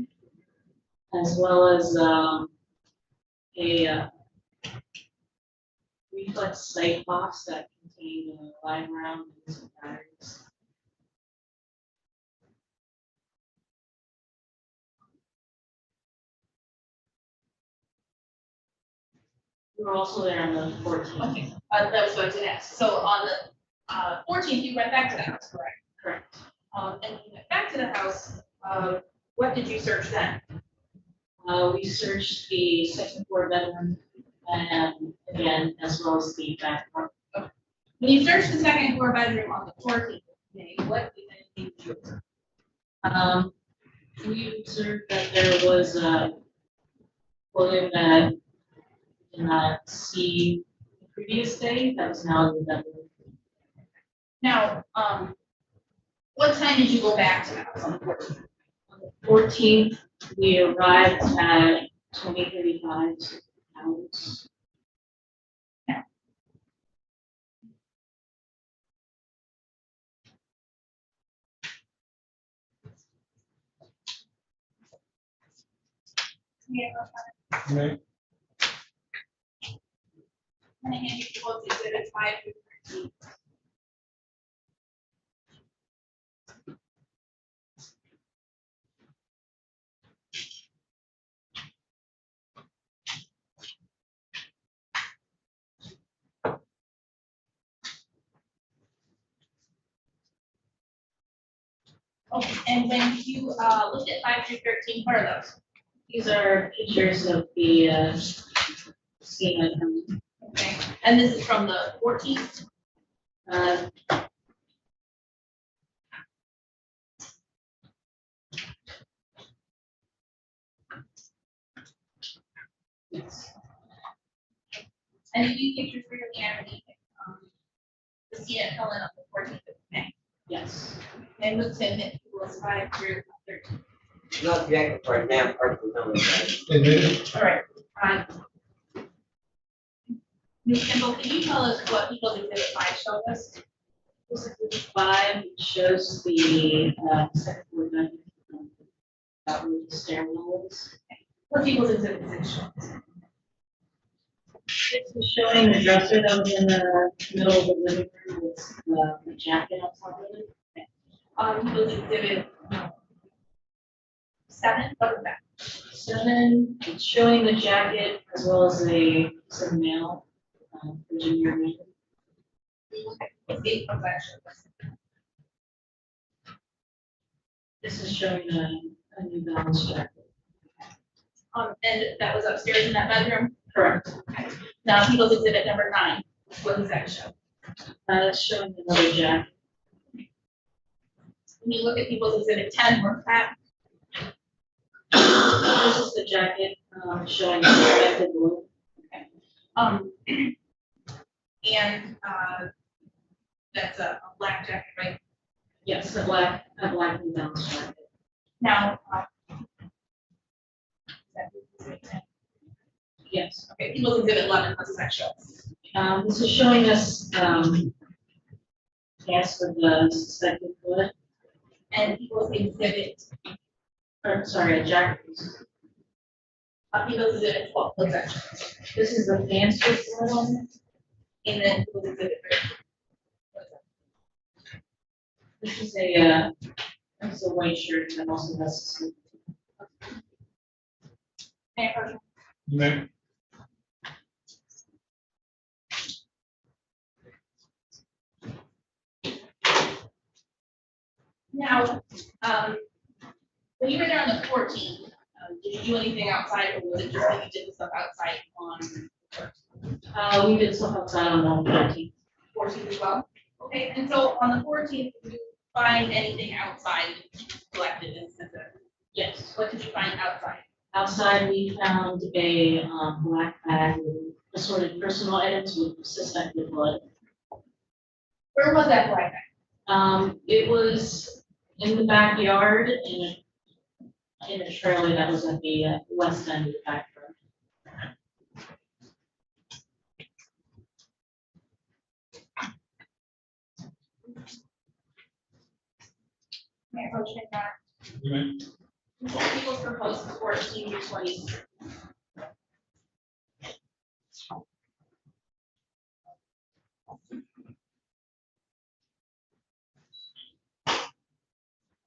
as well as a reflex sight box that contained a live round and some batteries. We were also there on the 14th. Okay, that was what I was gonna ask. So on the 14th, you went back to the house, correct? Correct. And you went back to the house, what did you search then? We searched the second floor bedroom and again, as well as the back room. When you searched the second floor bedroom on the 14th, what if anything did you observe? We observed that there was clothing that we did not see the previous day that was now in the bedroom. Now, what time did you go back to the house on the 14th? On the 14th, we arrived at 20:35 hours. Okay. And then you both exhibit 5 through 13. Okay, and when you looked at 5 through 13, what are those? These are pictures of the scheme item. Okay, and this is from the 14th? Yes. And if you pictures for your family, the scene at Helen on the 14th of May. Yes. And Luke said that it was 5 through 13. Not objecting for now, personal number. All right. Ms. Kimball, can you tell us what People's Exhibit 5 showed us? This is 5 shows the second floor bedroom. That was the stairwells. What People's Exhibit 6 show us? This is showing the dresser that was in the middle of the living room with the jacket on top of it. People's Exhibit 7, what is that? 7, it's showing the jacket as well as some mail for Jameer Miller. What's 8 of that show us? This is showing a New Balance jacket. And that was upstairs in that bedroom? Correct. Okay. Now, People's Exhibit number 9, what does that show? It's showing another jacket. When you look at People's Exhibit 10, what's that? This is the jacket showing the suspected wound. Okay. And that's a black jacket, right? Yes, a black New Balance jacket. Now, Yes. okay, People's Exhibit 11, what does that show? This is showing us gas with the suspected wound. And People's Exhibit, Or sorry, a jacket. People's Exhibit 12, what's that show? This is the fan switch one. And then People's Exhibit 13. This is a white shirt that also has some. Okay. Now, when you were there on the 14th, did you do anything outside, or was it just that you did the stuff outside on the 1st? We did stuff outside on the 14th. 14th as well? Okay, and so on the 14th, did you find anything outside that you collected and sent it? Yes. What did you you find outside? Outside, we found a black bag with assorted personal items with suspected blood. Where was that black bag? It was in the backyard in a trailer that was at the west end of the backyard. May I approach it now? You may. People's proposed 14 to 20.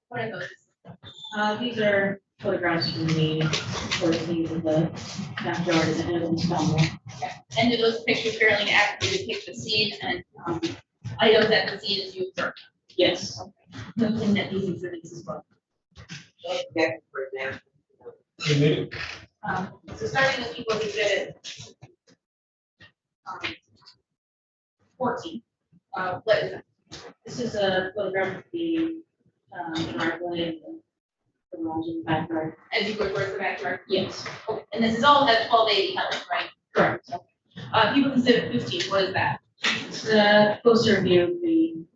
What are those? These are photographs from the 14th of the backyard in the Evans County. And do those pictures fairly accurately depict the scene and items at the scene as you observed? Yes. Nothing that these exhibits as well. For example. You may. So starting with people's exhibit 14. What is that? This is a photograph of the driveway and the garage in the backyard. As you go towards the backyard? Yes. Okay. And this is all at 1280 Helen, right? Correct. People's exhibit 15, what is that? It's a closer view of the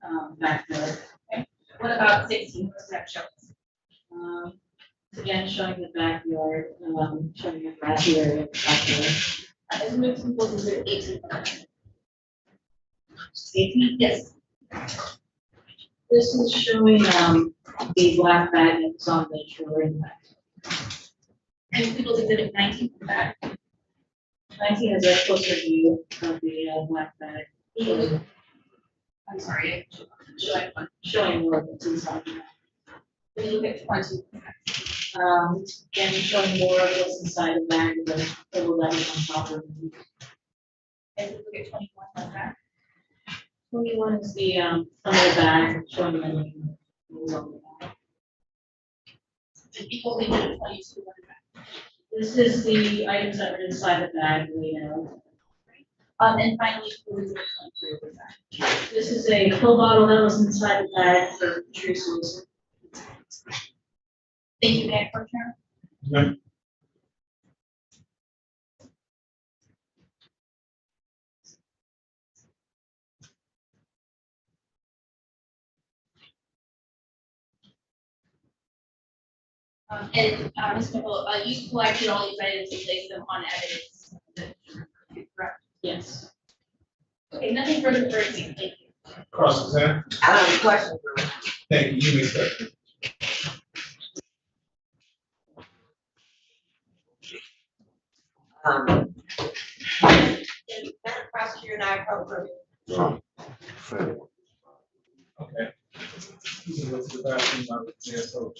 backyard. What about 16? What does that show us? Again, showing the backyard, showing the grassy area of the backyard. As we move to people's exhibit 18. 18? Yes. This is showing the black bag that's on the trailer in the back. And people's exhibit 19 from that. 19 is a closer view of the black bag. I'm sorry. Showing more of what's inside the bag. When you look at 20. And showing more of what's inside the bag, the little letters on top of it. And we look at 21 like that. 21 is the front of the bag, showing the name. On the bag. And people's exhibit 22, what is that? This is the items that are inside the bag, you know. And finally, people's exhibit 23, what is that? This is a pill bottle that was inside the bag for Patrice Wilson. Thank you, Mayor Pro Tem. You may. And Ms. Nicole, you collected all these items and placed them on evidence. Correct. Yes. Okay, nothing further for example. Thank you. Cross examine. I don't have a question. Thank you. You may start. Madam Prosecutor and I probably. Okay. You can go to the bathroom now with JSO.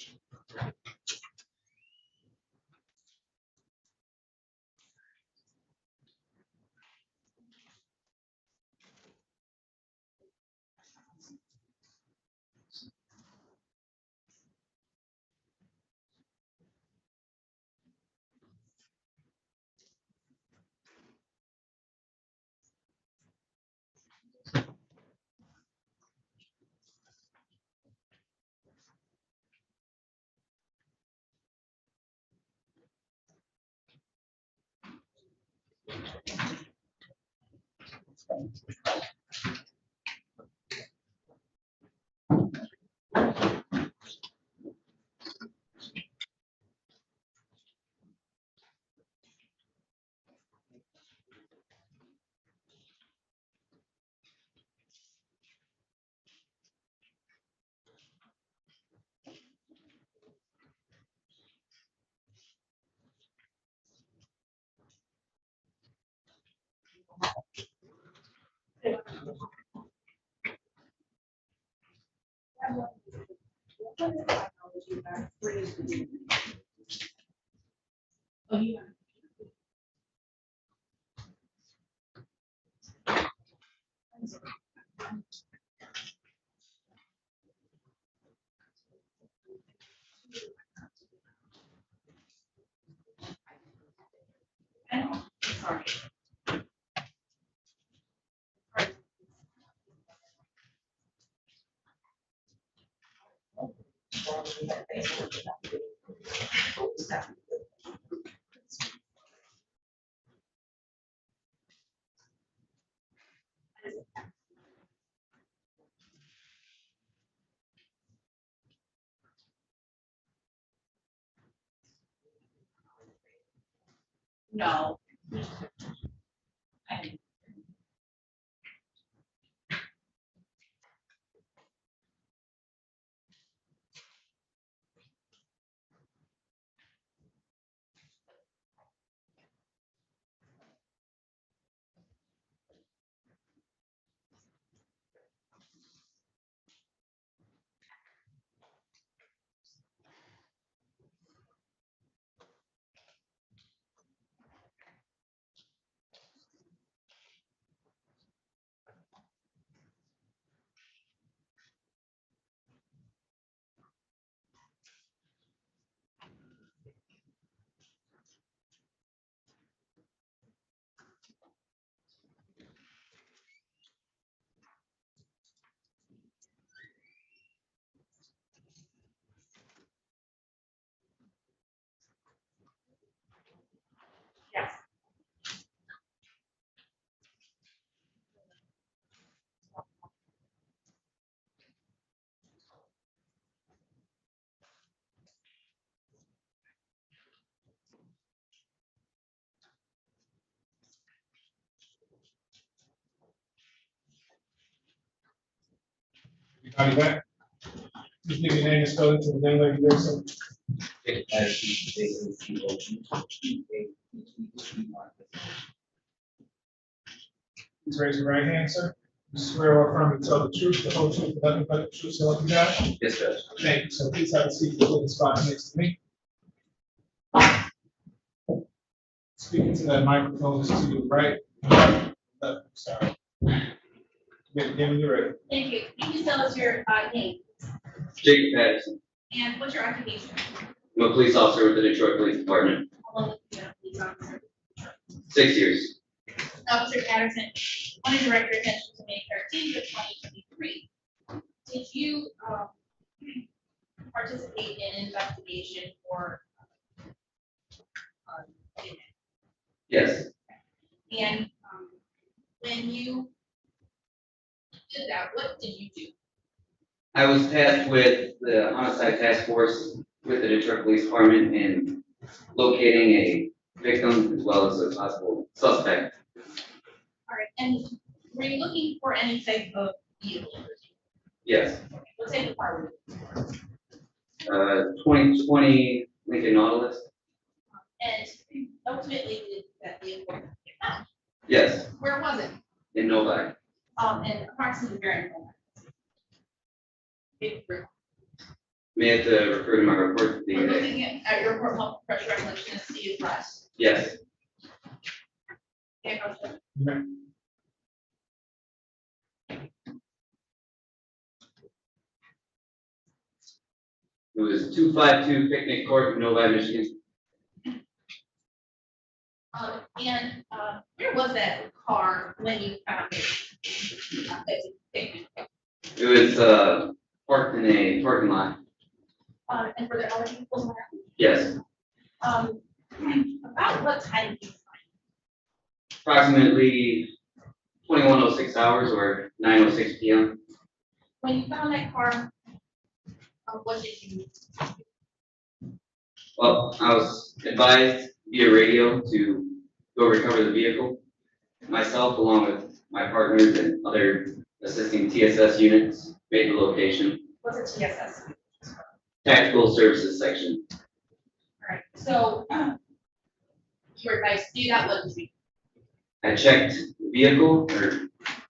Oh, you are. I know, sorry. No. I- Yes. Everybody back? Just give your name and spelling to the young lady there, so. Please raise your right hand, sir. You swear or affirm to tell the truth, the whole truth, and nothing but the truth, so help you God? Yes, Judge. Thank you. So please have a seat in the spot next to me. Speaking to that microphone, this is to your right. Left, sorry. Give me your ready. Thank you. Can you tell us your name Jacob Patterson. and what's your occupation? I'm a police officer with the Detroit Police Department. How long have you been a police officer? 6 years. Officer Patterson, I want to direct your attention to May 13th of 2023. Did you participate in an investigation for Yes. and when you did that, what did you do? I was tasked with the homicide task force with the Detroit Police Department in locating a victim as well as a possible suspect. All right, and were you looking for any type of vehicle? Yes. What type of car were you? 2020 Lincoln Nautilus. And ultimately, did that vehicle get found? Yes. Where was it? In Novi. And approximately where in Omaha? May have to refer to my report. We're looking at your report, multiple pressure recollection of city of West. Yes. Okay, Officer. It was 252 Picnic Court in Novi, Michigan. And where was that car when you found it? It was parked in a parking lot. And were there other vehicles around? Yes. About what time did you find Approximately 21:06 hours or 9:06 p.m. it? When you found that car, what did you do? Well, I was advised via radio to go recover the vehicle. Myself, along with my partners and other assisting TSS units, made the location. What's a TSS? Tactical Services Section. All right, so you were advised to do that, what did you do? I checked the vehicle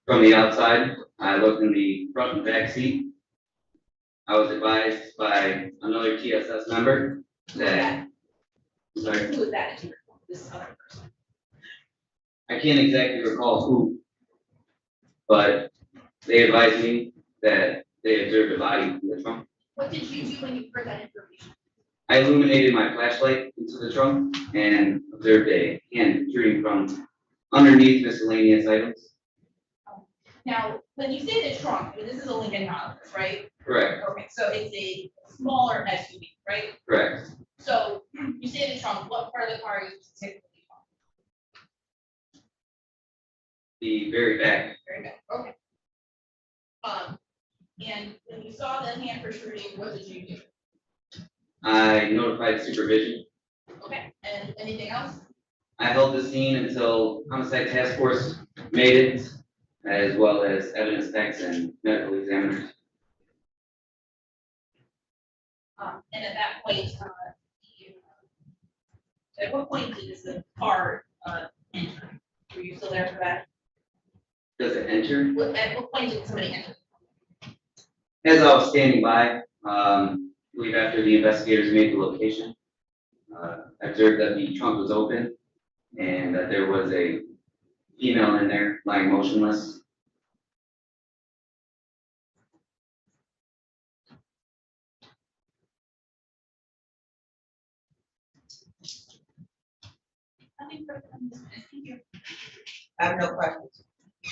from the outside. I looked in the front and back seat. I was advised by another TSS member that, sorry, Who was that? This other person? I can't exactly recall who, but they advised me that they observed a body in the trunk. What did you do when you heard that information? I illuminated my flashlight into the trunk and observed a hand protruding from underneath miscellaneous items. Now, when you say the trunk, I mean, this is a Lincoln Nautilus, right? Correct. Okay, so it's a smaller SUV, right? Correct. So you say the trunk, what part of the car are you specifically talking? The very back. Very back, okay. And when you saw the hand protruding, what did you do? I notified supervision. Okay, and anything else? I held the scene until homicide task force made it, as well as evidence techs and medical examiners. And at that point, at what point did the car, enter? Were you still there for that? Does it enter? At what point did somebody enter? As I was standing by, I believe after the investigators made the location, I observed that the trunk was open and that there was a female in there lying motionless. Nothing further on this. Thank you. I have no questions.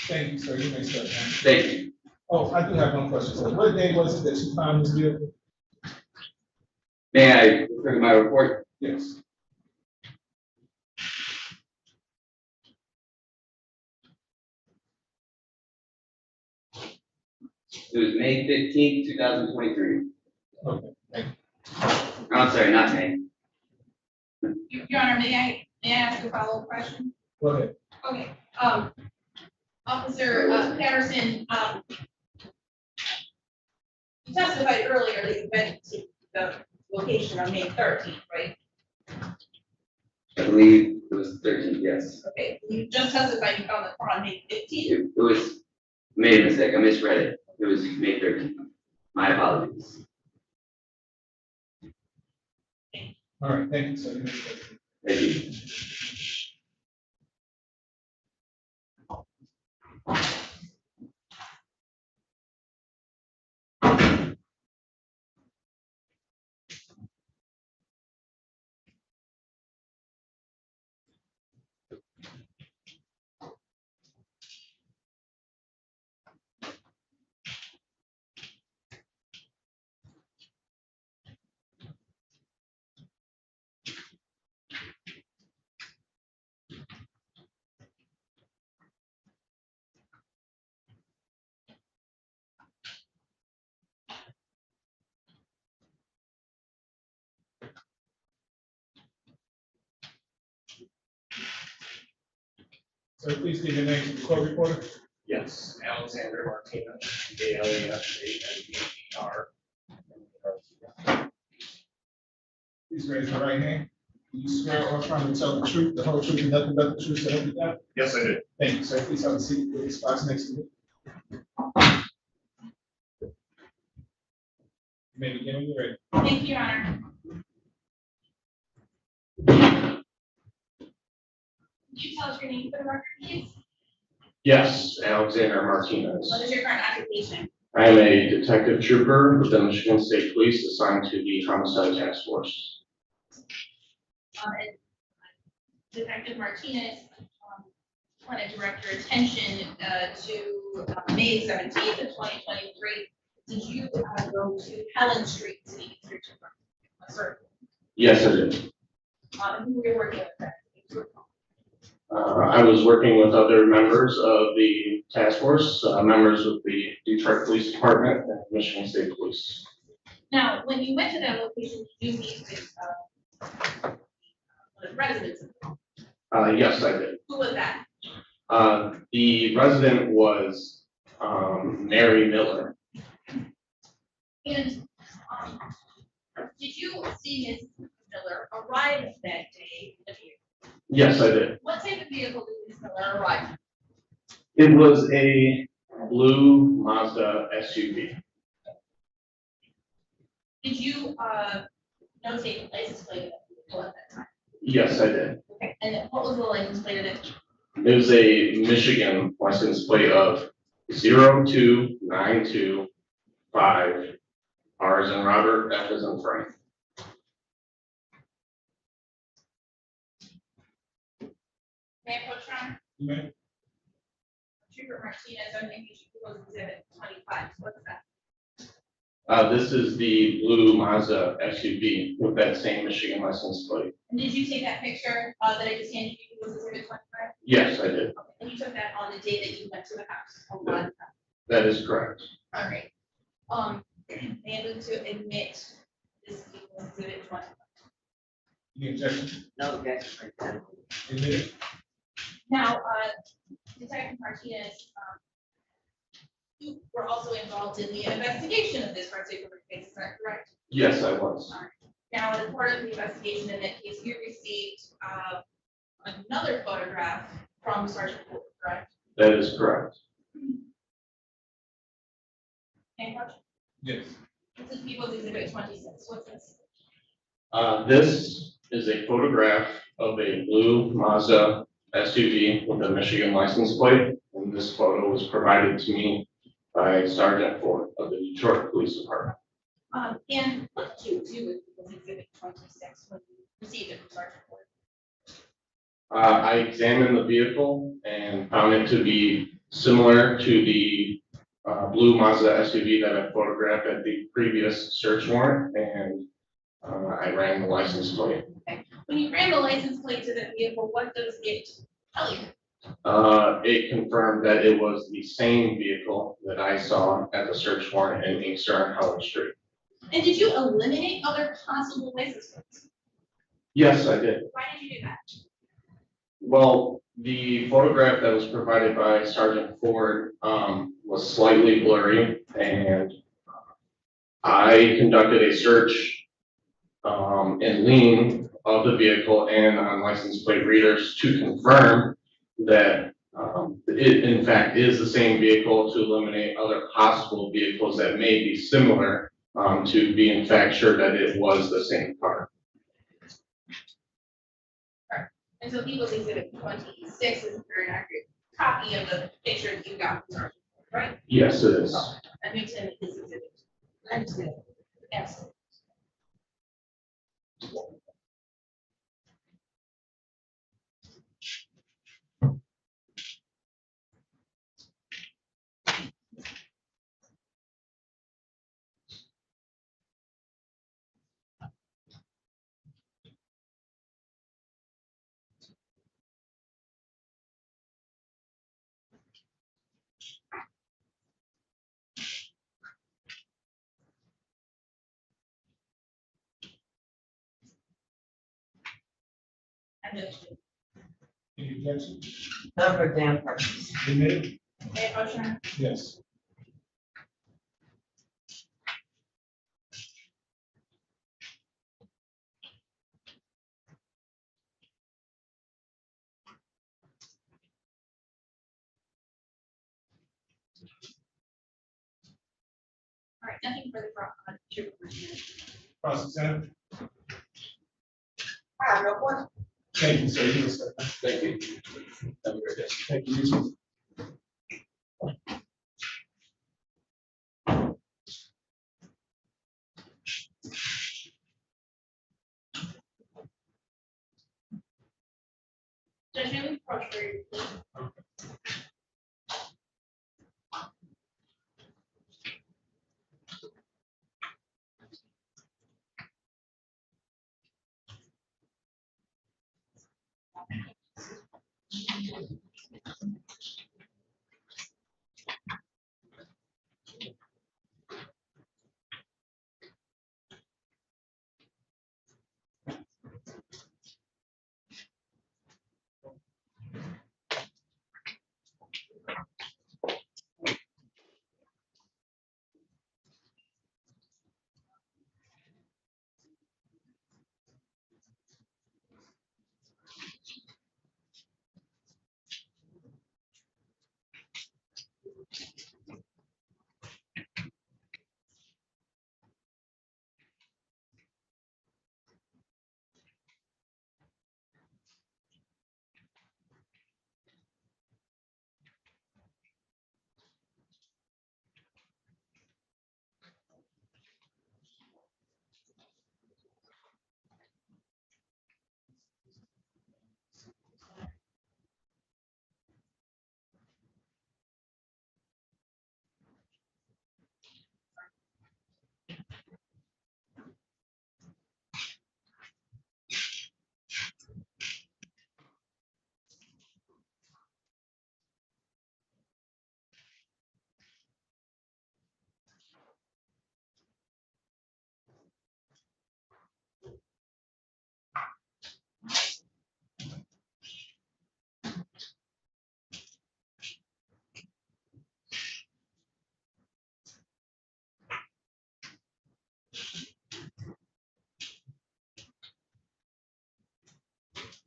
Thank you, sir. You may start. Thank you. Oh, I do have one question, sir. What day was it that you found this vehicle? May I refer to my report? Yes. It was May 15th, 2023. Okay. I'm sorry, not May. Your Honor, may I ask a follow-up question? Go ahead. Okay, Officer Patterson, you testified earlier that you went to the location on May 13th, right? I believe it was 13th, yes. Okay, you just testified you found the car on May 15th. It was, made a mistake, I misread it. It was May 13th. My apologies. All right, thank you, sir. You may start. Thank you. Sir, please give your name to the court reporter. Yes, Alexander Martinez, ALEXANDER. Please raise your right hand. Do you swear or affirm to tell the truth, the whole truth, and nothing but the truth, so help you God? Yes, I do. Thank you, sir. Please have a seat with the spots next to you. You may begin when you're ready. Thank you, Your Honor. Can you tell us your name for the record, please? Yes, Alexander Martinez. What is your current occupation? I am a detective trooper with the Michigan State Police assigned to the Homicide Task Force. And Detective Martinez, want to direct your attention to May 17th of 2023. Did you go to Helen Street to meet your trooper? Yes, I did. Who were you working with that? I was working with other members of the task force, members of the Detroit Police Department and Michigan State Police. Now, when you went to that location, did you meet with the residents? Yes, I did. Who was that? The resident was Mary Miller. And did you see Ms. Miller arrive that day? Yes, I did. What type of vehicle did Ms. Miller arrive? It was a blue Mazda SUV. Did you notate the license plate of that vehicle at that time? Yes, I did. Okay. And then what was the license plate of it? It was a Michigan license plate of 02925 R as in Robert, F as in Frank. May I approach, Your Honor? You may. Trooper Martinez, I'm thinking she was exhibit 25. What's that? This is the blue Mazda SUV with that same Michigan license plate. And did you take that picture that I just handed you? Was exhibit 25? Yes, I did. And you took that on the day that you went to the house? That is correct. All right. May I move to admit this vehicle was exhibit 25? Any objection? No objection. Admitted. Now, Detective Martinez, you were also involved in the investigation of this particular case, is that correct? Yes, I was. Now, as part of the investigation in that case, you received another photograph from Sergeant Ford, correct? That is correct. Any question? Yes. This is People's Exhibit 26. What's this? This is a photograph of a blue Mazda SUV with a Michigan license plate. And this photo was provided to me by Sergeant Ford of the Detroit Police Department. And what did you do with People's Exhibit 26 when you received it from Sergeant Ford? I examined the vehicle and found it to be similar to the blue Mazda SUV that I photographed at the previous search warrant, and I ran the license plate. Okay. When you ran the license plate to the vehicle, what does it tell you? It confirmed that it was the same vehicle that I saw at the search warrant in Inkster on Howard Street. And did you eliminate other possible license plates? Yes, I did. Why did you do that? Well, the photograph that was provided by Sergeant Ford was slightly blurry, and I conducted a search in lean of the vehicle and on license plate readers to confirm that it in fact is the same vehicle, to eliminate other possible vehicles that may be similar, to be in fact sure that it was the same car. And so People's Exhibit 26 is a very accurate copy of the picture that you got from Sergeant Ford, right? Yes, it is. That makes him his exhibit. Absolutely. Absolutely. Understood. Any objection? None for damn purpose. Admitted. Any motion? Yes. All right, nothing further from Trooper Martinez. Cross-examine. I have no question. Thank you, sir. Yes, sir. Thank you. Have a great day. Thank you. You too. Judge, may we approach for your plea?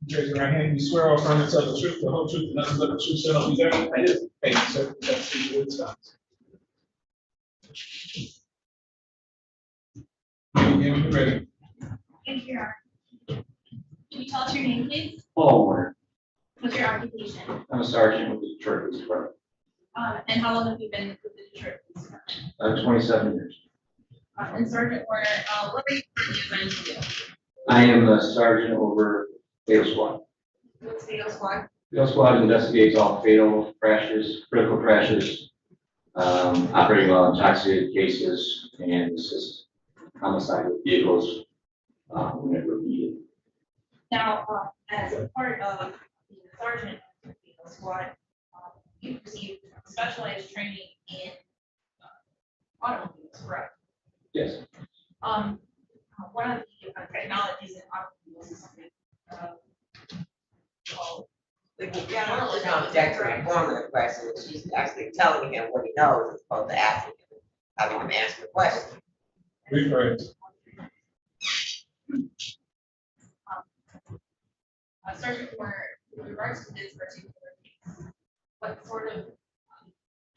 Raise your right hand. You swear or affirm to tell the truth, the whole truth, and nothing but the truth, so help you God? I do. Thank you, sir. That's the word stops. When you're ready. Thank you, Your Honor. Can you tell us your name, please? Paul Warner. What's your occupation? I'm a sergeant with the Detroit Police Department. And how long have you been with the Detroit Police Department? 27 years. And Sergeant Warner, what are you assigned to do? I am a sergeant over fatal squad. What's fatal squad? Fatal squad investigates all fatal crashes, critical crashes, operating while intoxicated cases, and assist homicide with vehicles whenever needed. Now, as a part of the sergeant of the fatal squad, you received specialized training in automobiles, correct? Yes. One of the technologies in automobiles is something called. Yeah, she's not objecting to forming the question, she's actually telling him what he knows as opposed to asking him, having him answer the question. Rephrase. Sergeant Warner, in regards to this particular case, what sort of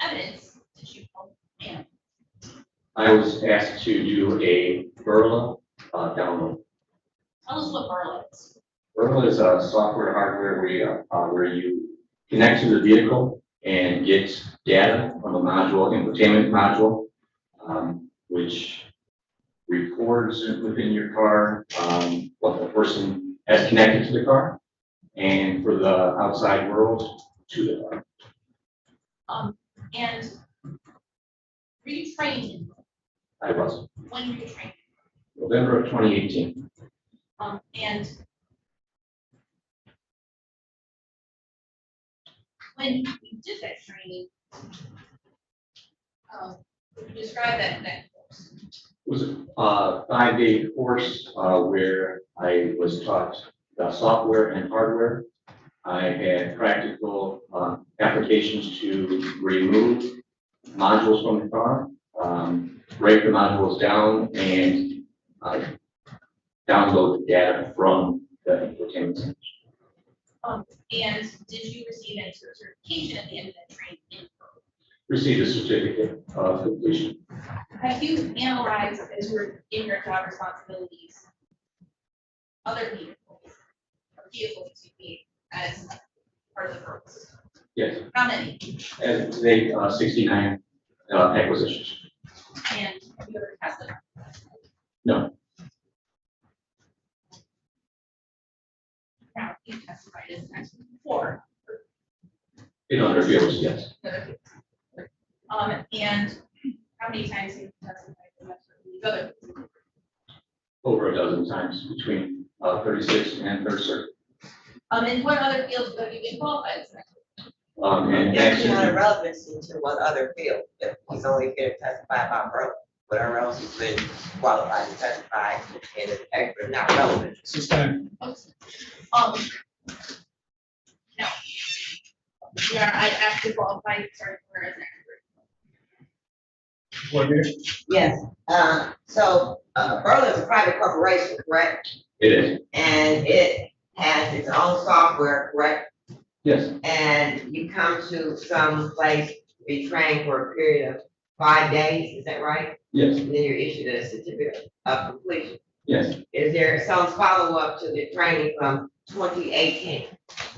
evidence did you obtain? I was asked to do a Burla download. Tell us what Barlow is. Burla is a software hardware where you connect to the vehicle and get data from a module, infotainment module, which records within your car what the person has connected to the car, and for the outside world to the car. And were you trained? I was. When were you trained? November of 2018. And when you did that training, could you describe that course? It was a 5-day course where I was taught the software and hardware. I had practical applications to remove modules from the car, break the modules down, and download the data from the infotainment center. And did you receive any sort of certification at the end of that training? Received a certificate of completion. Have you analyzed, as you're in your job responsibilities, other vehicles, or vehicles to be as part of the purpose? Yes. How many? And they 69 acquisitions. And have you ever tested them? No. Now, you testified as an expert before. In other fields, yes. And how many times have you testified as an expert in these other fields? Over a dozen times between 36 and 3rd Circuit. And what other fields have you been qualified as an expert? And That's not a actually, relevancy to what other field, if he's only here to testify about Berlin, whatever else he's been qualified to testify and is expert, not relevant. Sustain. No. Yeah, I actually qualified Sergeant Warner as an expert. What here? Yes, so, Berlin's a private corporation, correct? it is. And it has its own software, correct? Yes. And you come to some place to be trained for a period of 5 days, is that right? Yes. And then you're issued a certificate of completion. Yes. Is there some follow-up to the training from 2018?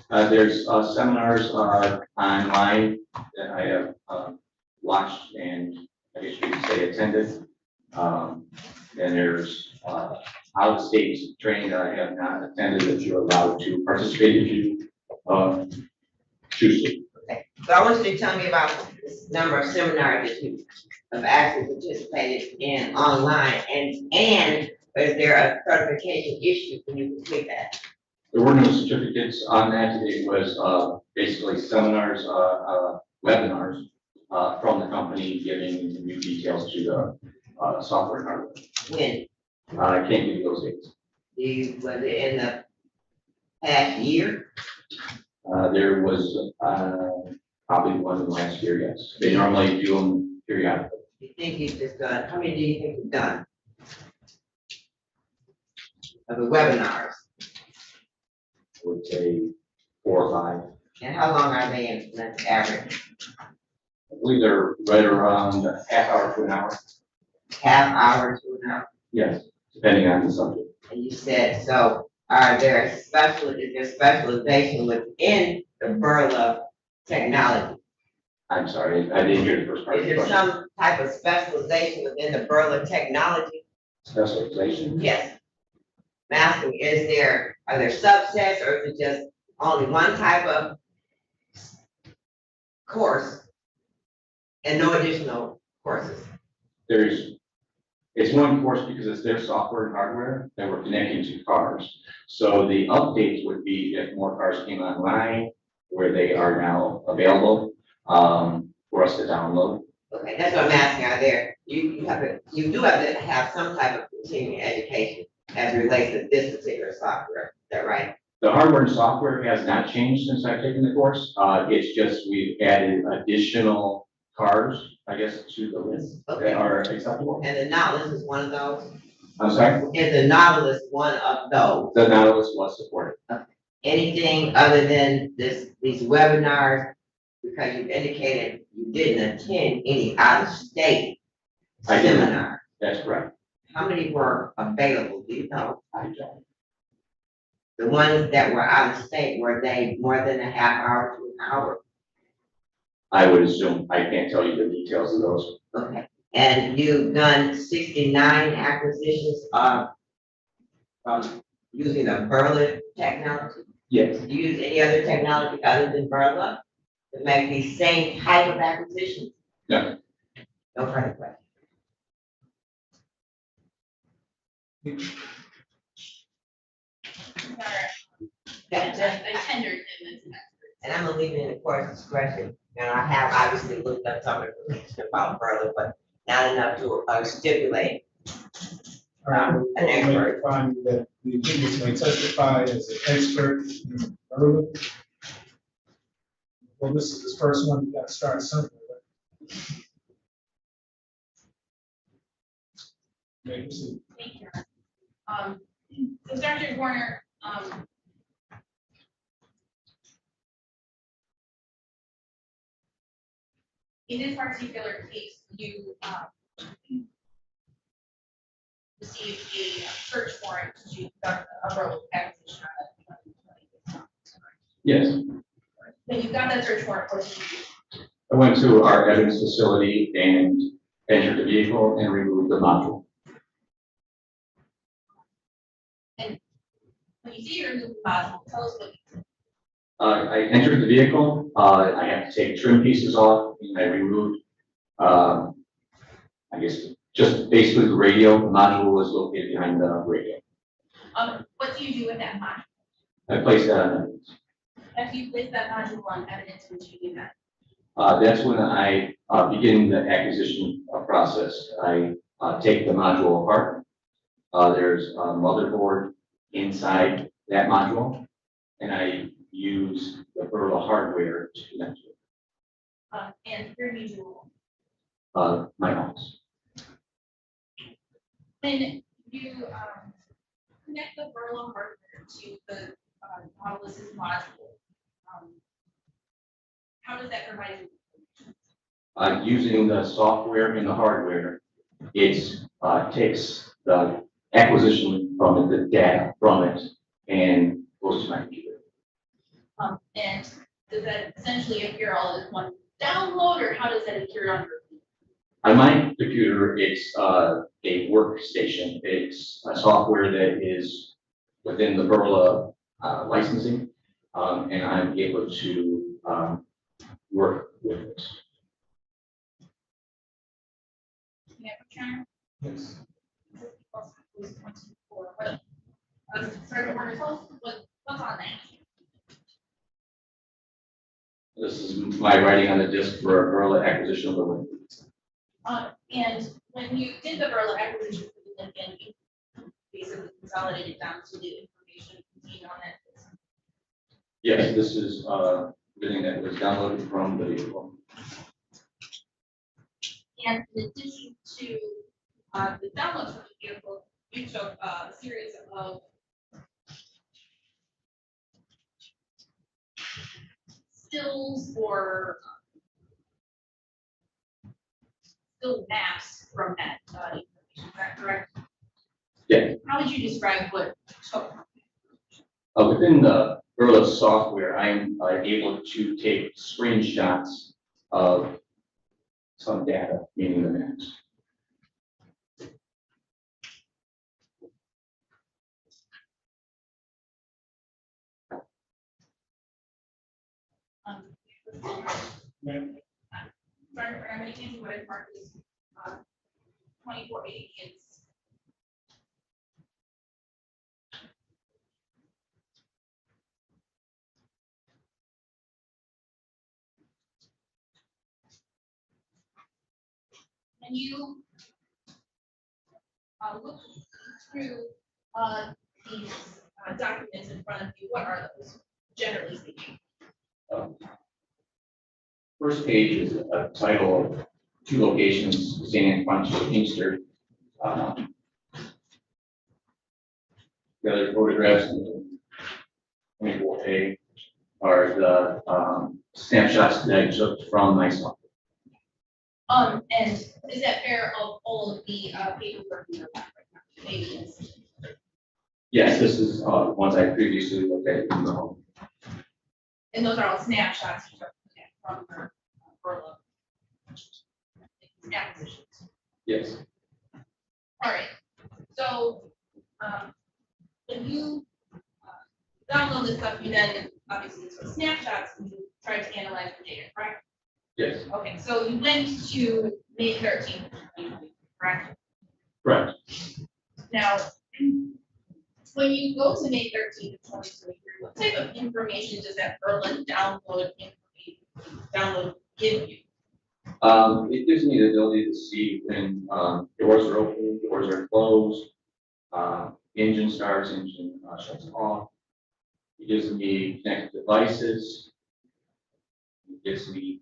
There's seminars online that I have watched and I guess you could say attended. And there's out-of-state training that I have not attended that you're allowed to participate if you choose to. Okay, so I want you to tell me about this number of seminars that you have actually participated in online, and is there a certification issue when you complete that? There were no certificates on that. It was basically seminars, webinars from the company giving new details to the software and hardware. When? I can't give you those dates. Was it in the past year? There was probably one in the last year, yes. They normally do them periodically. You think you've just done, how many do you think you've done? Of the webinars? I would would say 4 or 5. And how long are they in, that's average? I believe they're right around a half hour to an hour. Half hour to an hour? Yes, depending on the subject. And you said, so is there specialization within the Burla technology? I'm sorry, I didn't hear the first part of Is the there question. some type of specialization within the Burla technology? Specialization? Yes. I'm asking, are there subsets or is it just only one type of course and no additional courses? It's one course because it's their software and hardware that we're connecting to cars. So the updates would be if more cars came online where they are now available for us to download. Okay, that's what I'm asking. Are there, you do have to have some type of continuing education as it relates to this particular software. Is that right? The hardware and software has not changed since I've taken the course. It's just we've added additional cars, I guess, to the list that are acceptable. And the Nautilus is one of those? I'm sorry? Is the Nautilus one of those? The Nautilus was supported. Anything other than these webinars, because you indicated you didn't attend any out-of-state I did. seminar? That's correct. How many were available, do you know? I don't. The ones that were out of state, were they more than a half hour to an hour? I would assume. I can't tell you the details of those. Okay, and you've done 69 acquisitions of using the Burla technology? Yes. Do you use any other technology other than Burla to make the same type of acquisitions? No. No further questions. I tendered him as an expert. And I'm gonna leave it in the court's discretion. And I have obviously looked up some information about Burla, but not enough to stipulate. An expert. Find that the witness may testify as an expert in Burla. Well, this is his first one, you gotta start somewhere. Right? May proceed. Thank you. So Dr. Warner, in this particular case, you received a search warrant to conduct a road acquisition on that. Yes. When you got that search warrant, what did you do? I went to our evidence facility and entered the vehicle and removed the module. And when you say you removed the module, tell us what you did. I entered the vehicle. I had to take trim pieces off and I removed, I guess, just basically the radio. The module was located behind the radio. What do you do with that module? I placed that on evidence. After you place that module on evidence, what do you do that? That's when I begin the acquisition process. I take the module apart. There's a motherboard inside that module, and I use the Burla hardware to connect to it. And where do you do My office. when you connect the Burla hardware to the Nautilus's module, how does that provide you? Using the software and the hardware, it takes the acquisition from it, the data from it, and goes to my computer. And does that essentially appear all as one download, or how does that appear on your? On my computer, it's a workstation. It's a software that is within the Burla licensing, and I'm able to work with it. Yeah, Yes. What's on that? This is my writing on the disk for a Burla acquisition of the Lincoln. And when you did the Burla acquisition for the Lincoln, you basically consolidated down to the information contained on that disk. Yes, this is everything that was downloaded from the vehicle. And in addition to the downloads from the vehicle, you took a series of stills or still maps from that information, is that correct? Yeah. How would you describe what took? Within the Burla software, I'm able to take screenshots of some data, meaning the maps. Sorry, I'm going to give you what I marked as 2480 kids. And you look through these documents in front of you. What are those, generally speaking? First page is a title of 2 locations, St. Antoine and Inkster. The other photographs in 24A are the snapshots that I took from my software. And is that fair of all of the paperwork in your lap right now? Maybe yes. Yes, this is ones I previously looked at in the home. And those are all snapshots you took from your Burla acquisitions. Yes. All right. So when you download this stuff, you then obviously took snapshots and you tried to analyze the data, correct? Yes. Okay, so you went to May 13th, correct? Correct. Now, when you go to May 13th, 2023, what type of information does that Berlin download give you? It gives me the ability to see when doors are open, doors are closed, engine starts, engine shuts off. It gives me connected devices. It gives me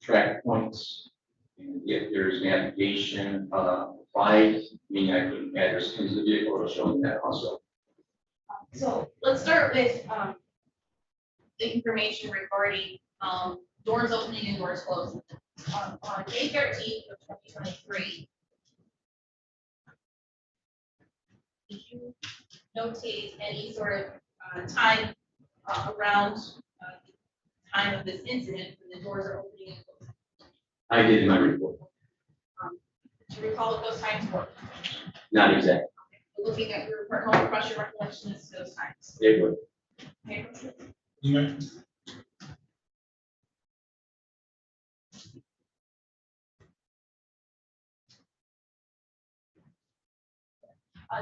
track points. And if there's navigation applied, meaning I put an address into the vehicle, it'll show me that also. So let's start with the information regarding doors opening and doors closing. On May 13th of 2023, did you notate any sort of time around the time of this incident when the doors are opening and closing? I did in my report. Do you recall what those times were? Not exactly. Looking at your report, how across your recollection is those times. It would. Okay.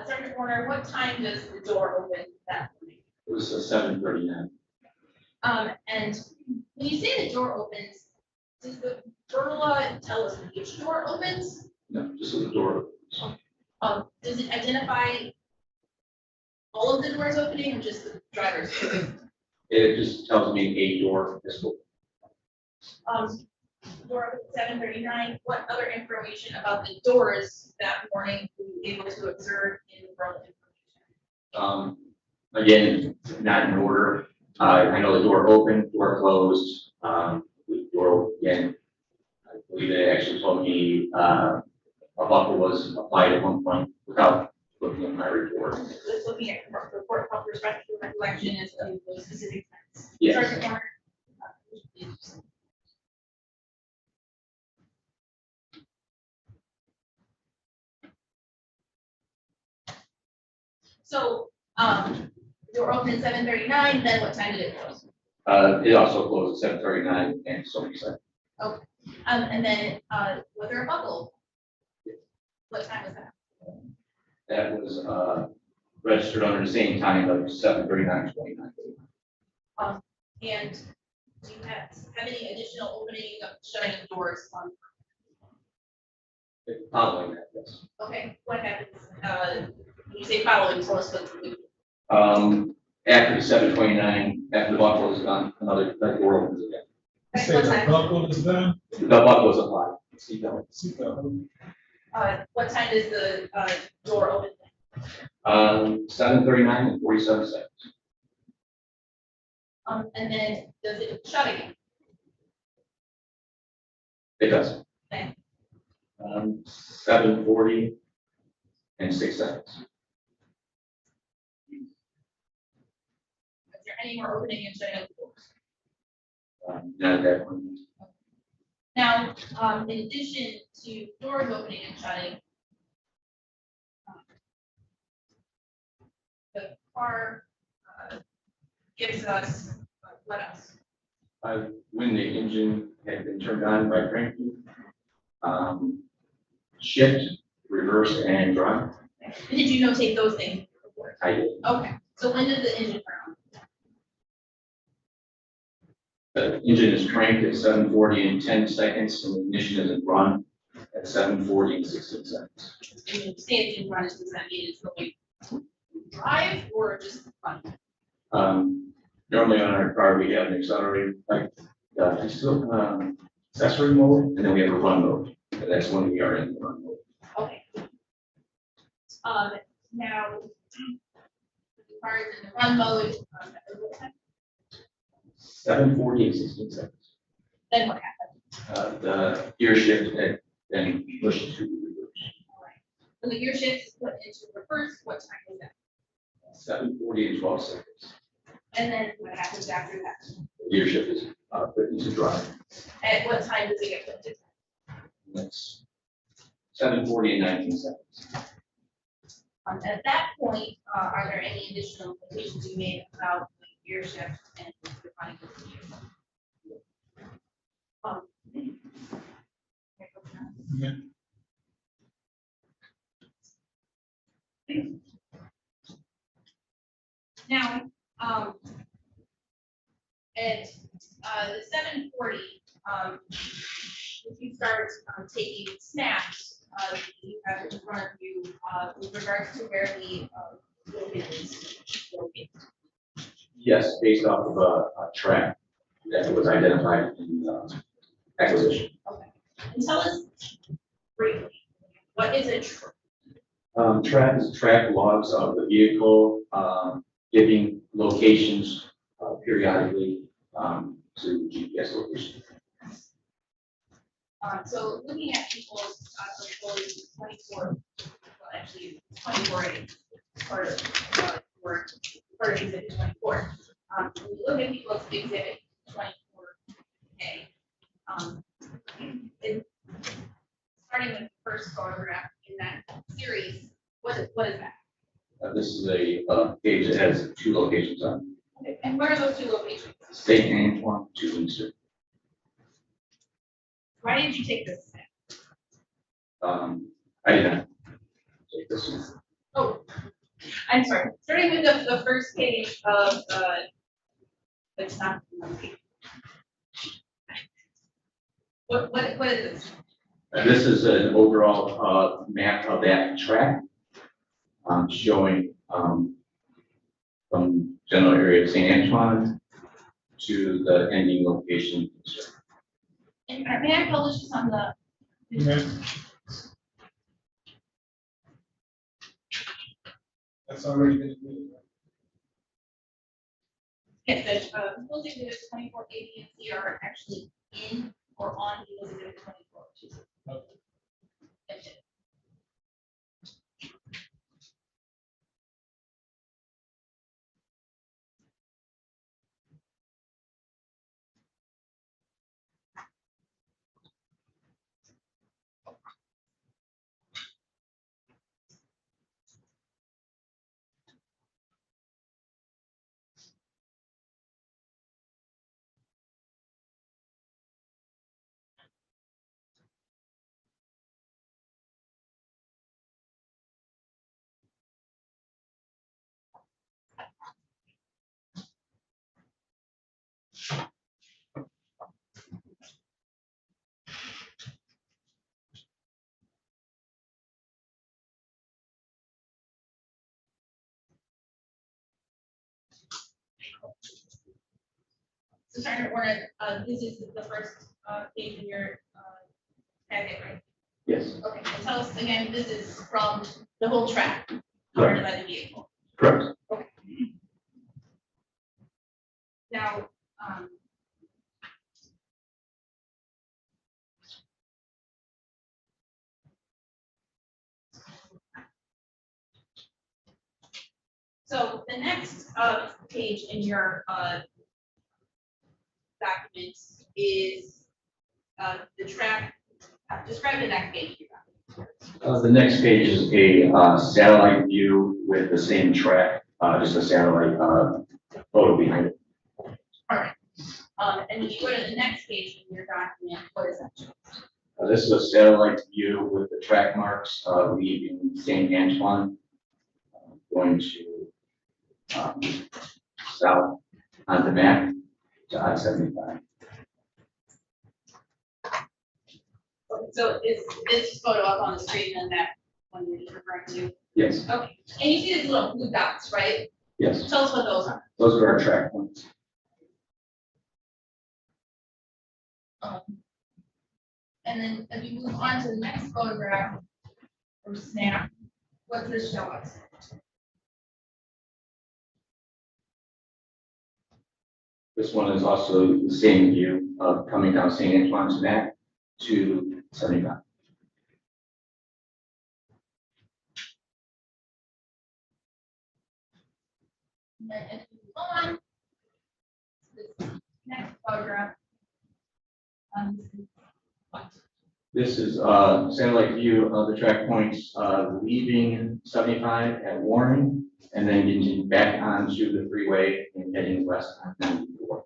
Sergeant Warner, what time does the door open that morning? It was 7:39. And when you say the door opens, does the Burla tell us which door opens? No, just the door. Does it identify all of the doors opening or just the driver's? It just tells me a door is open. Door open at 7:39. What other information about the doors that morning were you able to observe in the Burla information? Again, not in order. I know the door opened, door closed, the door again. I believe they actually told me a buckle was applied at one point without looking at my report. Just looking at your report from perspective recollection is of those specific times. Yes. Sergeant Warner. So, door opened at 7:39, then what time did it close? It also closed at 7:39 and so many seconds. Okay, and then, was there a buckle? What time was that? That was registered under the same time, like 7:39:29. And do you have any additional opening of shutting of doors on? Following that, yes. Okay, what happens, when you say following, tell us what to do. After the 7:29, after the buckle is done, another door opens again. Okay, what time? buckle is done? The buckle is applied. Seatbelt. What time does the, door open? 7:39 and 47 seconds. And then does it shut again? It does. Okay. 7:40 and 6 seconds. Is there any more opening and shutting of the doors? Not at that point. Now, in addition to doors opening and shutting, the car gives us, what else? When the engine had been turned on by cranking, shift, reverse, and drive. And did you notate those things before? I did. Okay, so when did the engine turn on? The engine is cranked at 7:40 and 10 seconds, and the ignition isn't run at 7:40 and 16 seconds. When you say it didn't run, does that mean it's going to drive or just run? Normally on our car, we have an accelerator, like, accessory mode, and then we have a run mode. And that's when we are in the run mode. Okay. Now, the car is in the run mode, at what time? 7:40 and 16 seconds. Then what happens? The gear shift and then push to reverse. When the gear shift is put into reverse, what time is that? 7:40 and 12 seconds. And then what happens after that? The gear shift is put into drive. At what time does it get put into? That's 7:40 and 19 seconds. At that point, are there any additional notations you made about the gear shift and the running of the vehicle? Yeah. Now, at the 7:40, if you start taking snaps, you have in front of you with regards to where the building is located. Yes, based off of a track that was identified in acquisition. Okay. And tell us briefly, what is a track? Track is track logs of the vehicle, giving locations periodically to GPS location. So looking at people's employees 24, well, actually 24A, part of work, part of exhibit 24. When you look at people's exhibit 24A, starting with the first photograph in that series, what is that? This is a page that has 2 locations on. Okay. And where are those 2 locations? St. Antoine to Windsor. Why didn't you take this? I did not take this one. Oh, I'm sorry. Starting with the first page of it's not. What is this? This is an overall map of that track, showing from general area of St. Antoine to the ending location. And may I publish this on the? That's already been agreed. Yes, the rules exhibit 2480 and CR are actually in or on rules exhibit 24. That's it. So Sergeant Warner, this is the first page in your packet, right? Yes. Okay, and tell us again, this is from the whole track covered by the vehicle. Correct. Okay. Now, So the next page in your documents is the track. Describe the next page. The next page is a satellite view with the same track, just a satellite photo behind it. All right. And if you go to the next page in your document, what is that? This is a satellite view with the track marks leaving St. Antoine, going to south on the map to I-75. So is this photo up on the screen and that one you're referring to? Yes. Okay. And you see these little blue dots, right? Yes. Tell us what those are. Those are our track points. And then if you move on to the next photograph or snap, what does this show us? This one is also the same view of coming down St. Antoine's Neck to 75. And then if you move on to this next photograph, This is a satellite view of the track points leaving 75 at Warren and then getting back onto the freeway and heading west on 94.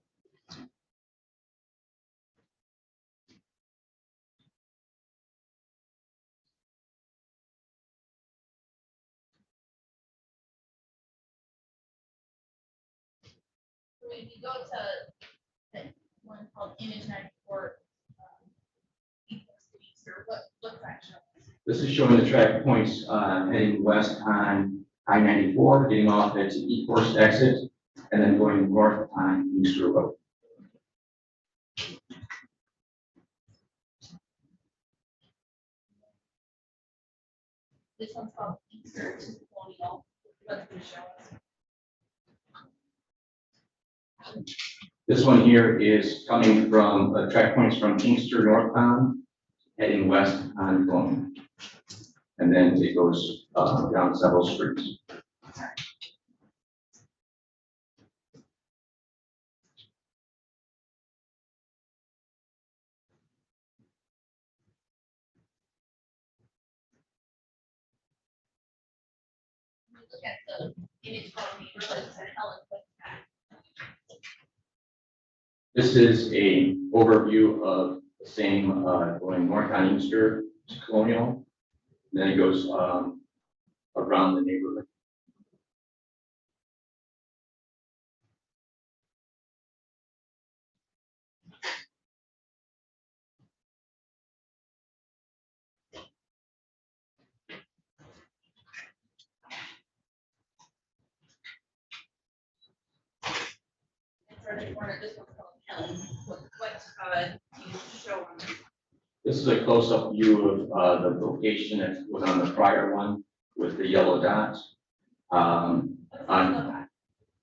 so if you go to the one called Image 94, what's that show? This is showing the track points heading west on I-94, getting off at the E-Force exit, and then going north on Easter Road. This one's called Easter to Colonial. What's the show us? This one here is coming from track points from Inkster northbound, heading west on Colonial. And then it goes down several streets. Look at the image called neighborhoods and Helen put that. This is a overview of the same going north on Inkster to Colonial. And then it goes around the neighborhood. This one's called Helen. What do you show on this? This is a close-up view of the location that was on the prior one with the yellow dot.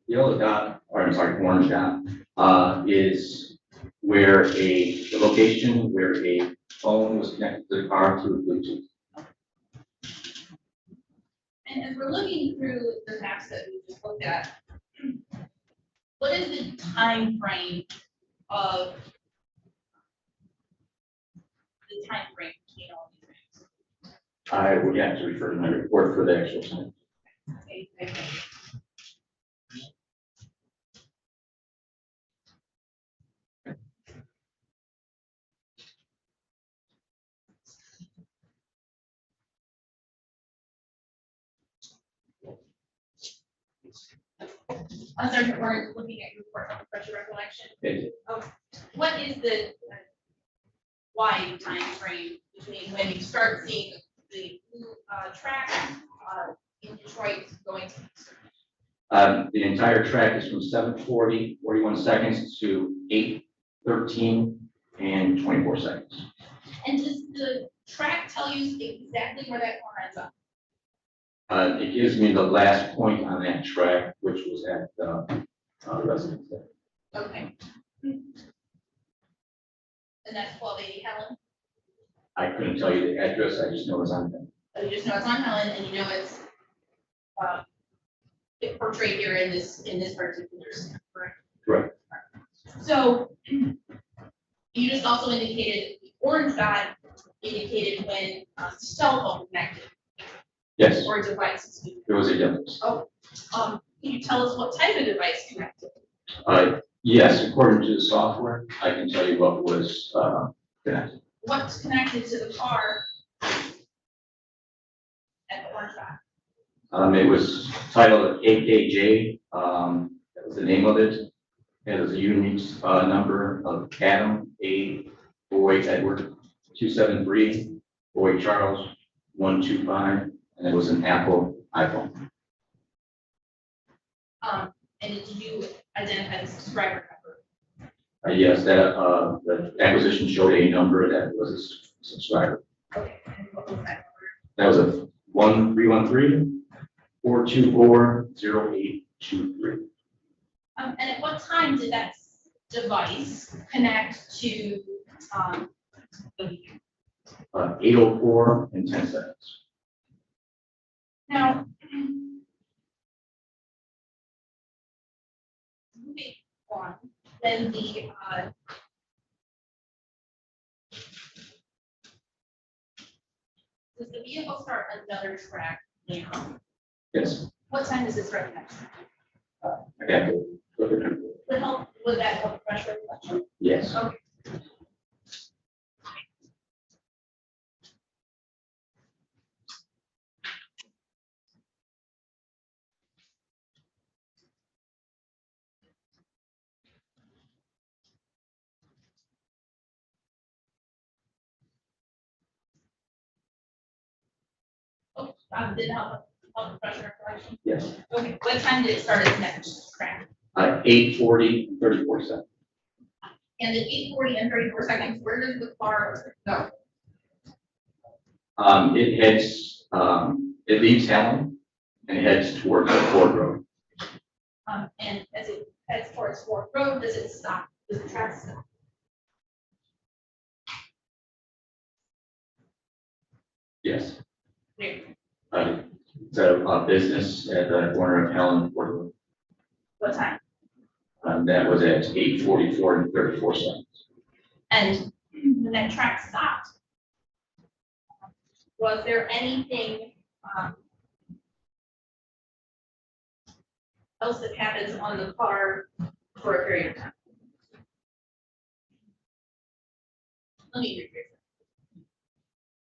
Yellow dot, or I'm sorry, orange dot, is where the location where a phone was connected to the car through Bluetooth. And as we're looking through the maps that we just looked at, what is the time frame of between all these things? I would have to refer to my report for the actual time. Okay, thank you. Sergeant Warren, looking at your report, refresh your recollection. What is the wide time frame between when you start seeing the blue track in Detroit going to The entire track is from 7:40, 41 seconds to 8:13 and 24 seconds. And does the track tell you exactly where that corner ends up? It gives me the last point on that track, which was at residence there. Okay. And that's 1280 Helen. I couldn't tell you the address, I just know it's on there. You just know it's on Helen and you know it's portrayed here in this particular stamp, correct? Correct. So you just also indicated the orange dot indicated when cell phone connected. Yes. Or device. There was a difference. Oh, can you tell us what type of device connected? Yes, according to the software, I can tell you what was connected. What's connected to the car at the orange dot? It was titled AKJ, that was the name of it. It was a unique number of Adam, A, Boy, Edward, 273, Boy, Charles, 125, and it was an Apple iPhone. And did you identify the subscriber number? Yes, that the acquisition showed a number that was a subscriber. Okay, and what was that That was a 1313-424-0823. and at what time did that device connect to the 8:04 and 10 seconds. now? Moving on, then the does the vehicle start another track now? Yes. What time does it start next? Okay. Would that help pressure reflection? Yes. Okay. Oh, did it help the pressure reflection? Yes. Okay, what time did it start its next track? 8:40 and 34 seconds. And at 8:40 and 34 seconds, where does the car go? It heads, it leaves Helen and heads towards the Ford Road. And as it heads towards Ford Road, does it stop? Does the track stop? Yes. Where? It's a business at the corner of Helen and Ford Road. What time? That was at 8:44 and 34 seconds. And when that track stopped, was there anything else that happens on the car for a period of time? Let me rephrase that.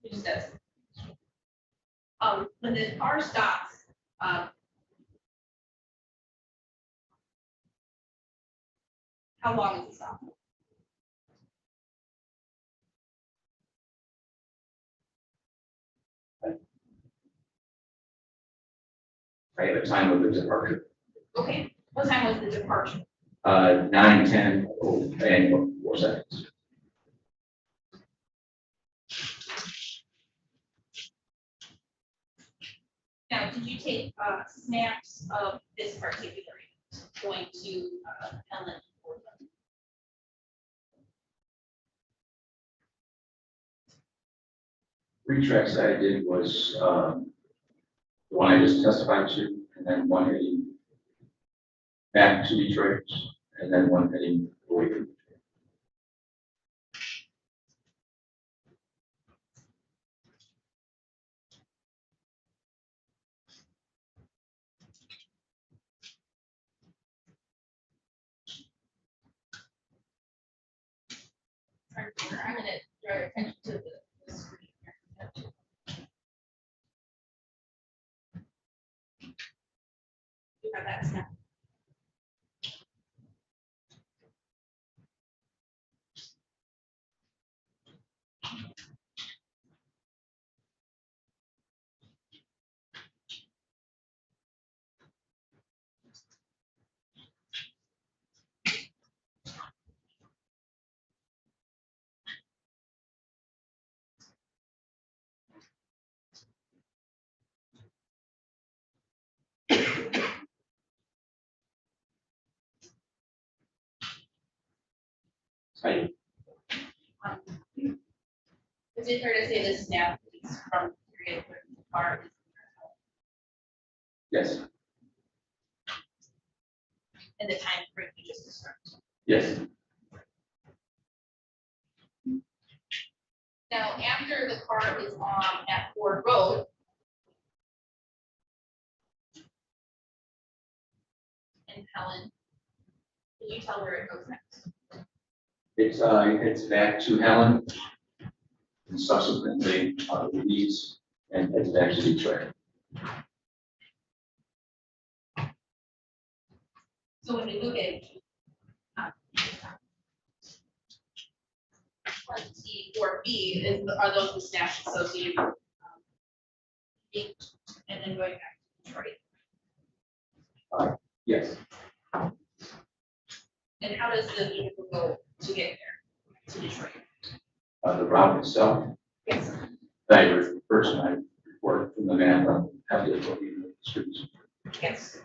It just does. When the car stops, how long is it stop? Right at the time of the departure. Okay, what time was the departure? 9:10 and 4 seconds. Now, did you take snaps of this particular event going to Helen? Three tracks that I did was the one I just testified to, and then one heading back to Detroit, and then one heading away from Detroit. I'm gonna draw your attention to the screen here. You have that snap. I, Is it fair to say this snap is from the period where the car is? yes, In the time frame you just described? yes. Now, after the car is on at Ford Road. In Helen, can you tell where it goes next? It's back to Helen. And subsequently, leaves and heads back to Detroit. So when we look at 24B, are those the snaps associated and then going back to Detroit? Yes. And how does the vehicle go to get there to Detroit? The route itself. Yes. The person I report from the map on how to go in the streets. Yes.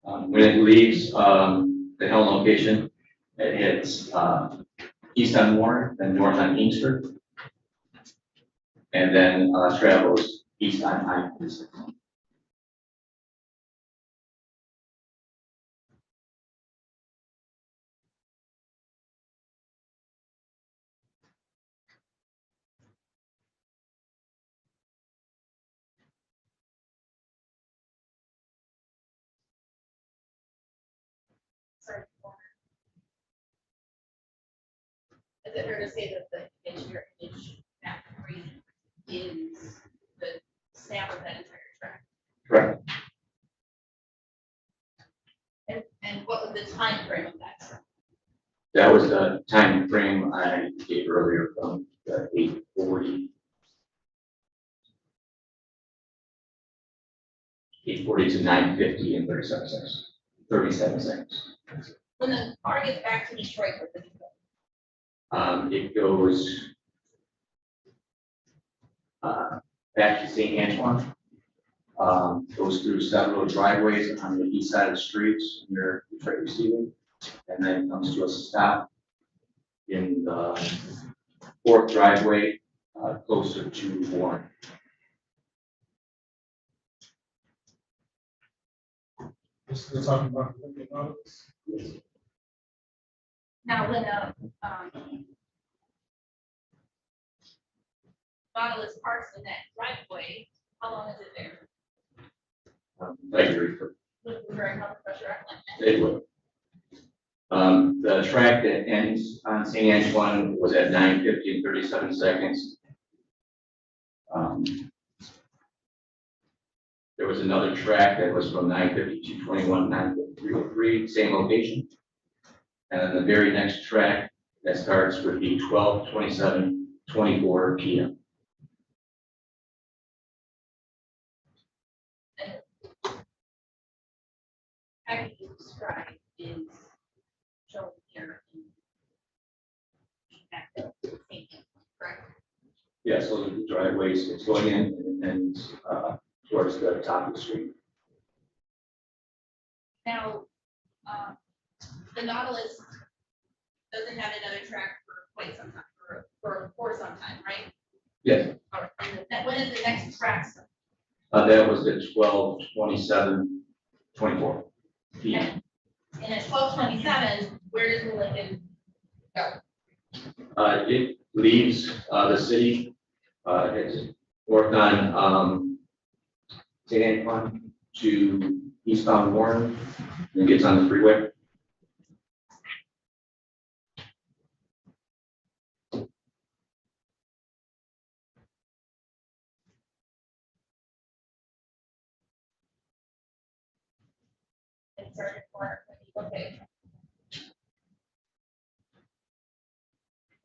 When it leaves the Helen location, it hits east on Warren, then north on Inkster, and then travels east on I-46. Is it fair to say that the interior image map three is the snap of that entire track? Correct. And what was the time frame of that track? That was the time frame I gave earlier from the 8:40. 8:40 to 9:50 in 37 seconds. 37 seconds. When the car gets back to Detroit, where does it go? It goes back to St. Antoine. Goes through several driveways on the east side of the streets near Detroit receiving, and then comes to a stop in the fourth driveway closer to Warren. Still talking about the Nautilus? Now, when Nautilus parks in that driveway, how long is it there? Like you refer. During how much pressure? It would. The track that ends on St. Antoine was at 9:50 and 37 seconds. There was another track that was from 9:50 to 21, 9:53, same location. And then the very next track that starts would be 12:27:24 p.m. Package you described is shown here. Correct. Yeah, so the driveways, it's going in and towards the top of the street. Now, the Nautilus doesn't have another track for quite some time, for some time, right? Yes. All right. And when is the next track? That was at 12:27:24 p.m. And at 12:27, where does the Lincoln go? It leaves the city. It's north on St. Antoine to eastbound Warren, and gets on the freeway. And started for okay.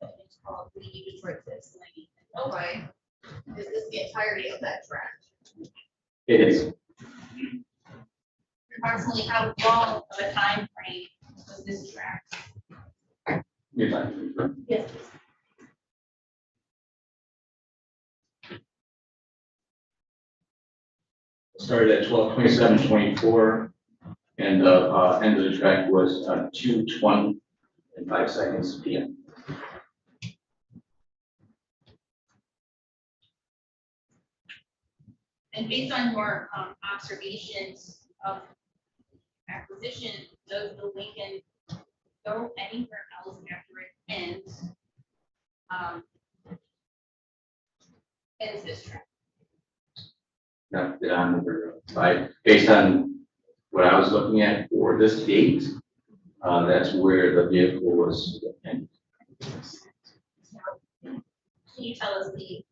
It's called the Detroit Fifth Lane. Oh, right. Is this the entirety of that track? It is. Approximately how long of a time frame was this track? You're talking. Yes. started at 12:27:24, and the end of the track was 2:20 p.m. And based on your observations of acquisition, does the Lincoln go anywhere else after it ends? Ends this track? Not that I'm aware of. Based on what I was looking at for this date, that's where the vehicle was. Can you tell us the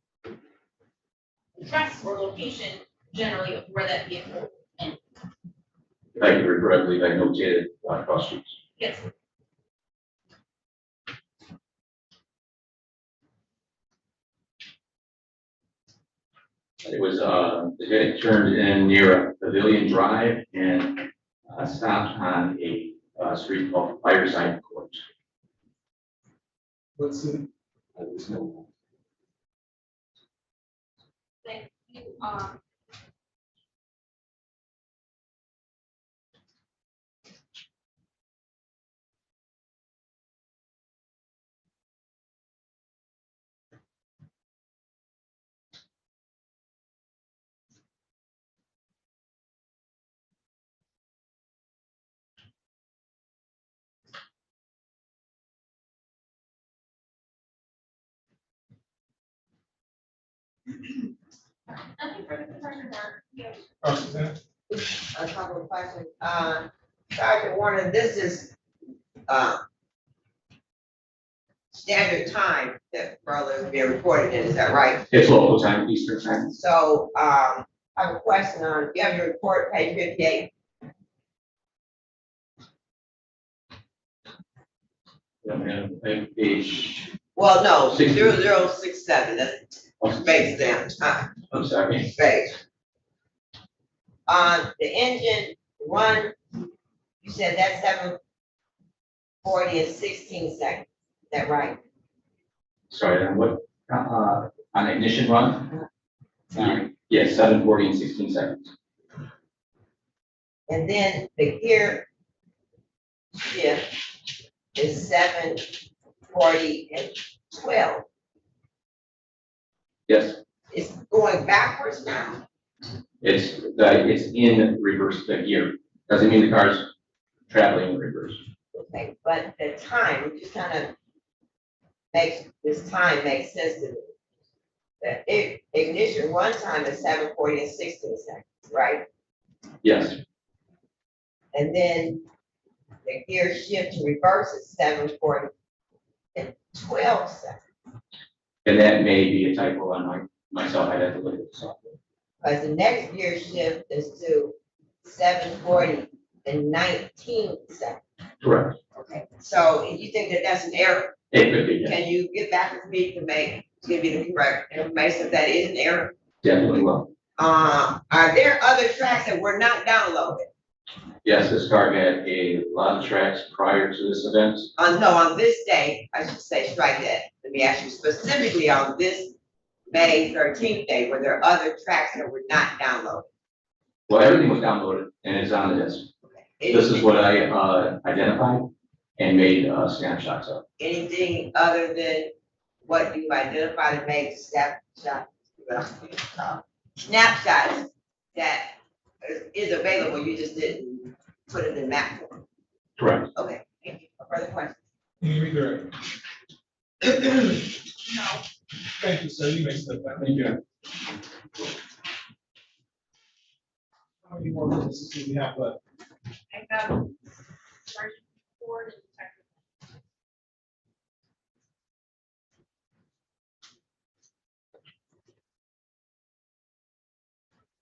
address or location generally of where that vehicle ends? If I can remember correctly, I notated cross streets. Yes. It was, it turned in near Pavilion Drive and stopped on a street called Fireside Court. What's it? Thank you. Nothing further concerns or yes. A couple of questions. Sergeant Warner, this is, standard time that Berlin is being reported in, is that right? It's local time, Eastern time. So, I have a question on, you have your report, page 58. And page. Well, no, 60. 0067, that's space down time. I'm sorry. Space. On the engine one, you said that's 7:40 and 16 seconds, is that right? Sorry, on what? On ignition run? Yes, 7:40 and 16 seconds. And then the gear shift is 7:40 and 12. Yes, It's going backwards now. it's in reverse, the gear. Doesn't mean the car's traveling in reverse. Okay, but the time, just kind of makes this time make sense to me. The ignition one time is 7:40 and 16 seconds, right? Yes, And then the gear shift to reverse is 7:40 and 12 seconds. and that may be a typo on myself. I'd have to look at the software. Because the next gear shift is to 7:40 and 19 seconds. Correct. Okay, so if you think that that's an error, It could be, yes. can you get back with me to give you the correct information if that is an error? Definitely will. Are there other tracks that were not downloaded? Yes, this car had a lot of tracks prior to this event. No, on this day, I should say, strike that. Let me ask you specifically on this May 13th day, were there other tracks that were not downloaded? Well, everything was downloaded and it's on the disk. This is what I identified and made snapshots of. Anything other than what you identified and made snapshots that is available, you just didn't put it in map form? Correct. Okay, thank you. No further questions? Can you redirect? No. Thank you, sir. You may step back. Thank you. How many more witnesses do we have left? I have Sergeant Ford and Detective.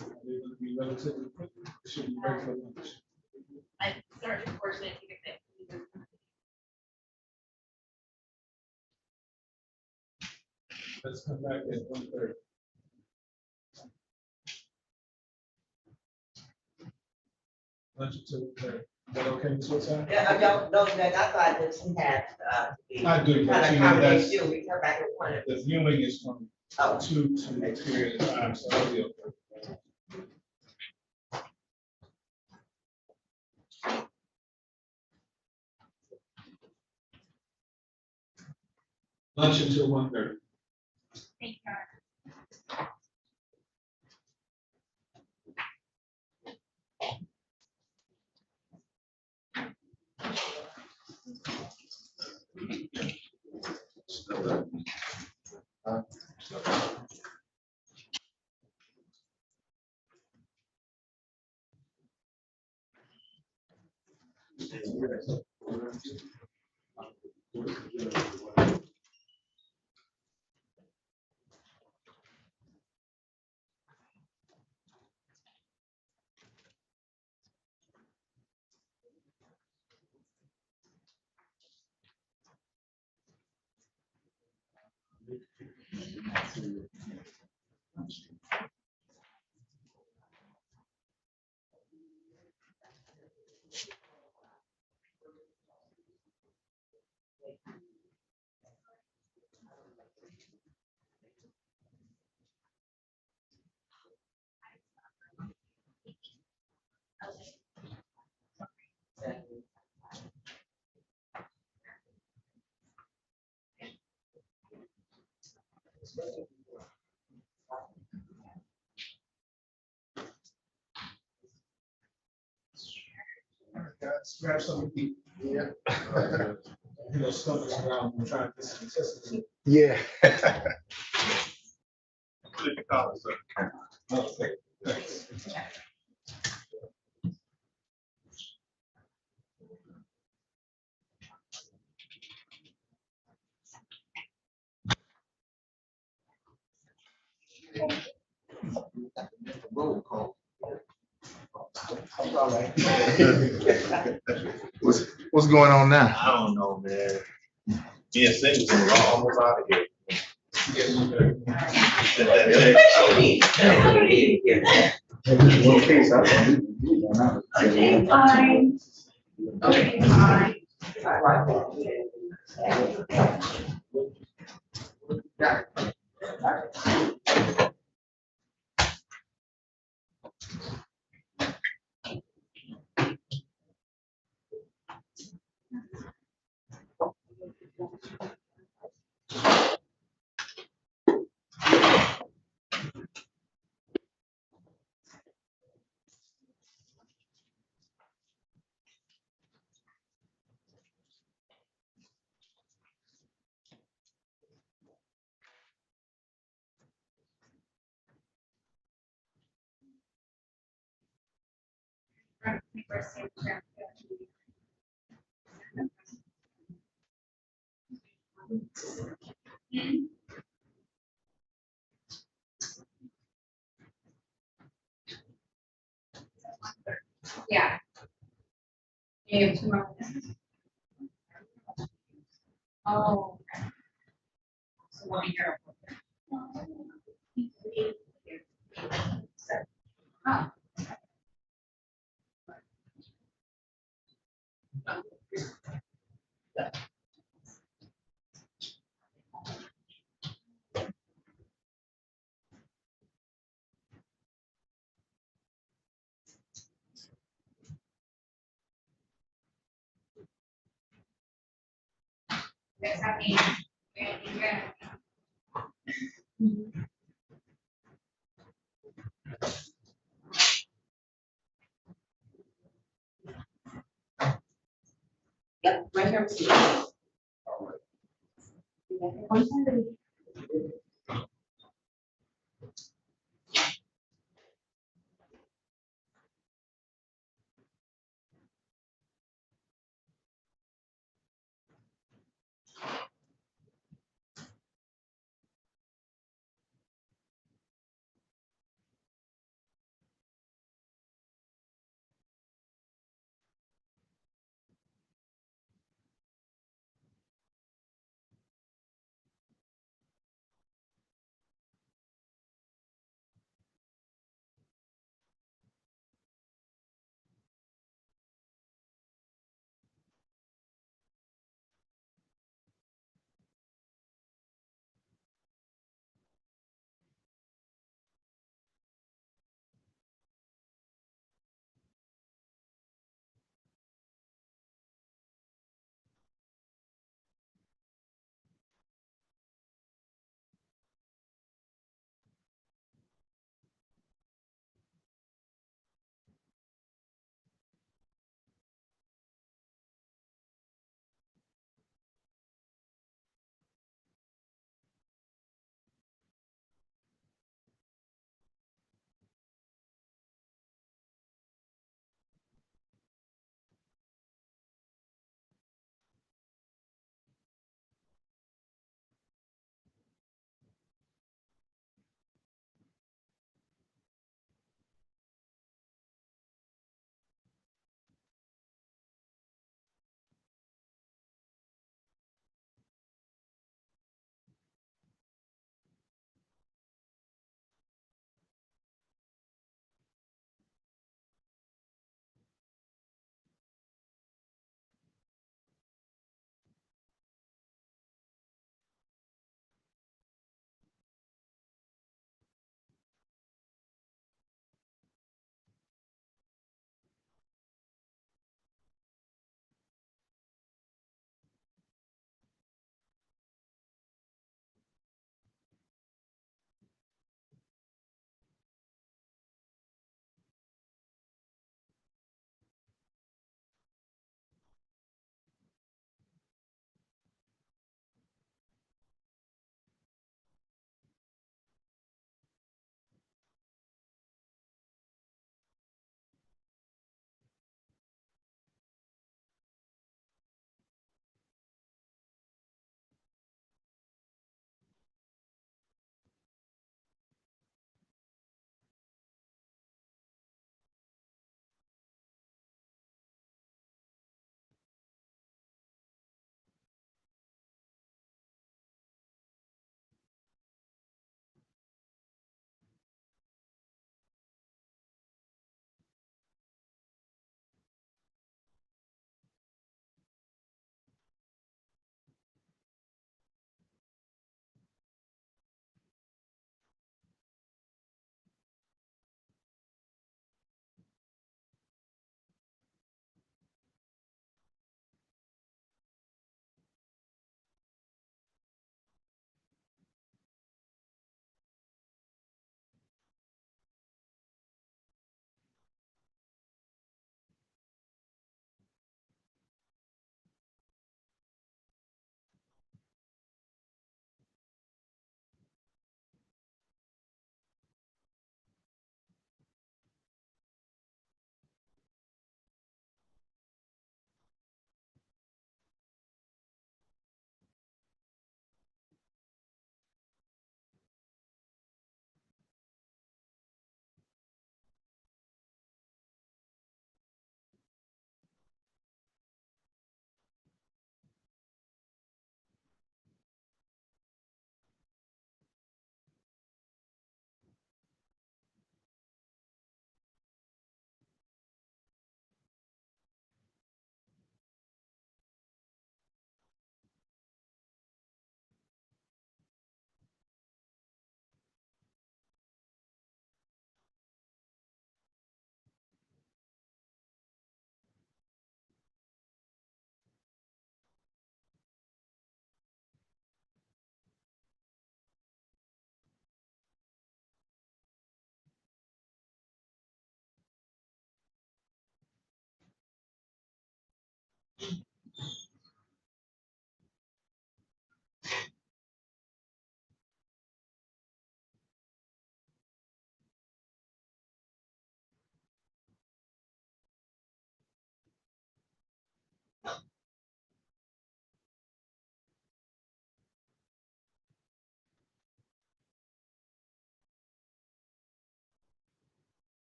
Are they going to be relatively quick? Should we wait for lunch? Sergeant Ford said he could take. Let's come back at 1:30. Lunch until 1:30. Is that okay, Ms. Woodside? Yeah, I don't know that, I thought that she had, I do, but kind you of know, accommodate that's, you, we come back at 1. the viewing is from Oh. 2 to a period of time, so that'll be okay. Lunch until 1:30. Thank you. Guys, grab something to eat. Yeah. You know, stuff is around, I'm trying to get some consistency. Yeah. Put it in the comments, sir. Okay, thanks. Roll call. What's going on now? I don't know, man. Me and Cindy were almost out of here. Okay, fine. Okay, fine. Yeah. You have 2 more minutes. Oh. Okay. So we'll be here. Oh. That's happening. Yep, right here.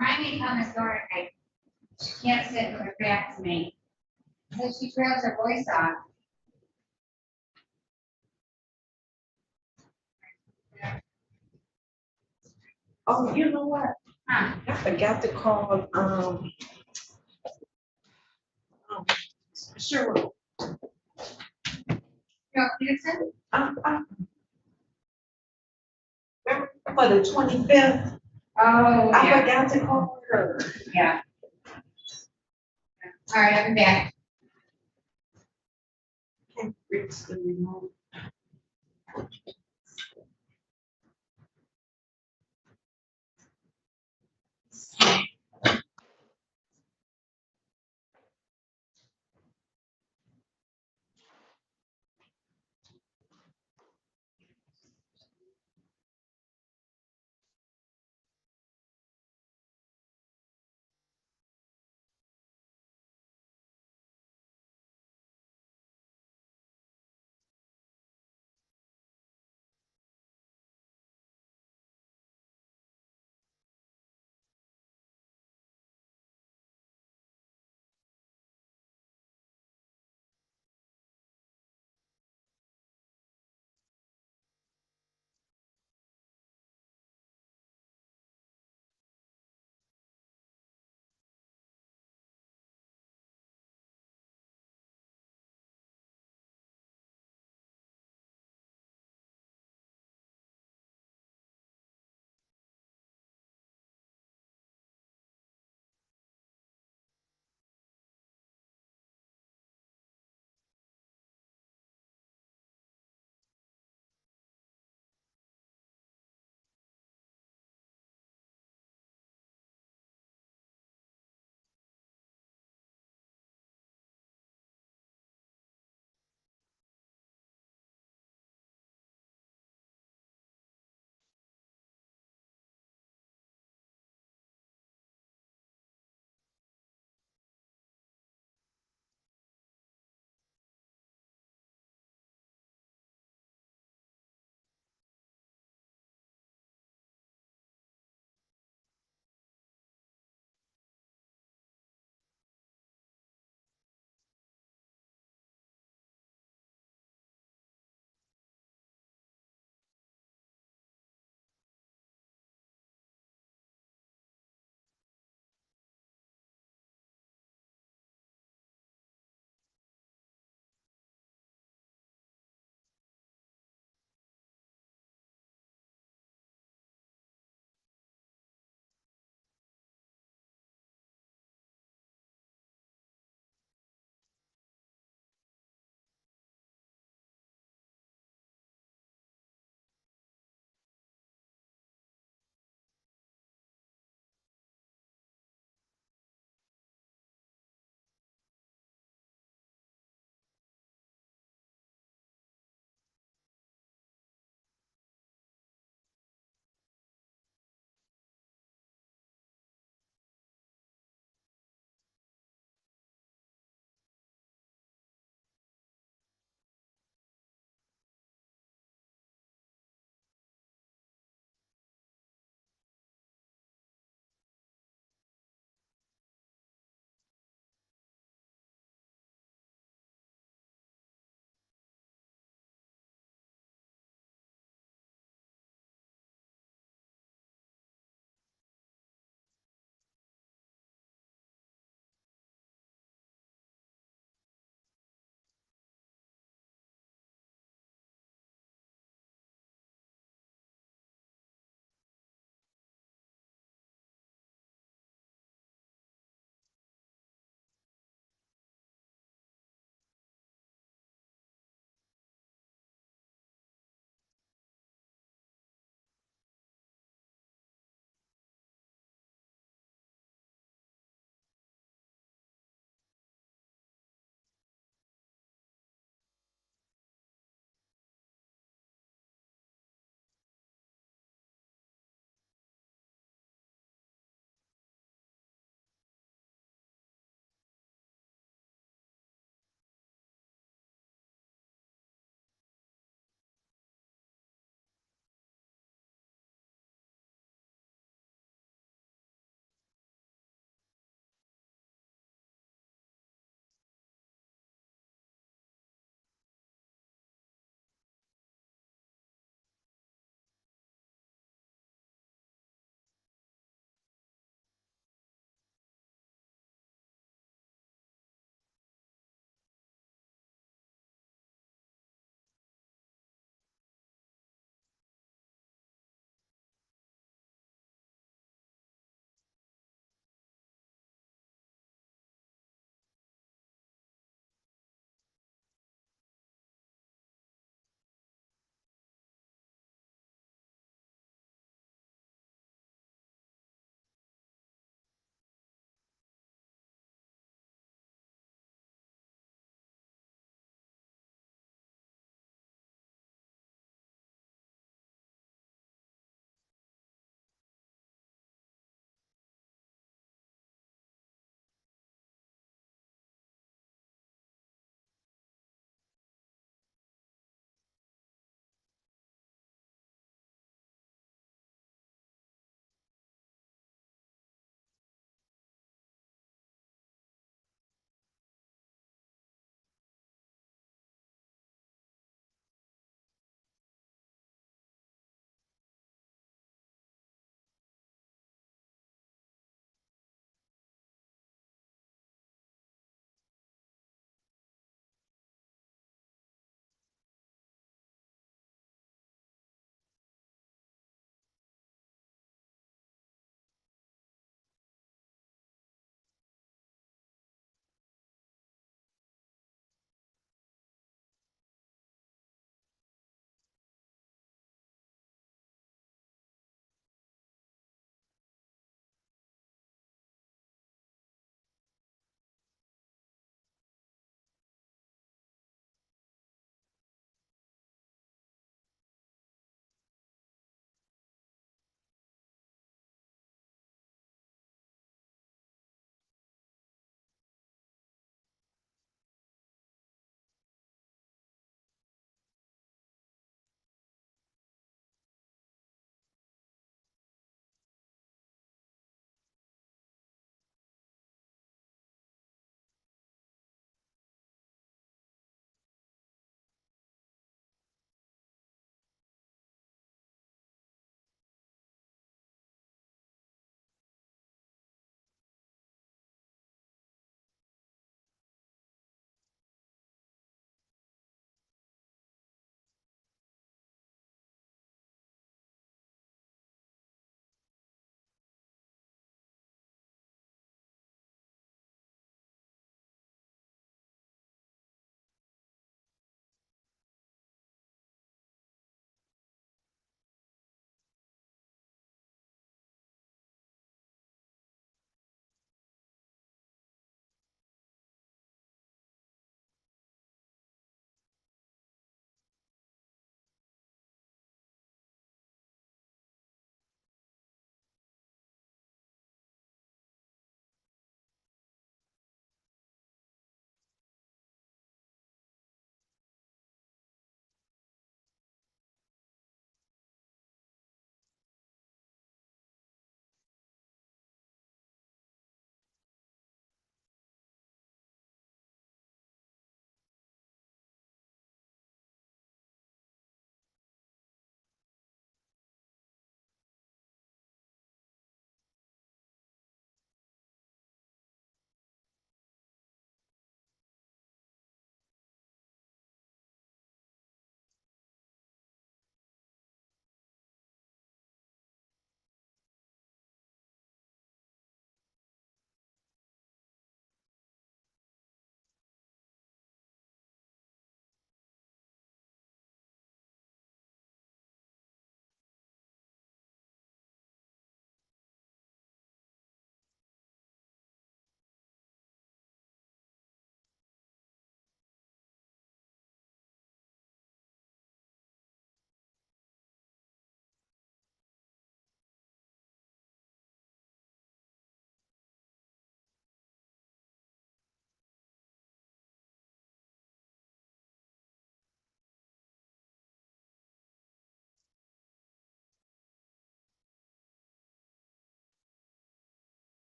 Remind me to tell the story, she can't sit with her back to me. So she trails her voice off. Oh, you know what? I forgot to call, sure. Peterson? Remember for the 25th? Oh, I yeah. forgot to call her. Yeah. All right, I'll be back. Can't reach the remote.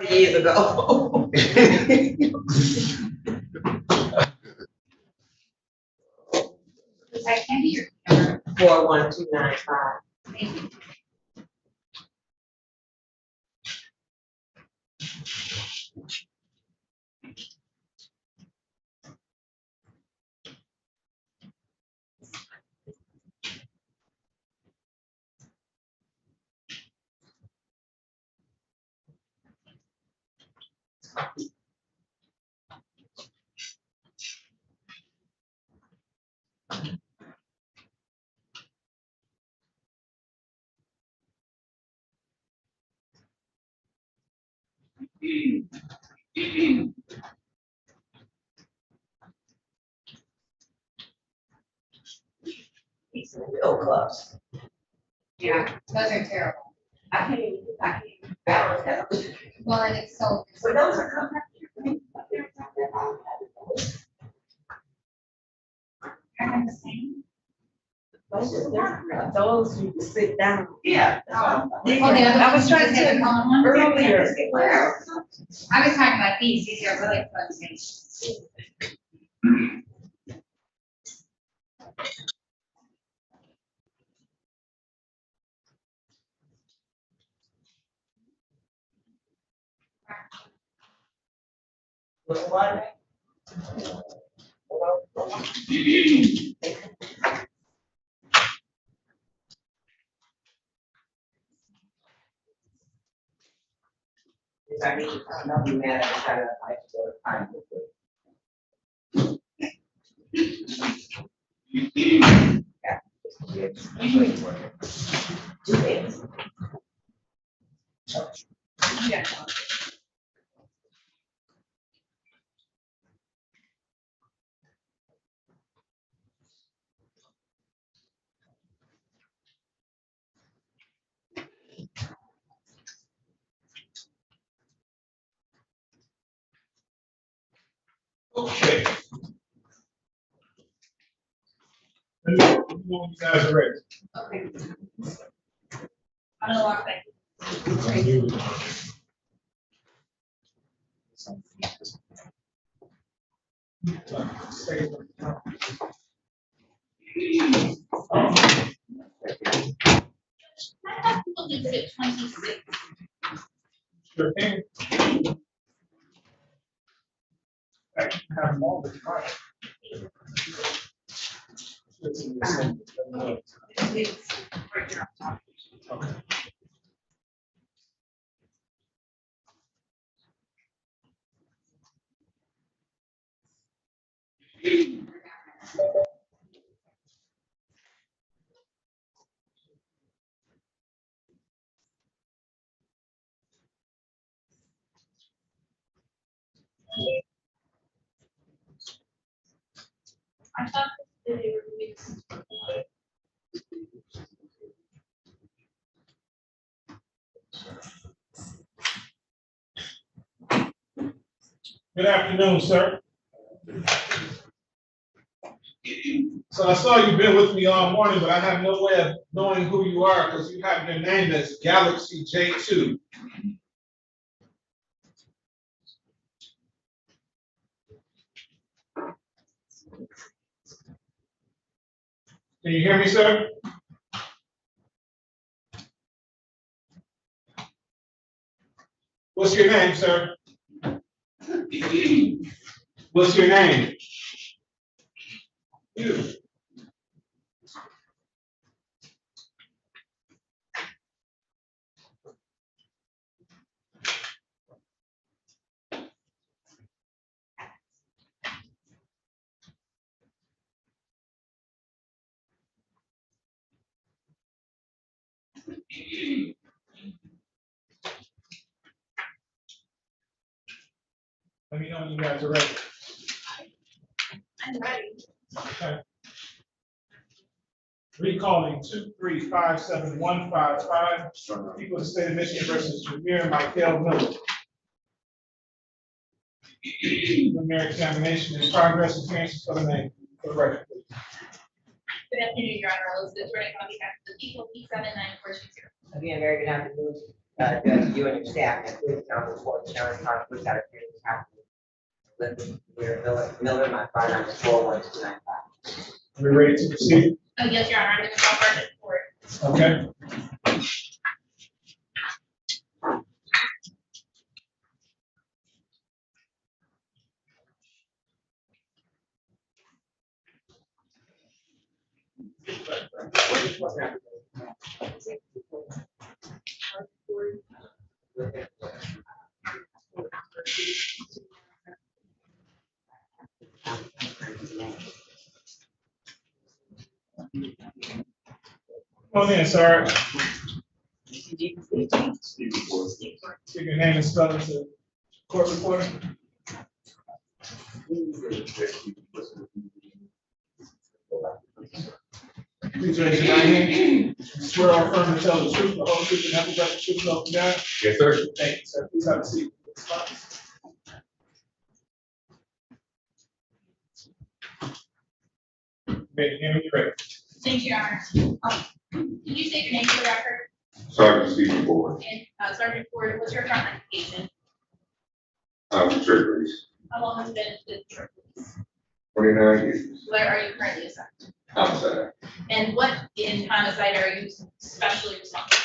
Years ago. I can't hear you. 41295. Thank you. He's real close. Yeah, those are terrible. I can't balance that. Well, and it's so. But those are. I'm the same. Those you can sit down. Yeah. Oh, the other I was ones, trying you just have to the column one? earlier. I was talking about these are really fun things. If I need to find out, be mad at the time I have to go to find it. Two things. Yeah. Okay. Let me know when you guys are ready. Okay. I'm gonna walk back. I thought people did it 26. Sure thing. I can have them all, but you might. Okay. I thought they were mixed. Good afternoon, sir. So I saw you've been with me all morning, but I have no way of knowing who you are because you have your name as Galaxy J2. Can you hear me, sir? What's your name, sir? What's your name? You. Let me know when you guys are ready. I'm ready. Okay. Recalling 2357155, people of the state of Michigan versus Jameer Michael Miller. Preliminary examination in progress, appearances for the name, for the record, please. Good afternoon, Your Honor. Elizabeth running on behalf of the people, P7942. Again, very good afternoon. Judge, you and your staff, and please tell the court, Sharon Park, we got a period of time. Miller, my phone number is 41295. We ready to proceed? Yes, Your Honor, I'm gonna call Sergeant Ford. Okay. Come on in, sir. Give your name and spelling to court reporter. Please raise your right hand. Swear or affirm to tell the truth, the whole truth, and nothing but the truth, so help you God. Yes, sir. Thank you, sir. Please have a seat. Ready, hear me, ready. Thank you, Your Honor. Can you state your name for the record? Sergeant Stephen Ford. And Sergeant Ford, what's your current occupation? I'm from Trade Police. How long has it been with the Detroit Police? 29 years. Where are you currently assigned? Homicide. And what in homicide are you specially responsible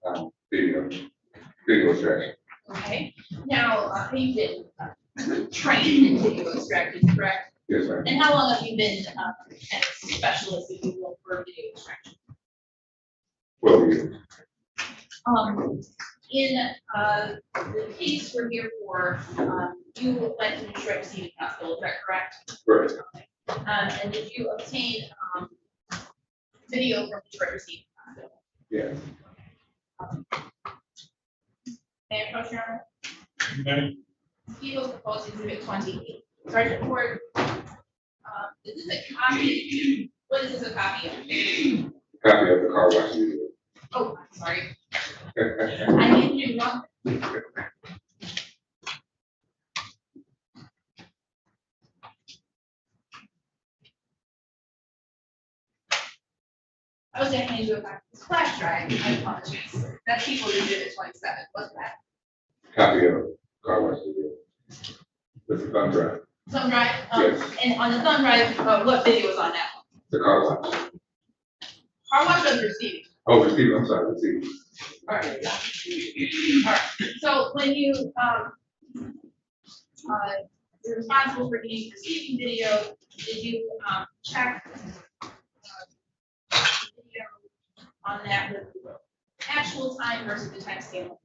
for? Video extraction. Okay, now, you've been trained in video extraction, correct? Yes, ma'am. And how long have you been a specialist, if you will, for video extraction? 12 years. In the case we're here for, you went to Detroit Receiving Hospital, is that correct? Correct. And did you obtain video from Detroit Receiving Hospital? Yes. May I approach your honor? Okay. People proposed exhibit 28. Sergeant Ford, is this a copy? What is this a copy of? Copy of the car wash video. Oh, I'm sorry. I didn't do wrong. I was gonna hand you a copy of this flash drive. I apologize. That's people exhibit 27. What's that? Copy of car wash video. With the thumb drive. Thumb drive? Yes. And on the thumb drive, what video is on that one? The car wash. Car wash of receiving. Oh, receiver, I'm sorry, receiver. All right. All right. So when you, you're responsible for getting receiving video, did you, check, video on that with the actual time versus the timestamp?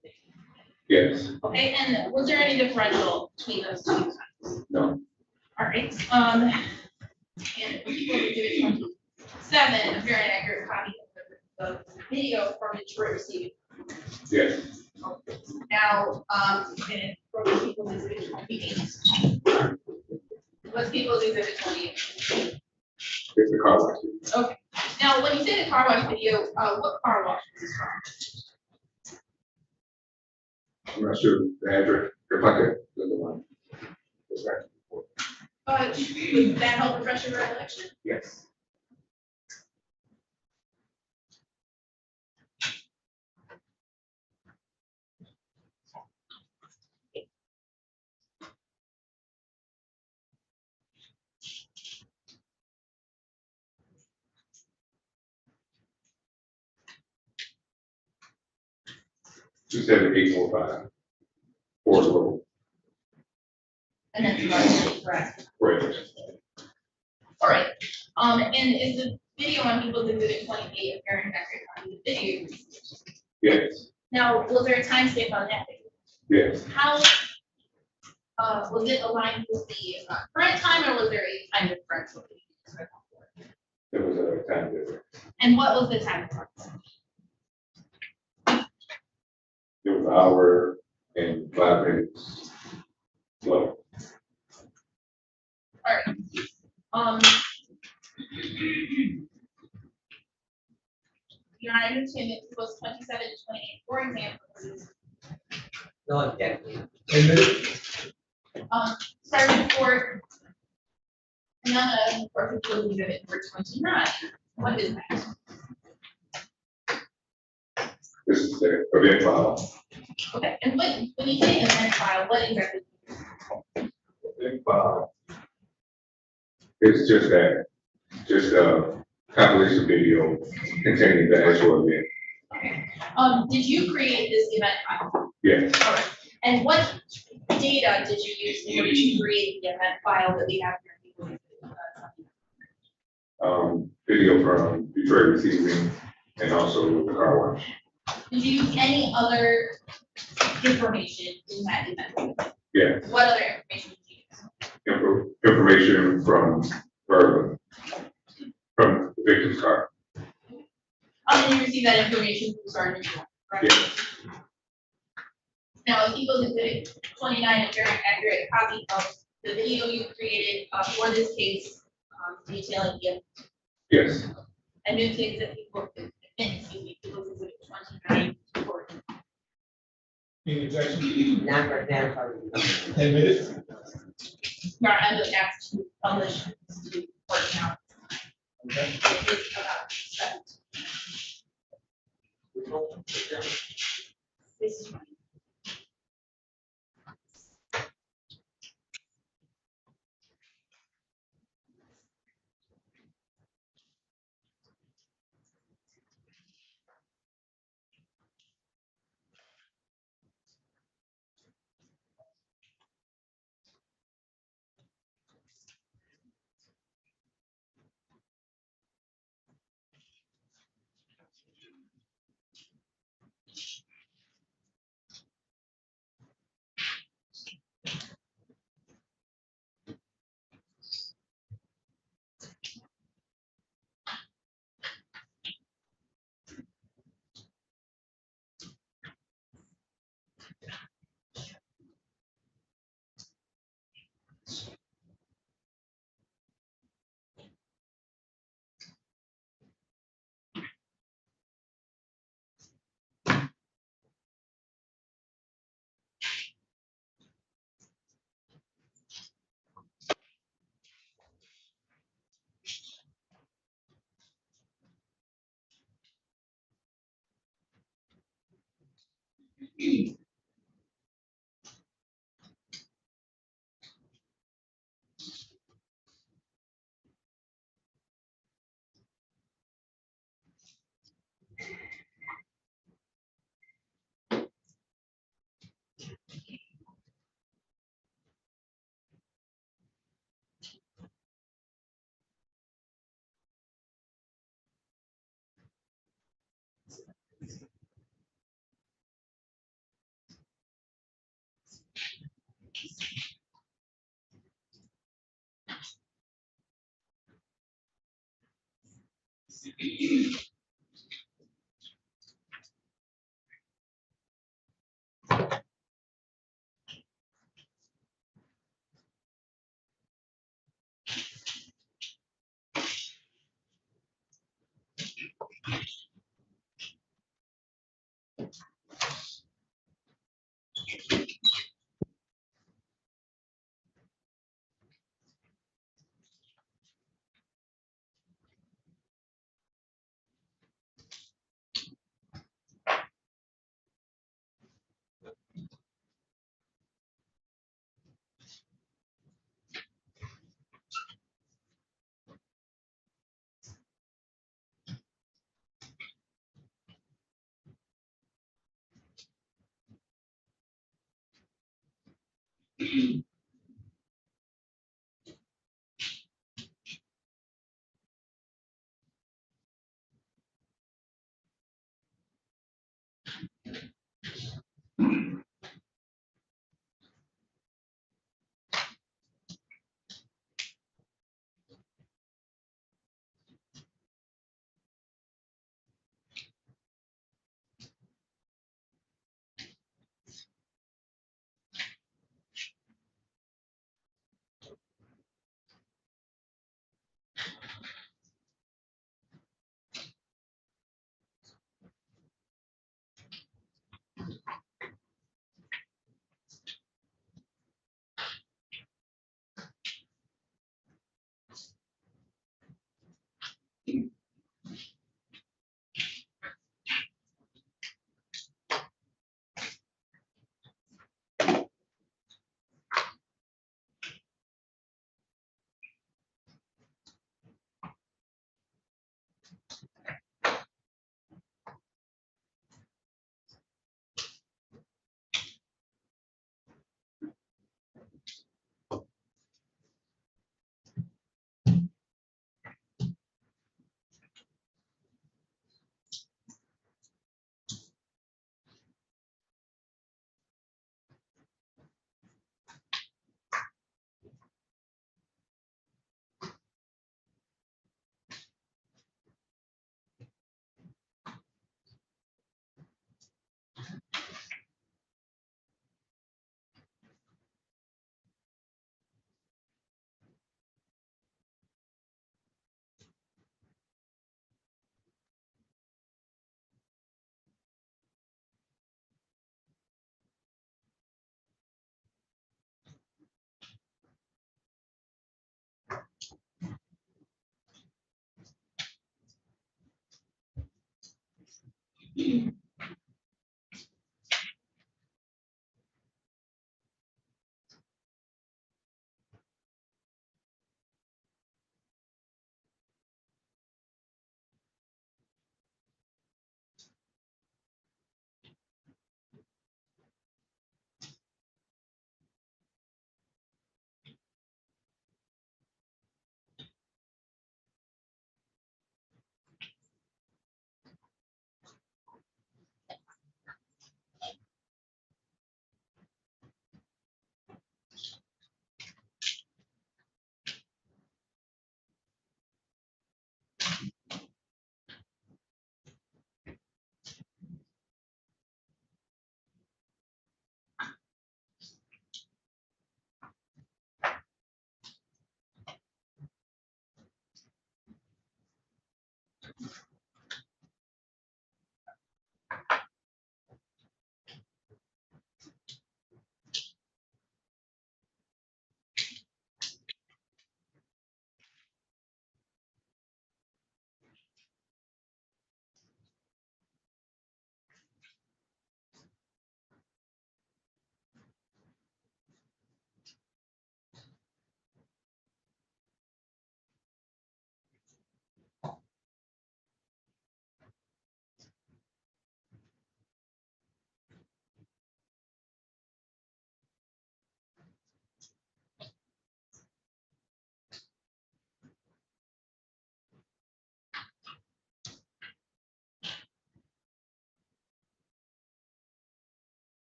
Yes. Okay, and was there any differential between those two times? No. All right, and people who did 27, a very accurate copy of the video from Detroit Receiving. Yes. Now, and for the people who did 28. What's people who did 28? It's the car wash video. Okay, now, when you say the car wash video, what car wash is this from? I'm not sure the address, if I could, the one. It's right. Would that help refresh your recollection? Yes. Two 7845. Ford Road. And then the correct. Correct. All right, and is the video on people's exhibit 28 a very accurate copy of the video? Yes. Now, was there a timestamp on that video? Yes. How, was it aligned with the current time, or was there a time difference? There was a time difference. And what was the time difference? It was an hour and 5 minutes. Slow. All right. Your Honor, I understand that it was 27 to 28, for example. No objection. Sergeant Ford, none of the perfect exhibit for 29. What is that? This is the event file. Okay, and when you say event file, what exactly? Event file. It's just that, just a compilation video containing the actual event. Did you create this event file? Yes. All right. And what data did you use in order to create the event file that we have here? Video from Detroit Receiving and also the car wash. Did you use any other information in that event? Yeah. What other information did you use? Information from the victim's car. And you received that information from Sergeant Jones, correct? Yes. Now, if you look at the 29 and very accurate copy of the video you created for this case, detailing the Yes. and new things that people excuse me, people visit 29 report. Any objection? Not for example. 10 minutes? Your Honor, I was asked to publish to report now. Okay. It's about 7. This is fine.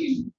scene.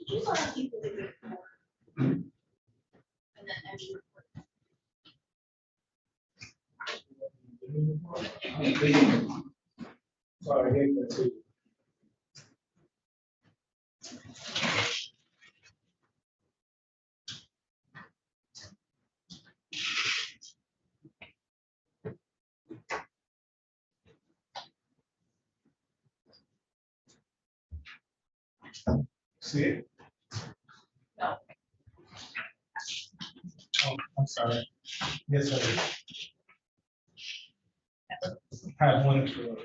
You saw how people did it before. And then every report. Sorry, I hate that too. See it? No. Oh, I'm sorry. Yes, I do. I have one extra.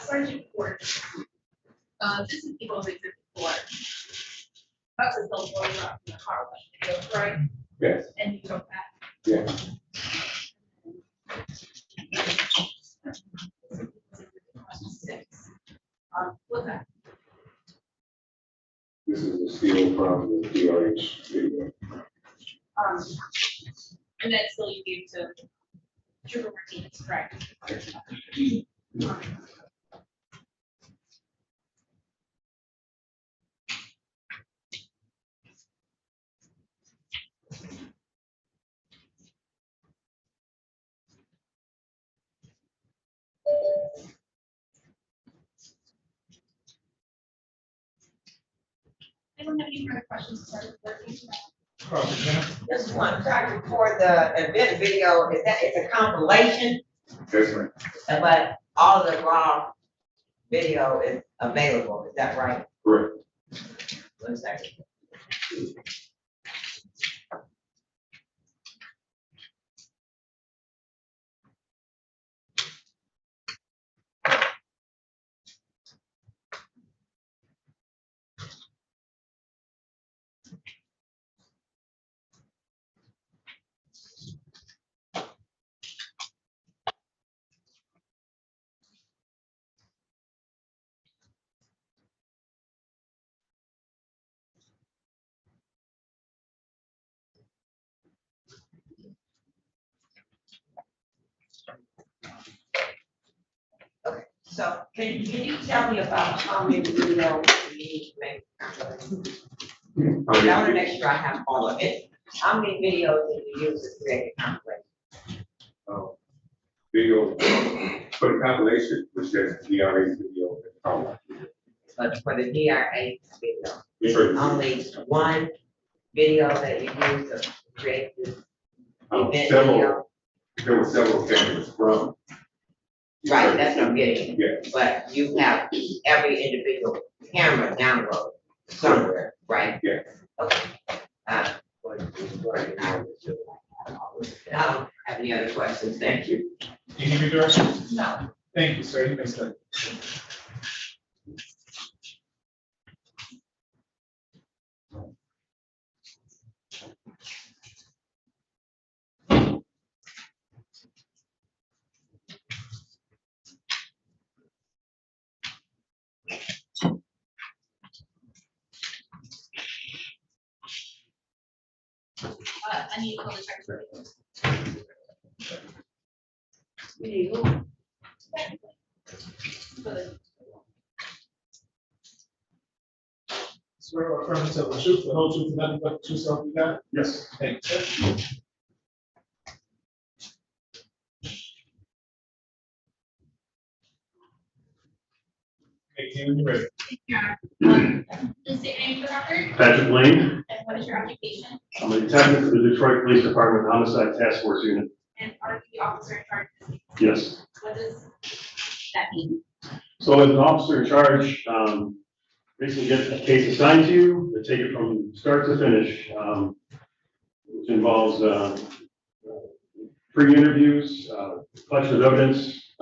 Sergeant Ford. This is people who exist before. That was the blow up in the car wash, right? Yes. And you took that. Yeah. Six. What's that? This is a steal from the DRH video. And then still you gave to Trooper Martinez, correct? Anyone have any further questions? This one, Sergeant, for the event video, is that, it's a compilation, Yes, ma'am. but all the raw video is available, is that right? Correct. 1 second. So can you tell me about how many videos you need to make? I want to make sure I have all of it. How many videos did you use to create a compilation? Video for the compilation, which is DRH video. But for the DRA video, Yes, sir. only one video that you used to create this event Several, video? there were several cameras from. Right, that's what I'm getting. Yes. But you have every individual camera downloaded somewhere, right? Yes. Okay. I don't have any other questions. Thank you. You need me directions? No. Thank you, sir. You may stay. I need to call the check for it. Swear or affirm to tell the truth, the whole truth, and nothing but the truth, so help you God? Yes. Thank you, sir. Thank you, when you're ready. Please state your name for the record. Patrick Lane, And what is your occupation? I'm a detective for the Detroit Police Department Homicide Task Force Unit. And are you the officer in charge of this? Yes. What does that mean? So as an officer in charge, basically get a case assigned to you, they take it from start to finish, which involves pre-interviews, collection of evidence,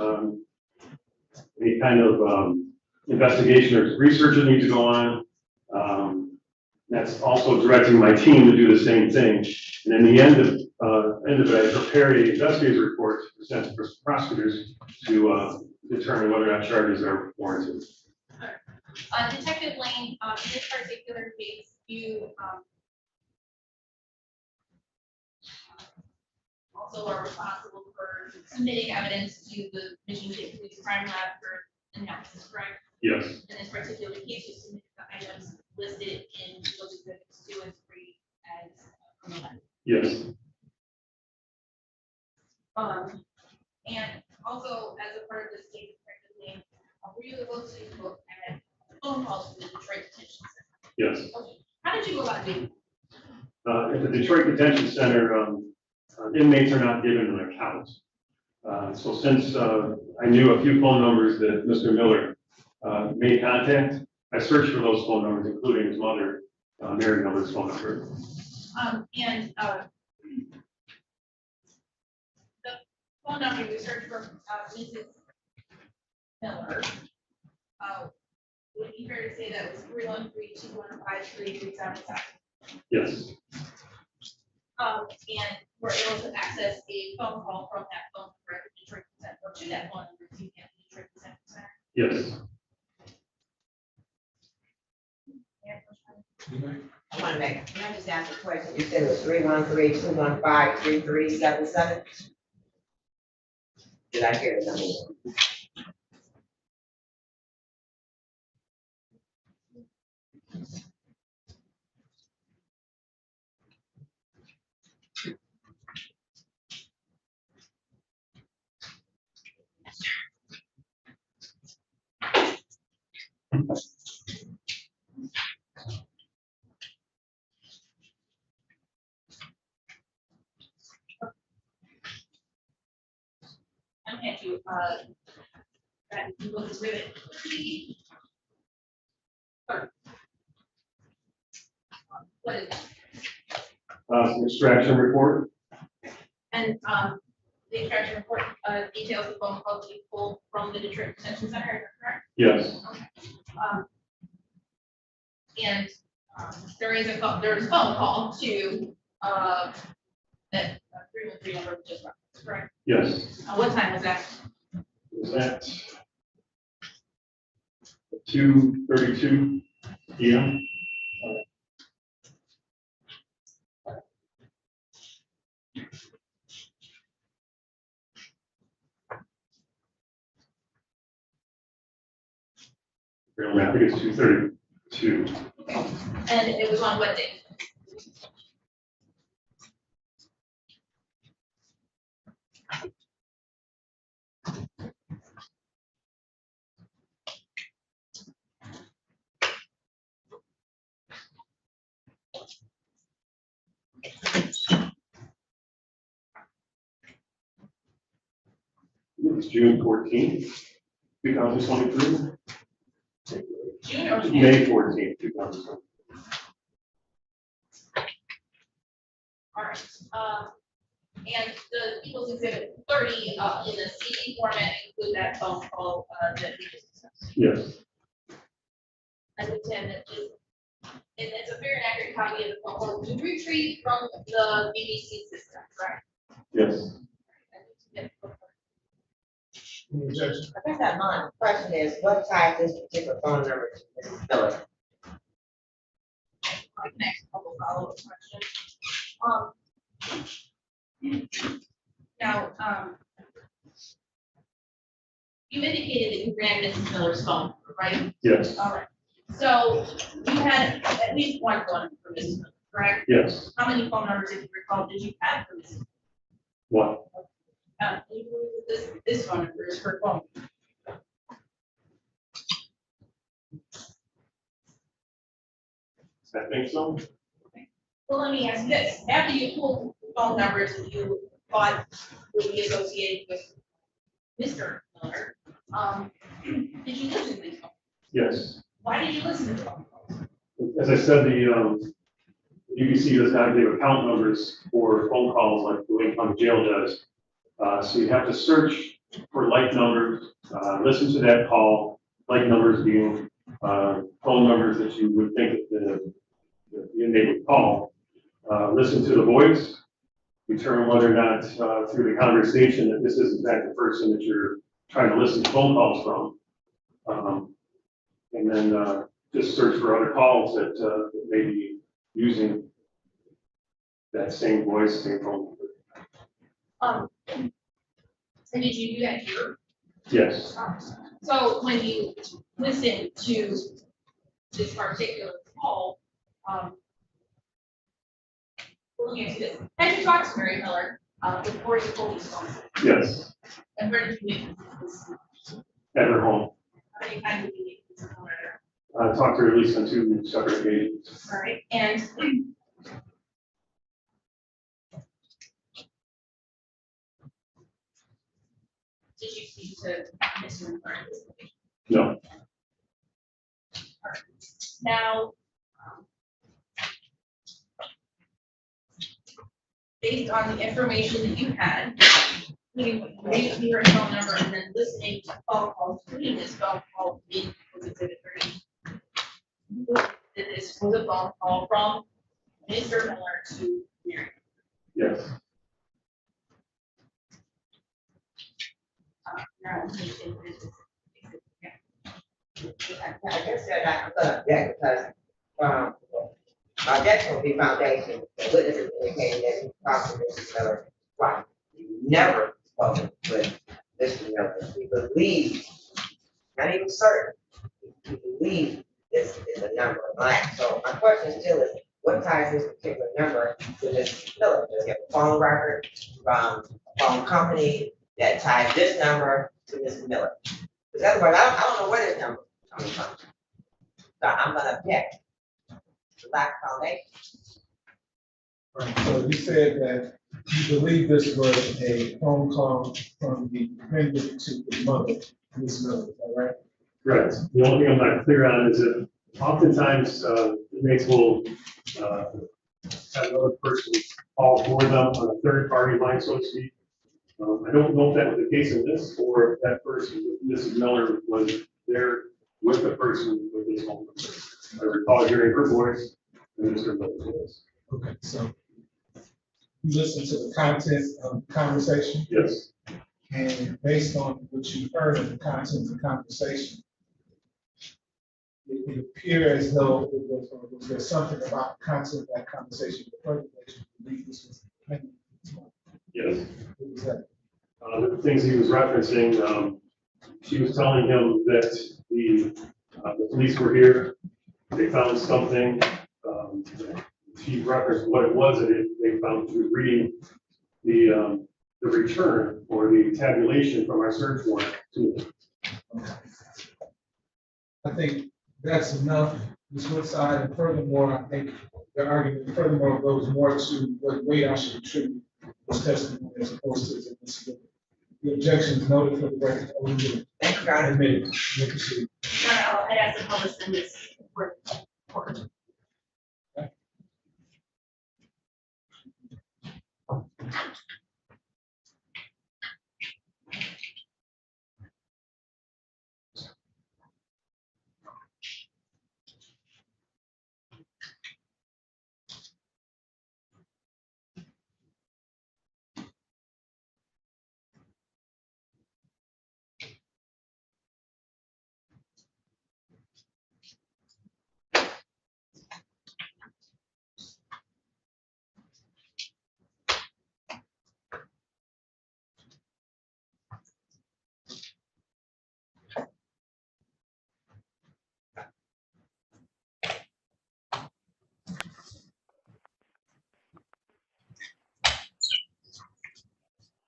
any kind of investigation or research that needs to go on. That's also directing my team to do the same thing. And in the end of it, I prepare an investigative report to present to prosecutors to determine whether or not charges are warranted. Detective Lane, in this particular case, you also are responsible for submitting evidence to the Michigan State Police Crime Lab for analysis, correct? Yes, In this particular case, you submitted the items listed in those exhibits 2 and 3 as criminal. yes, And also as a part of this case, effectively, were you able to look at phone calls from the Detroit Detention Center? yes. Okay. How did you go about doing At the Detroit Detention Center, inmates are not given an account. So since I knew a few phone numbers that Mr. Miller made contact, I searched for those phone numbers, including his mother, Mary Miller's phone number. The phone number you searched for Mrs. Miller? Would it be fair to say that was 313-215-3377? Yes, And we're able to access a phone call from that phone number at the Detroit Center, or to that phone number to get the Detroit Center. yes. I want to make, can I just ask a question? You said it was 313-215-3377? Did I hear something? I'm going to look through it. What is it? Some extraction report. And the extraction report details the phone calls you pulled from the Detroit Detention Center, is that correct? Yes, And there is a phone call to that 313 number we just referenced, correct? yes. What time was that? Was that 2:32 p.m.? I think it's 2:32. Okay. And it was on what day? It's June 14th, 2023. June or May? May 14th, 2023. All right. And the People's Exhibit 30 in the CD format include that phone call that we just discussed. Yes, I would say that is, and it's a fair and accurate copy of the phone call to retrieve from the BBC system, correct? yes. I think that my question is, what ties this particular phone number to Mrs. Miller? I can ask a couple follow-up questions. Now, you indicated that you ran Mrs. Miller's phone, right? Yes. All right. So you had at least one phone number for Mrs. Miller, correct? Yes. How many phone numbers, if you recall, did you have for Mrs. Miller? What? This phone number is her phone. I think so. Well, let me ask you this. After you pulled phone numbers that you thought would be associated with Mr. Miller, did you listen to these phone calls? Yes. Why did you listen to the phone calls? As I said, the UBC does not give account numbers for phone calls like the Wayne County Jail does. So you have to search for like numbers, listen to that call, like numbers being phone numbers that you would think that the inmate would call. Listen to the voice, determine whether or not through the conversation that this is in fact the person that you're trying to listen to phone calls from. And then just search for other calls that may be using that same voice, same phone number. And did you do that here? Yes. So when you listen to this particular call, we're looking into this. Had you talked to Mary Miller, before you told me so? Yes. And where did you meet this? At her home. How many times did you meet this? I talked to her at least on 2 separate occasions. All right, and did you speak to Mr. Miller at this point? No. Now, based on the information that you had, meaning maybe your phone number and then listening to phone calls, including this phone call, was exhibit 30. That this was a phone call from Mr. Miller to Mary. Yes. I guess they're not gonna object because, my objection will be foundation, the witnesses indicating that he talked to Mr. Miller twice. He never spoken with Mr. Miller. He believes, not even certain, he believes this is a number of blank. So my question still is, what ties this particular number to Mr. Miller? Does he have a phone record from a phone company that ties this number to Mr. Miller? Because otherwise, I don't know where this number is coming from. So I'm gonna object. Lack of foundation. Right, so you said that you believe this was a phone call from the defendant to the mother, Ms. Miller, is that right? Correct. The only thing I'm not clear on is that oftentimes inmates will have another person call for them on a third party line, so to speak. I don't know if that was the case in this or if that person, Mrs. Miller, was there with the person with his phone number. I recall hearing her voice and Mr. Miller's voice. Okay, so you listened to the content of the conversation? Yes. And based on what you heard of the content of the conversation, it appeared as though it was there something about the content of that conversation that further makes you believe this was a defendant? Yes. What was that? The things he was referencing, she was telling him that the police were here, they found something. She referenced what it was that they found. She was reading the return or the tabulation from our search warrant to them. I think that's enough, Ms. Woodside, and furthermore, I think the argument furthermore goes more to what weight I should attribute this testimony as opposed to his admissibility. The objection is noted for the record. Thank you, Your Honor. Admitted. You may proceed. I'd ask the public to this report.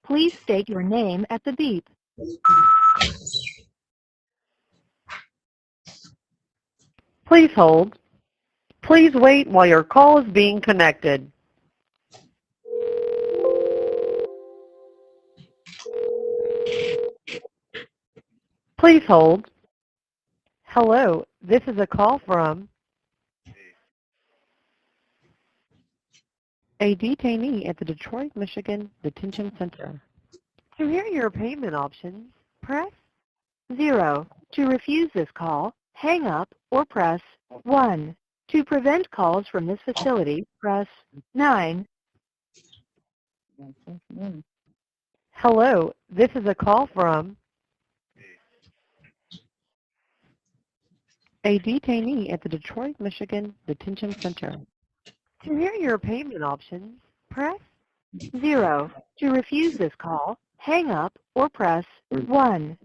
Please state your name at the beep. Please hold. Please wait while your call is being connected. Please hold. Hello, this is a call from a detainee at the Detroit, Michigan Detention Center. To hear your payment options, press 0. To refuse this call, hang up or press 1. To prevent calls from this facility, press 9. Hello, this is a call from a detainee at the Detroit, Michigan Detention Center. To hear your payment options, press 0. To refuse this call, hang up or press 1.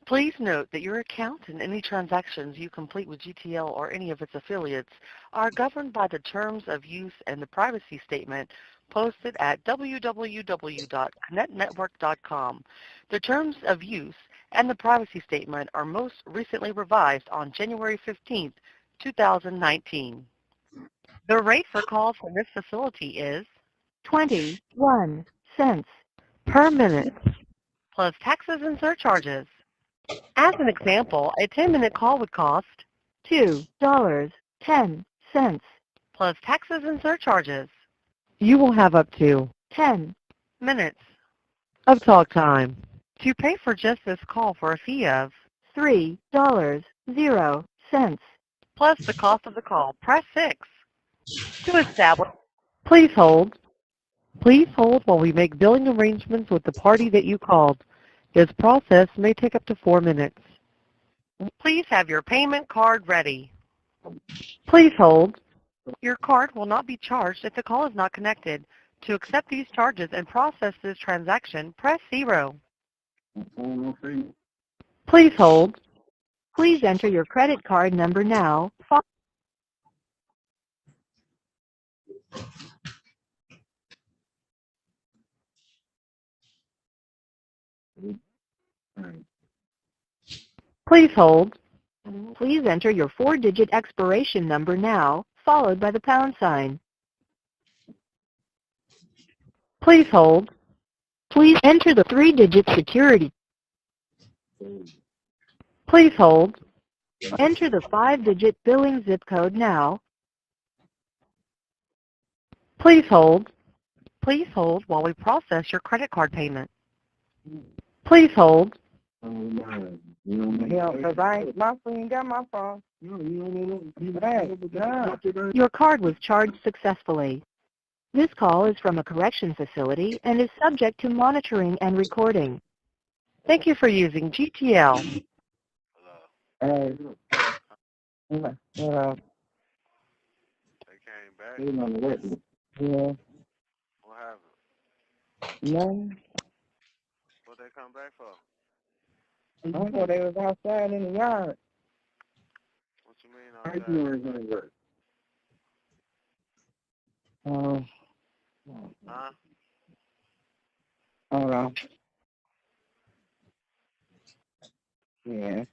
Please note that your account and any transactions you complete with GTL or any of its affiliates are governed by the terms of use and the privacy statement posted at www.connectnetwork.com. The terms of use and the privacy statement are most recently revised on January 15th, 2019. The rate for calls from this facility is 21 cents per minute, plus taxes and surcharges. As an example, a 10-minute call would cost $2.10 plus taxes and surcharges. You will have up to 10 minutes of talk time. To pay for just this call for a fee of $3.00 plus the cost of the call, press 6. To establish, please hold. Please hold while we make billing arrangements with the party that you called. This process may take up to 4 minutes. Please have your payment card ready. Please hold. Your card will not be charged if the call is not connected. To accept these charges and process this transaction, press 0. Please hold. Please enter your credit card number now. Please hold. Please enter your 4-digit expiration number now, followed by the pound sign. Please hold. Please enter the 3-digit security. Please hold. Enter the 5-digit billing zip code now. Please hold. Please hold while we process your credit card payment. Please hold. Yeah, because my friend got my phone. Your card was charged successfully. This call is from a correction facility and is subject to monitoring and recording. Thank you for using GTL. Hey. Hello. They came back. Yeah. What happened? Nothing. What they come back for? I thought they was outside in the yard. What you mean outside? Huh? Hold on. Yeah.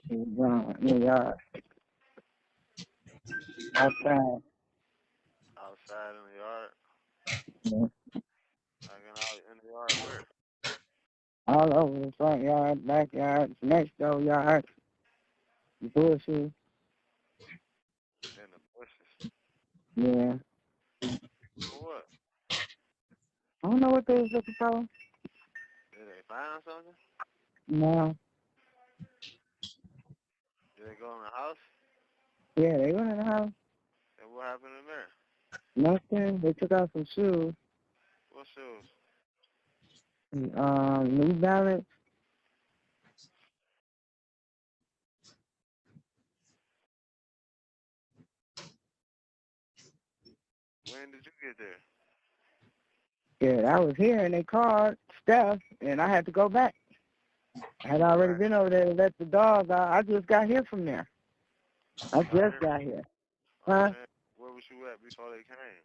He was gone in the yard. Outside. Outside in the yard? Yeah. Like out in the yard where? All over the front yard, backyard, next door yard, bushes. In the bushes. Yeah. For what? I don't know what they was looking for. Did they find something? No. Did they go in the house? Yeah, they went in the house. And what happened in there? Nothing. They took out some shoes. What shoes? New Balance. When did you get there? Yeah, I was here and they called Steph and I had to go back. I had already been over there to let the dog out. I just got here from there. I just got here. Huh? Where was you at before they came?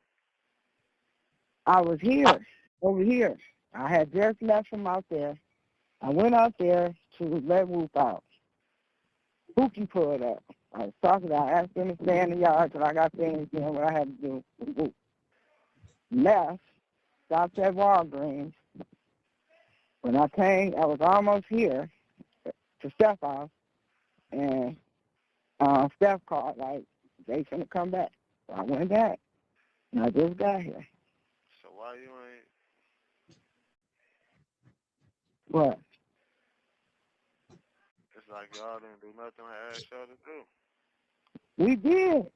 I was here, over here. I had just left from out there. I went out there to let Whoop out. Whoopi pulled up. I was talking to her. I asked him to stay in the yard till I got things doing what I had to do with Whoop. Left, stopped at Walgreens. When I came, I was almost here to Steph's house, and Steph called, like, they finna come back. So I went back, and I just got here. So why you ain't? What? It's like y'all didn't do nothing I asked y'all to do. We did.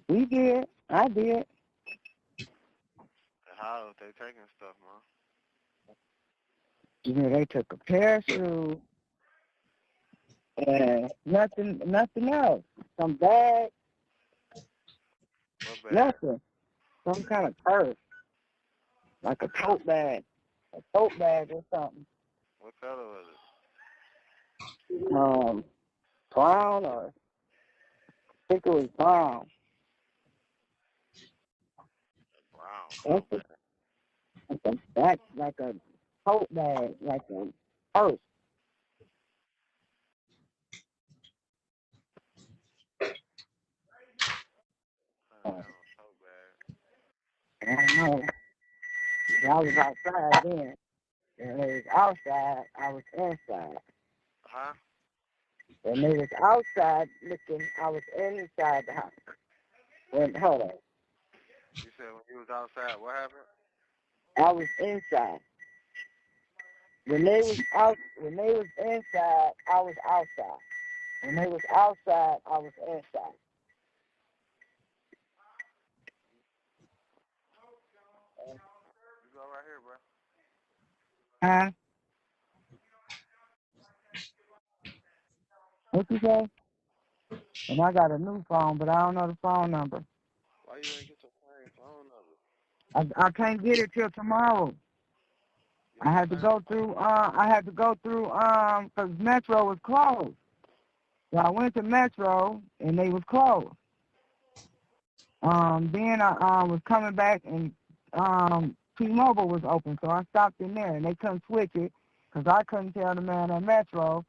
We did. I did. How they taking stuff, man? You know, they took a pair of shoes And nothing else. Some bag, What bag? nothing. Some kind of purse, like a tote bag or something. What color was it? Brown or I think it was brown. Brown. That's Tote bag. that's like a tote bag, like a purse. Tote bag. I don't know. I was outside then. And it was outside, I was inside. Huh? When they was outside looking, I was inside the house. Hold on. You said when you was outside, what happened? I was inside. When they was inside, I was outside. When they was outside, I was inside. You go right here, bro. Huh? What you say? And I got a new phone, but I don't know the phone number. Why you ain't get your same phone number? I can't get it till tomorrow. I had to go through, because Metro was closed. So I went to Metro, and they was closed. Then I was coming back, and T-Mobile was open, so I stopped in there, and they couldn't switch it, because I couldn't tell the man at Metro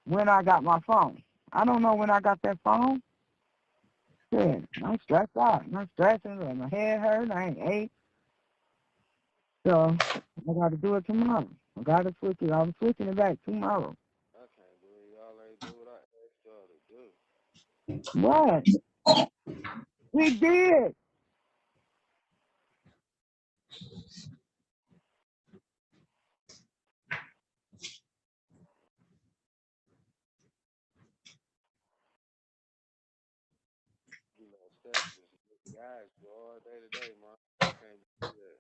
when I got my phone. I don't know when I got that phone. Yeah, I'm stressed out. I'm stressing, and my head hurt, I ain't ate. So I got to do it tomorrow. I got to switch it. I'm switching it back tomorrow. I can't believe y'all ain't do what I asked y'all to do. What? We did. You know, Steph just guys go all day today, man. I can't believe that.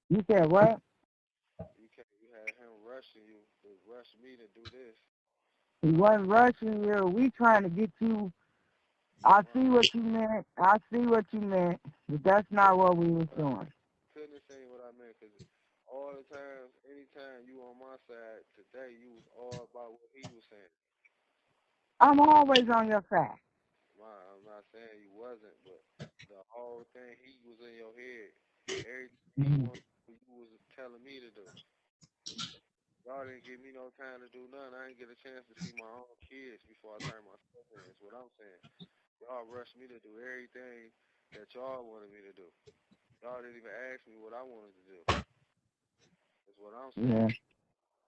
You said what? You had him rushing you to rush me to do this. He wasn't rushing you. We trying to get you. I see what you meant. But that's not what we was doing. Couldn't have seen what I meant, because all the times, anytime you on my side, today you was all about what he was saying. I'm always on your side. I'm not saying you wasn't, but the whole thing, he was in your head. Everything you was telling me to do. Y'all didn't give me no time to do nothing. I didn't get a chance to see my own kids before I turned myself in. That's what I'm saying. Y'all rushed me to do everything that y'all wanted me to do. Y'all didn't even ask me what I wanted to do. That's what I'm saying.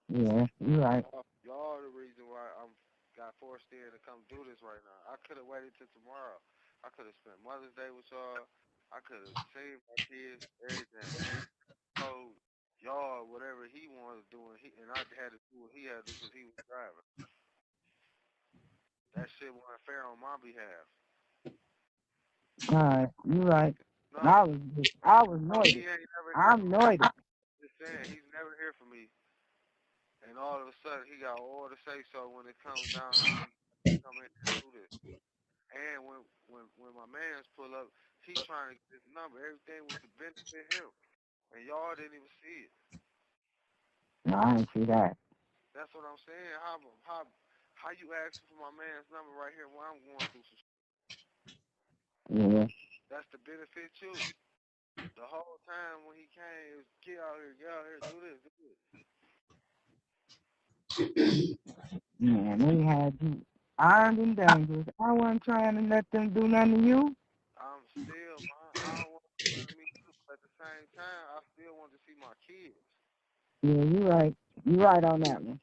Yeah, you're right. Y'all the reason why I'm got forced in to come do this right now. I could have waited till tomorrow. I could have spent Mother's Day with y'all. I could have saved my kids, everything. He told y'all whatever he wanted to do, and I had to do what he had to do because he was driving. That shit wasn't fair on my behalf. All right, you're right. No, I was he noited. ain't never here I'm for me. noited. Just saying, he's never here for me. And all of a sudden, he got all to say so when it comes down to me come in and do this. And when my mans pull up, he trying to get this number. Everything was to benefit him, and y'all didn't even see it. No, I didn't see that. That's what I'm saying. How you asking for my man's number right here while I'm going through some shit? Yeah. That's to benefit you. The whole time when he came, it was get out here, do this, do this. Man, they had you armed and dangerous. I wasn't trying to let them do nothing to you. I'm still, I don't want to do nothing to me too, but at the same time, I still want to see my kids. Yeah, you're right. You're right on that one.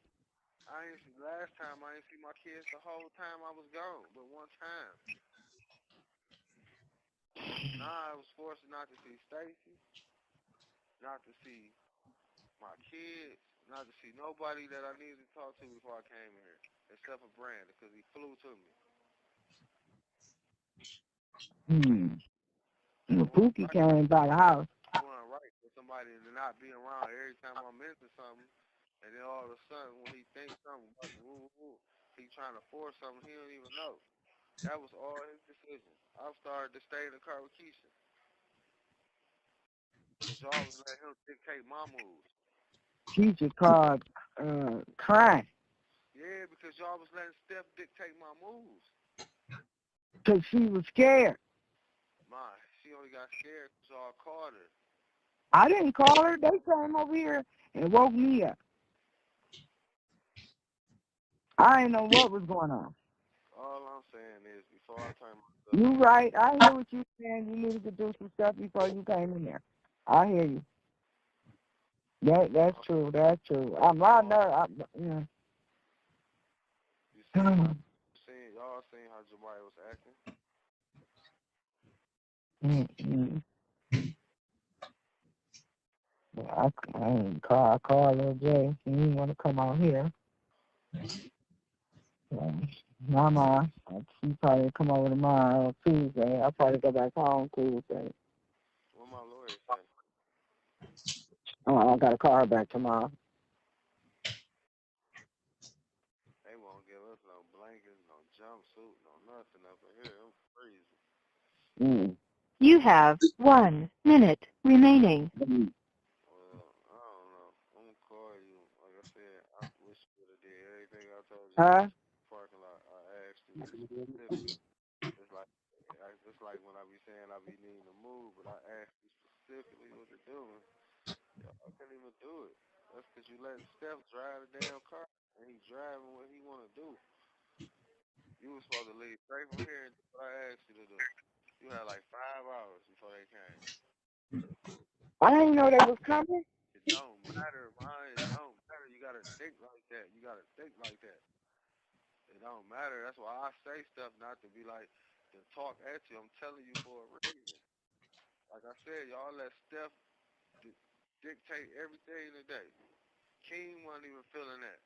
Last time I didn't see my kids the whole time I was gone, but one time. Nah, I was forced not to see Stacy, not to see my kids, not to see nobody that I needed to talk to before I came here, except for Brandon, because he flew to me. Pookie came by the house. It wasn't right for somebody to not be around every time I'm into something, and then all of a sudden when he thinks something, woo, woo, woo, he trying to force something he don't even know. That was all his decision. I started to stay in the car with Keisha. Cause y'all was letting him dictate my moves. Teacher called, crying, Yeah, because y'all was letting Steph dictate my moves. because she was scared. She only got scared because y'all called her. I didn't call her. They came over here and woke me up. I didn't know what was going on. All I'm saying is, before I turn myself, You right. I hear what you're saying. You needed to do some stuff before you came in there. I hear you. That's true. That's true. I'm not nervous. Yeah. y'all seen how Jabari was acting. I ain't call. I called Lil J. He didn't want to come out here. Mama, she probably come over tomorrow, Tuesday. I'll probably go back home Tuesday. What my lawyer say? Oh, I got to call her back tomorrow. They won't give us no blankets, no jumpsuit, no nothing up in here. I'm freezing. You have 1 minute remaining. Well, I don't know. I'm gonna call you. Like I said, I wish you would have did everything I told you. Parking lot. I asked you specifically. It's like when I be saying I be needing to move, but I asked you specifically what to do. I couldn't even do it. That's because you letting Steph drive the damn car, and he driving what he want to do. You was supposed to leave straight from here and do what I asked you to do. You had like 5 hours before they came. I didn't know they was coming. It don't matter, man. It don't matter. You gotta think like that. You gotta think like that. It don't matter. That's why I say stuff not to be like to talk at you. I'm telling you for a reason. Like I said, y'all let Steph dictate everything today. King wasn't even feeling that.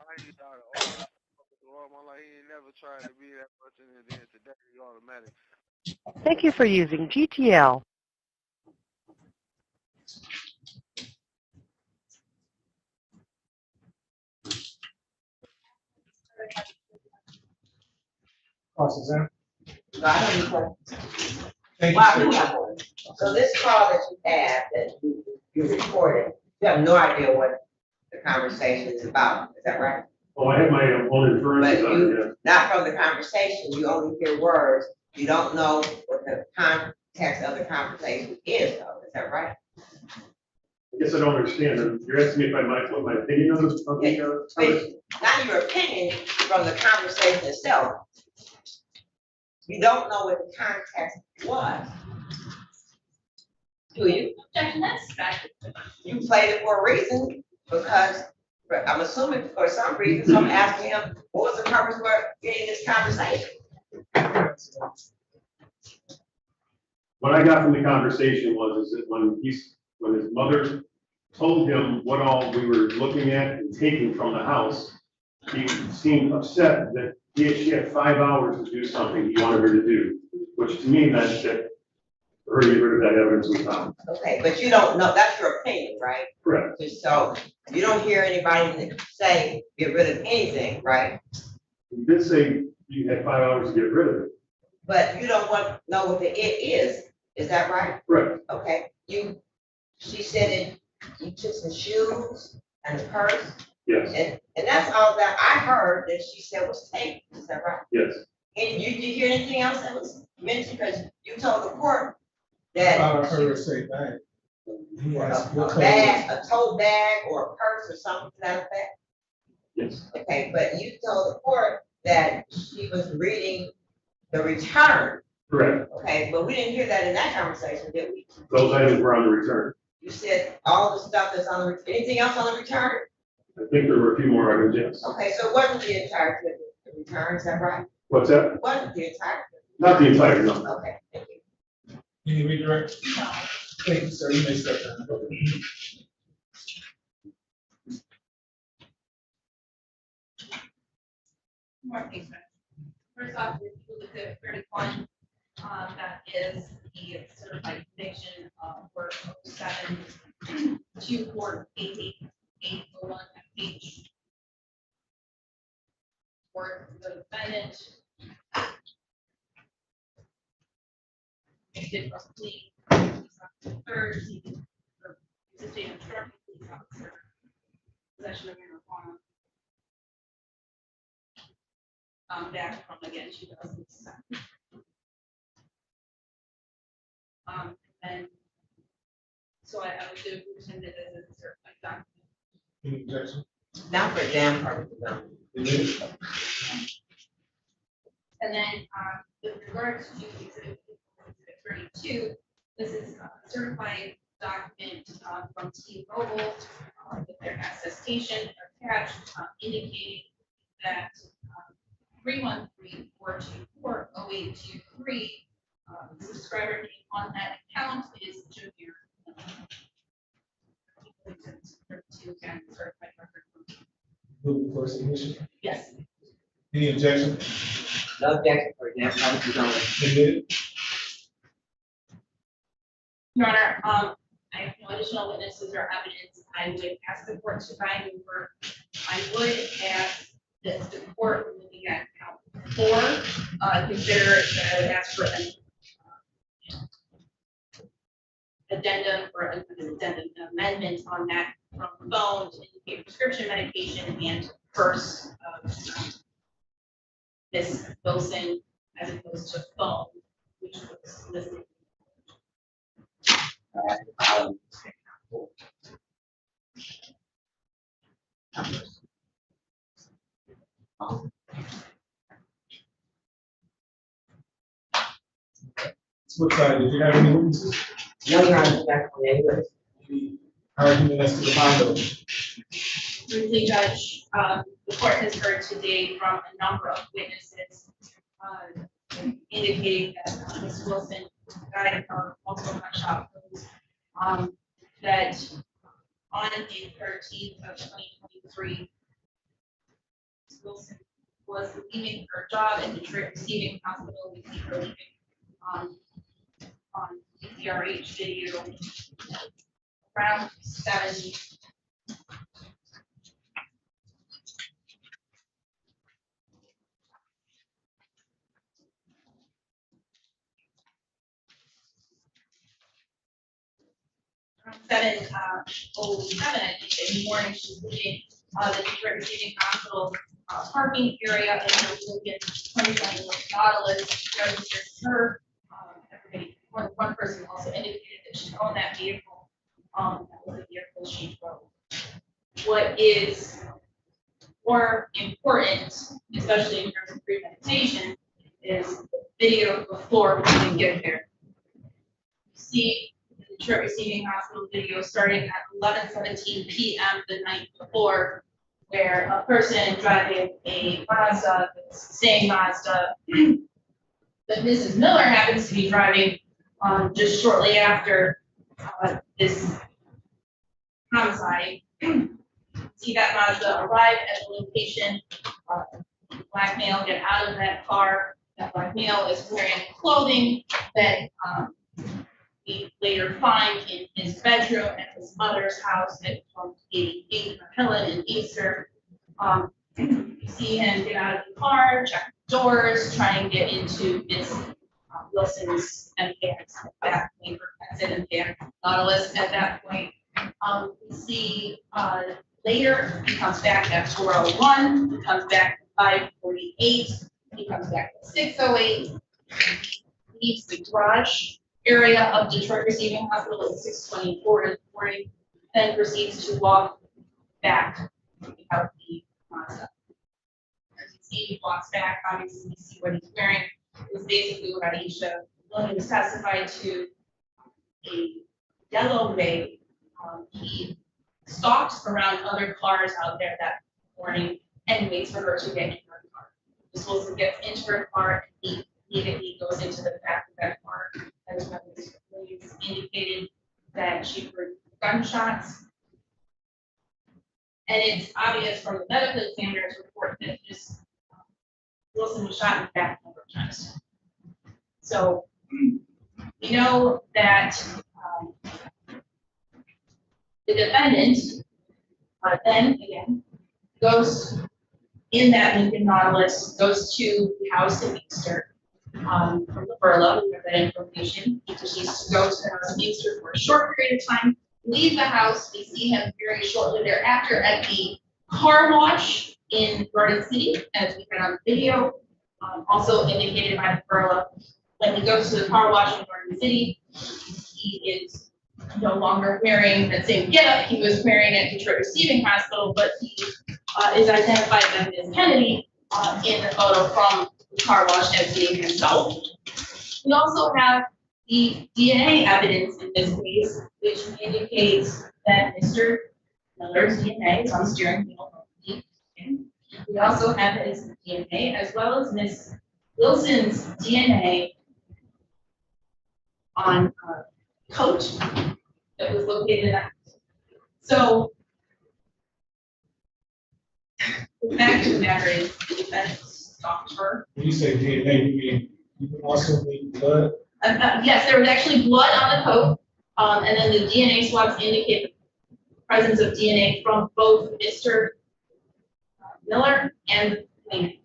Tiny out of all the stuff through all my life, he ain't never tried to be that much in it. Then today, he automatic. Thank you for using GTL. So I have any questions. Well, I do have one. So this call that you have, that you recorded, you have no idea what the conversation is about, is that right? Oh, I have my own inferences But on it, yeah. not from the conversation, you only hear words, you don't know what the context of the conversation is, though, is that right? I guess I don't understand. You're asking me if I might, what my opinion of this, Not your opinion from the conversation itself. You don't know what the context was. Do you? Objection, that's fact. You played it for a reason, because I'm assuming for some reason, so I'm asking him, what was the purpose for getting this conversation? what I got from the conversation was, is that when his mother told him what all we were looking at and taking from the house, he seemed upset that she had 5 hours to do something he wanted her to do, which to me meant that her to get rid of that evidence was found. Okay, but you don't know, that's your opinion, right? Correct. So you don't hear anybody say, get rid of anything, right? He did say you had 5 hours to get rid of it. But you don't know what the it is that right? Correct. Okay, she said you took some shoes and a purse. Yes. And that's all that I heard that she said was taken, is that right? Yes. And did you hear anything else that was mentioned? Because you told the court that. I heard her say bag. A tote bag or a purse or something to that effect? Yes. Okay, but you told the court that she was reading the return. Correct. Okay, but we didn't hear that in that conversation, did we? Those items were on the return. You said all the stuff that's on the, anything else on the return? I think there were a few more items, yes. Okay, so it wasn't the entirety of the return, is that right? What's that? It wasn't the entirety. Not the entire number. Okay, thank you. Can you redirect? No. Thank you, sir. You may step down. More things. First off, if you look at 31, that is the certified conviction for 07 to 248801 for the defendant. Did roughly third, existing obstructing police officer, possession of marijuana. Back from again 2007. And so I would do send it as a certified document. Any objection? Not for exam purposes, no. And then with regards to exhibit 32, this is a certified document from T-Mobile with their attestation attached indicating that 313-424-0823 the subscriber name on that account is Junior. Again, certified record. Move for submission. Yes. Any objection? No objection for exam purposes only. Admitted. Your Honor, I have no additional witnesses or evidence. I would ask the court to find over. I would ask that the court, looking at count 4, consider that I would ask for an addendum or an addendum amendment on that from phone to indicate prescription medication and purse of Miss Wilson as opposed to phone, which was listed. What side, did you have any witnesses? No, Your Honor, that's on any witness. Any argument as to the bond? Briefly, Judge, the court has heard today from a number of witnesses indicating that Ms. Wilson died of her multiple gunshot wounds. That on the 13th of 2023, Ms. Wilson was leaving her job at Detroit Receiving Hospital. We see her leaving on CR234 video around 7. Around 7:07, I think, in the morning, she's leaving the Detroit Receiving Hospital parking area and her Lincoln 2020 Nautilus registered her. Everybody, more than one person also indicated that she owned that vehicle. That was the vehicle she drove. What is more important, especially in terms of premeditation, is the video before we can get there. You see the Detroit Receiving Hospital video starting at 11:17 p.m. the night before, where a person driving a Mazda, the same Mazda that Mrs. Miller happens to be driving just shortly after this homicide. See that Mazda arrive at the location, black male get out of that car. That black male is wearing clothing that we later find in his bedroom at his mother's house at 88 Helen and Easter. You see him get out of the car, check the doors, try and get into Miss Wilson's MKX back neighbor exit MKX Nautilus at that point. We see later he comes back at 4:01, he comes back at 5:48, he comes back at 6:08, leaves the garage area of Detroit Receiving Hospital at 6:24 in the morning, then proceeds to walk back out the Mazda. As you see, he walks back, obviously you see what he's wearing. It was basically what Aisha Williams testified to, a yellow wave. He stalks around other cars out there that morning and waits for her to get in her car. Ms. Wilson gets into her car, he immediately goes into the back of that car. As Ms. Williams indicated that she heard gunshots. And it's obvious from the medical examiner's report that Ms. Wilson was shot in the back a number of times. So we know that The defendant, then again, goes in that Lincoln Nautilus, goes to the house in Inkster, from the furlough, we have that information. He proceeds to go to the house in Inkster for a short period of time, leave the house. We see him very shortly thereafter at the car wash in Garden City, as we read on the video, also indicated by the furlough. When he goes to the car wash in Garden City, he is no longer wearing that same getup he was wearing at Detroit Receiving Hospital, but he is identified by Ms. Kennedy in the photo from the car wash as being himself. We also have the DNA evidence in this case, which indicates that Mr. Miller's DNA is on the steering wheel of the vehicle. We also have his DNA as well as Ms. Wilson's DNA on a coat that was located in that. So the fact of the matter is the defendant stalked her. When you say DNA, you mean you also need blood? Yes, there was actually blood on the coat, and then the DNA swabs indicate the presence of DNA from both Mr. Miller and the claimant.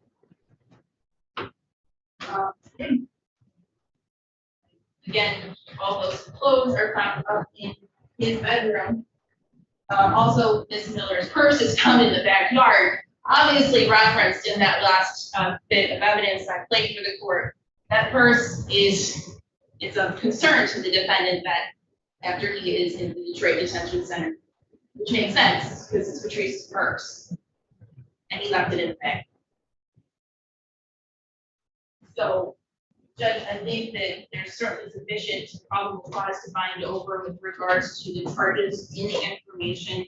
Again, all those clothes are found up in his bedroom. Also, Ms. Miller's purse is found in the backyard, obviously referenced in that last bit of evidence I played for the court. That purse it's of concern to the defendant that after he is in the Detroit Detention Center, which makes sense because it's Patrice's purse, and he left it in the bag. So, Judge, I think that there's certainly sufficient probable cause to bind over with regards to the charges in the information.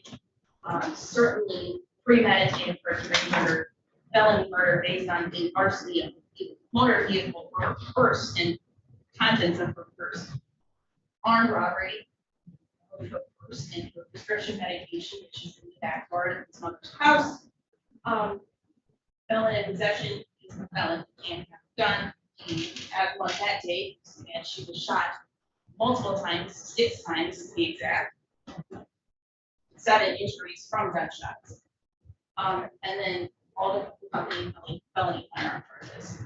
Certainly premeditated first-degree murder, felony murder based on the larceny of the motor vehicle or purse and contents of her purse. Armed robbery of her purse and her prescription medication, which is in the backyard of his mother's house. Felon in possession, he's a felon, he can't have a gun. He had one that day, and she was shot multiple times, 6 times to be exact. 7 injuries from gunshots. And then all the felony firearm charges.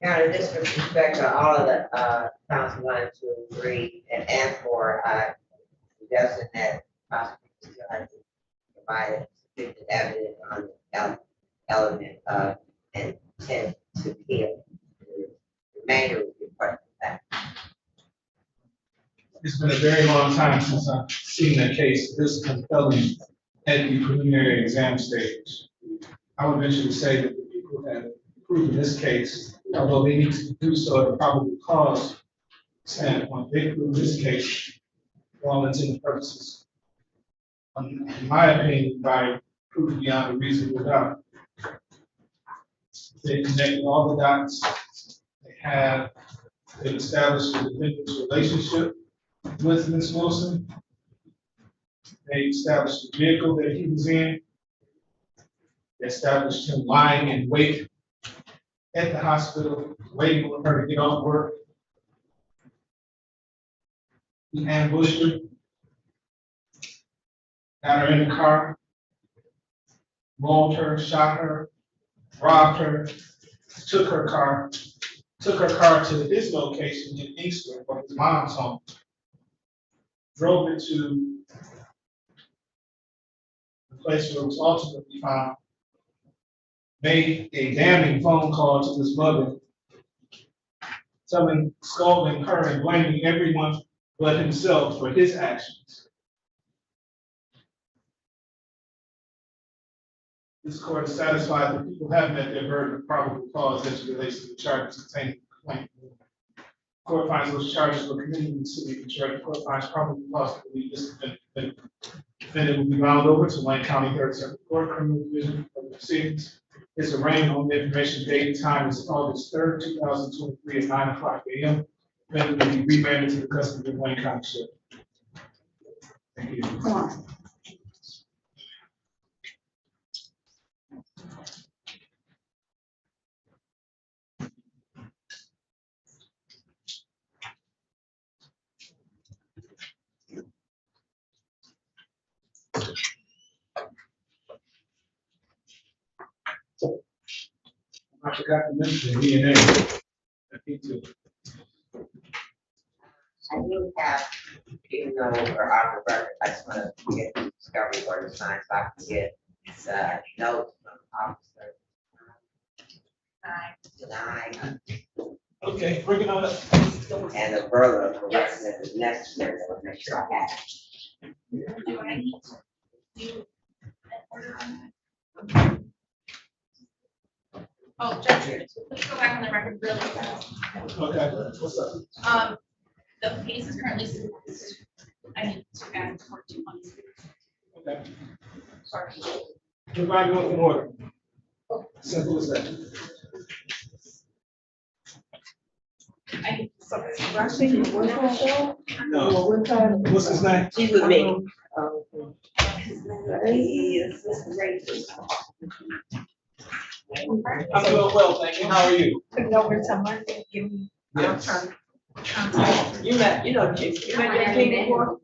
Now, just with respect to all of the counts 1, 2, 3, and 4, I suggested that prosecutors still have to provide sufficient evidence on the element of intent to kill. The remainder would be part of that. It's been a very long time since I've seen a case this compelling at the preliminary exam stage. I would venture to say that the people have proven this case, although they need to do so at a probable cause standpoint, they prove this case for all intents and purposes. In my opinion, by proof beyond a reasonable doubt. They connected all the dots. They've established the defendant's relationship with Ms. Wilson. They established the vehicle that he was in. They established him lying in wait at the hospital, waiting for her to get off work. He ambushed her, got her in the car, mauled her, shot her, robbed her, took her car to his location in Inkster, or his mom's home, drove it to the place where it was ultimately found, made a damning phone call to his mother, scolding her and blaming everyone but himself for his actions. This court is satisfied that people have met their burden of probable cause as it relates to the charges contained in the complaint. The court finds those charges were committed in the city of Detroit. The court finds probable cause to believe this defendant will be bound over to Wayne County 3rd Circuit Court Criminal Division for the proceedings. His arraignment on the information date and time is August 3rd, 2023 at 9:00 a.m. Defendant will be remanded to the custody of Wayne County Sheriff. Thank you. Come on. I forgot to mention DNA. Me too. I do have, even though we're off the record, I just want to get the discovery order signed so I can get note from officer. Denied. Okay, bring it on up. And the brother of the resident is necessary, to make sure I have it. Do I need to do an order on that? Oh, Judge, let's go back on the record really fast. Okay, what's up? The case is currently, I need to add for 2 months. Okay. Sorry. Provide you with an order. Simple as that. I need something. No. What's his name? She's with me. He is Mr. Rayford. I'm doing well, thank you. How are you? Took over to Monday, give me, Yes. trying to contact. You met your king before?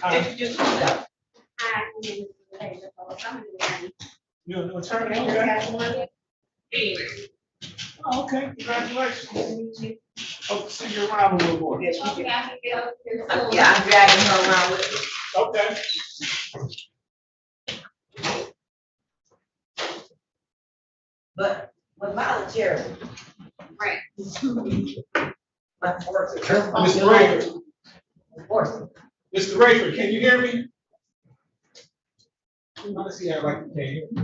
Introduce yourself. Hi, my name is Lisa. I'm an attorney. You're an attorney, I just okay? got one. Oh, okay, congratulations. Hope to see you around a little more. Okay, I can get up here. Yeah, I'm dragging her around with me. Okay. But voluntarily. Right. But work. Mr. Rayford. Of course. Mr. Rayford, can you hear me? Let's see how like you can hear me.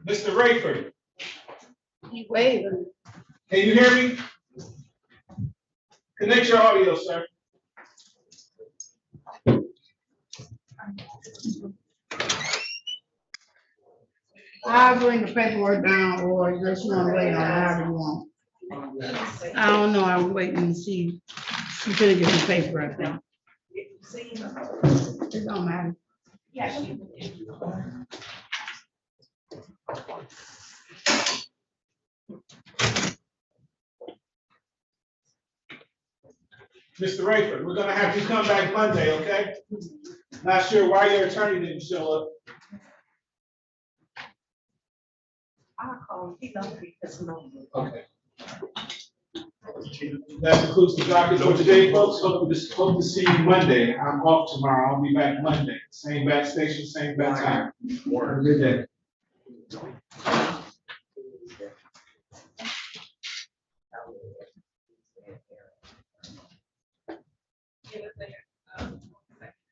Mr. Rayford, Wait. can you hear me? Connect your audio, sir. I'll bring the paperwork down, or just want to wait on however you want. I don't know, I'm waiting to see. She's gonna get the paperwork down. It don't matter. Yeah. Mr. Rayford, we're gonna have you come back Monday, okay? Not sure why your attorney didn't show up. I'll call him, he don't be this moment. Okay. That concludes the docket for today, folks. Hope to see you Monday. I'm off tomorrow. I'll be back Monday. Same bat station, same bat time. Have a good day. Give it there.